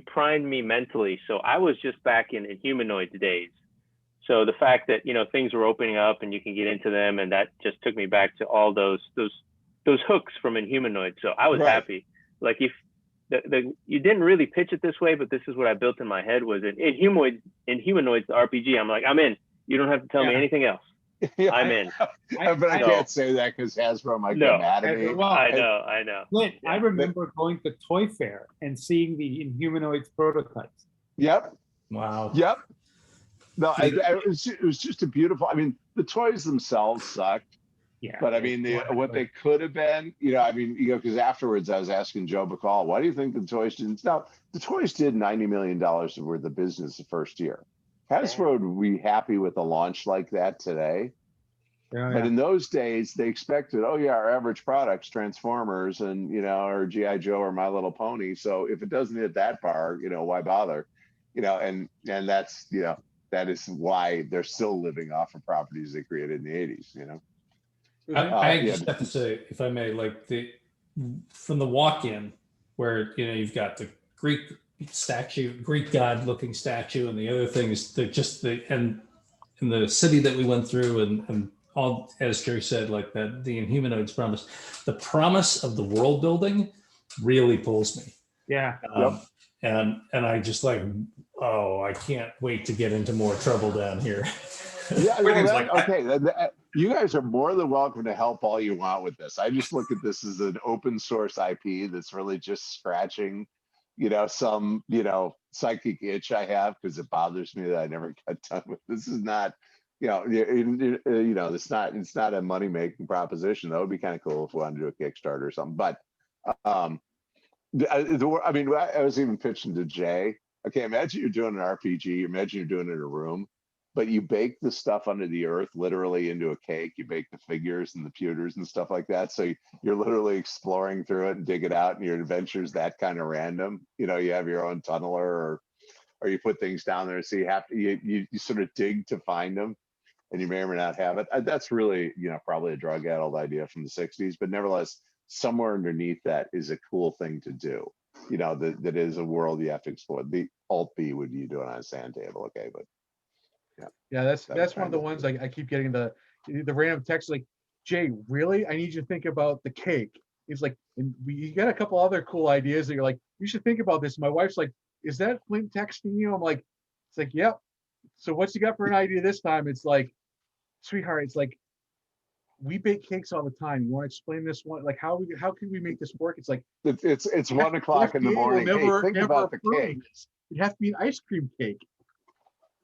primed me mentally. So I was just back in humanoid days. So the fact that things were opening up and you can get into them, and that just took me back to all those hooks from Inhumanoid. So I was happy. Like if you didn't really pitch it this way, but this is what I built in my head was Inhumanoids the RPG. I'm like, I'm in. You don't have to tell me anything else. Yeah, I'm in. but I can't say that because Hasbro might get mad at me. I know. Flint, I remember going to Toy Fair and seeing the Inhumanoids prototypes. Yep. Wow. Yep. No, it was just a beautiful. I mean, the toys themselves sucked. Yeah. But I mean, what they could have been, because afterwards I was asking Joe Bacall, why do you think the toys didn't? Now, the toys did $90 million worth of business the first year. Hasbro would be happy with a launch like that today. But in those days, they expected, our average product's Transformers and, or G.I. Joe or My Little Pony. So if it doesn't hit that bar, why bother? And that's, that is why they're still living off of properties they created in the 80s, I just have to say, if I may, like from the walk-in where you've got the Greek statue, Greek god-looking statue, and the other thing is and in the city that we went through, and all, as Jerry said, like that the Inhumanoids promise, the promise of the world building really pulls me. Yeah. And I just like, I can't wait to get into more trouble down here. Yeah, you guys are more than welcome to help all you want with this. I just look at this as an open source IP that's really just scratching, some, psychic itch I have because it bothers me that I never got done with. This is not, it's not a money making proposition. That would be kind of cool if we wanted to do a Kickstarter or something. But I was even pitching to Jay. Okay, imagine you're doing an RPG. Imagine you're doing it in a room. But you bake the stuff under the earth literally into a cake. You bake the figures and the pewters and stuff like that. So you're literally exploring through it and dig it out, and your adventure's that kind of random. You have your own tunneler, or you put things down there. So you have to you sort of dig to find them, and you may or may not have it. That's really probably a drug-addled idea from the 60s, but nevertheless, somewhere underneath that is a cool thing to do. That is a world you have to explore. The Alt B would you do it on a sand table, okay, but. yeah, that's one of the ones I keep getting the random text like, Jay, really? I need you to think about the cake. It's like, you got a couple other cool ideas that you're like, you should think about this. My wife's like, is that Flint texting you? I'm like, it's like, yep. So what's you got for an idea this time? It's like, sweetheart, it's like, we bake cakes all the time. You want to explain this one? Like, how can we make this work? It's like, it's 1 o'clock in the morning. Hey, think about the cake. It has to be an ice cream cake.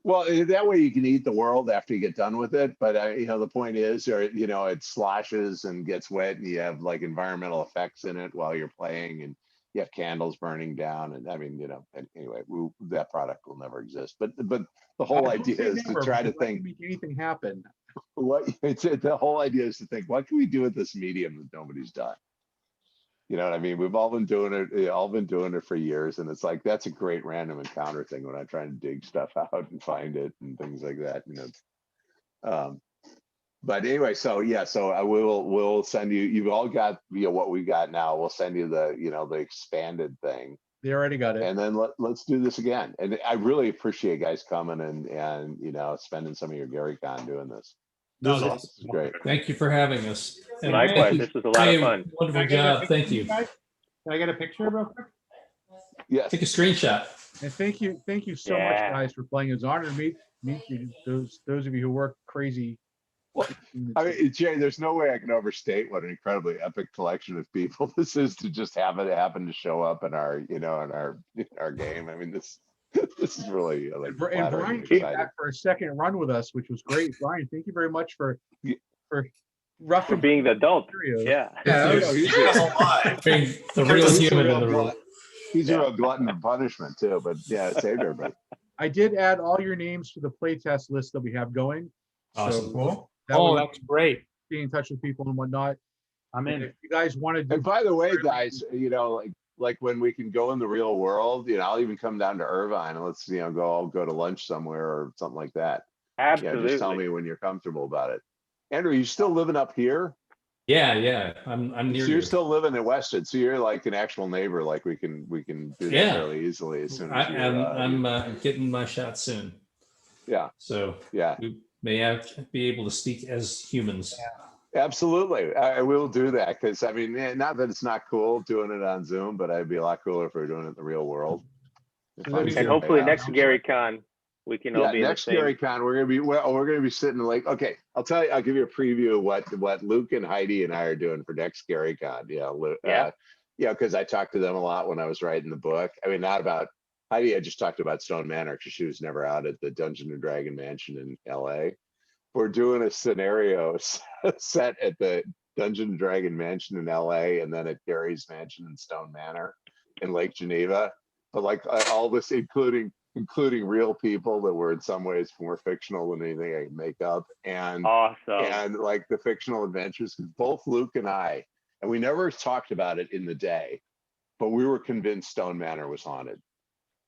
Well, that way you can eat the world after you get done with it. But the point is, or it sloshes and gets wet, and you have like environmental effects in it while you're playing, and you have candles burning down. And I mean, and anyway, that product will never exist. But the whole I don't idea say is to never, try to because I can think make anything happen. the whole idea is to think, what can we do with this medium that nobody's done? You know what I mean? We've all been doing it for years, and it's like that's a great random encounter thing when I'm trying to dig stuff out and find it and things like that. But anyway, so yeah, so we'll send you. You've all got what we got now. We'll send you the expanded thing, They already got it. and then let's do this again. And I really appreciate guys coming and spending some of your GaryCon doing this. This is This awesome. is great. Thank you for having us. And Likewise, thank you. this was a lot of Hey, fun. Wonderful Can I get a job. picture Thank of you. guys? Can I get a picture real quick? Yes. Take a screenshot. And thank you so much, Yeah. guys, for playing. It was an honor to meet you, those of you who work crazy. I mean, Jay, there's no way I can overstate what an incredibly epic collection of people this is to just have it happen to show up in our game. I mean, this is really like And flattering Brian and came exciting. back for a second run with us, which was great. Brian, thank you very much for For roughing being the adult. scenarios. Yeah. Yeah, You know, Being the real He's a human real in the room. glutton. He's a real glutton for punishment too, but yeah, it saved everybody. I did add all your names to the playtest list that we have going. Awesome. cool. That Oh, way that's great. be in touch with people and whatnot. I'm And in. if you guys want to do, And by the way, guys, like when we can go in the real world, I'll even come down to Irvine and let's go to lunch somewhere or something like that. Absolutely. Just tell me when you're comfortable about it. Andrew, you still living up here? Yeah. I'm So near you're you. still living in Weston, so you're like an actual neighbor. Like we can do that Yeah. fairly easily as soon as I'm getting my shot soon. yeah, So yeah, we may be able to speak as humans. absolutely. I will do that because I mean, not that it's not cool doing it on Zoom, but it'd be a lot cooler if we were doing it in the real world. And hopefully next GaryCon, we can all be in the next same. GaryCon, we're gonna be sitting like, okay, I'll give you a preview of what Luke and Heidi and I are doing for next GaryCon. Because I talked to them a lot when I was writing the book. I mean, not about Heidi. I just talked about Stone Manor because she was never out at the Dungeon and Dragon Mansion in L.A. We're doing a scenario set at the Dungeon and Dragon Mansion in L.A. and then at Gary's Mansion in Stone Manor in Lake Geneva. But like all this, including real people that were in some ways more fictional than anything I can make up, and Awesome. like the fictional adventures. Both Luke and I, and we never talked about it in the day, but we were convinced Stone Manor was haunted.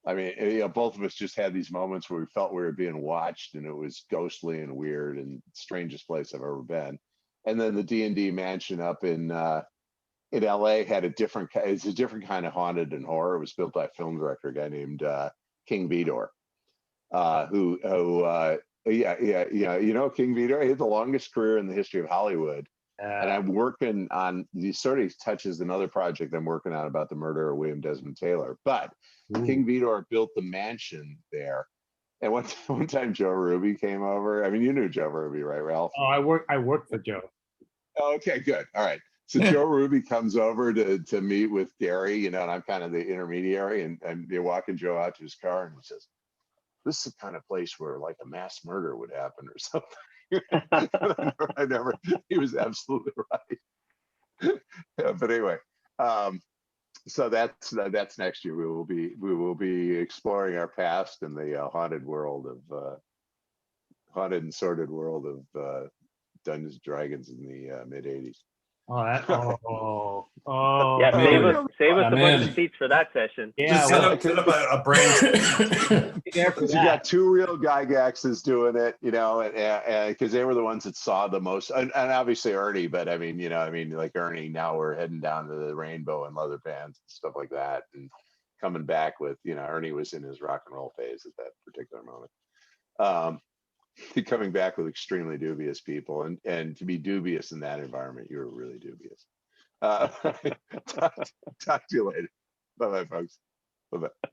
I mean, both of us just had these moments where we felt we were being watched, and it was ghostly and weird and strangest place I've ever been. And then the D&D mansion up in LA had it's a different kind of haunted and horror. It was built by a film director, a guy named King Vidor, who King Vidor. He had the longest career in the history of Hollywood. And I'm working on these sort of touches another project I'm working on about the murder of William Desmond Taylor. But King Vidor built the mansion there. And one time Joe Ruby came over. I mean, you knew Joe Ruby, right, Ralph? Oh, I work for Joe. Okay, good. All right. So Joe Ruby comes over to meet with Gary, and I'm kind of the intermediary, and you're walking Joe out to his car, and he says, "This is the kind of place where like a mass murder would happen or something." He was absolutely right. But anyway, so that's next year. We will be exploring our past in the haunted and sordid world of Dungeons and Dragons in the mid '80s. Yeah, man. save us a bunch Man. of seats for that session. Just set up a brand. You got two real Gygaxes doing it, and because they were the ones that saw the most, and obviously Ernie, but I mean, like Ernie, now we're heading down to the Rainbow and leather bands and stuff like that, and coming back with, Ernie was in his rock and roll phase at that particular moment. Coming back with extremely dubious people, and to be dubious in that environment, you were really dubious. Talk to you later. Bye-bye, folks. Bye-bye.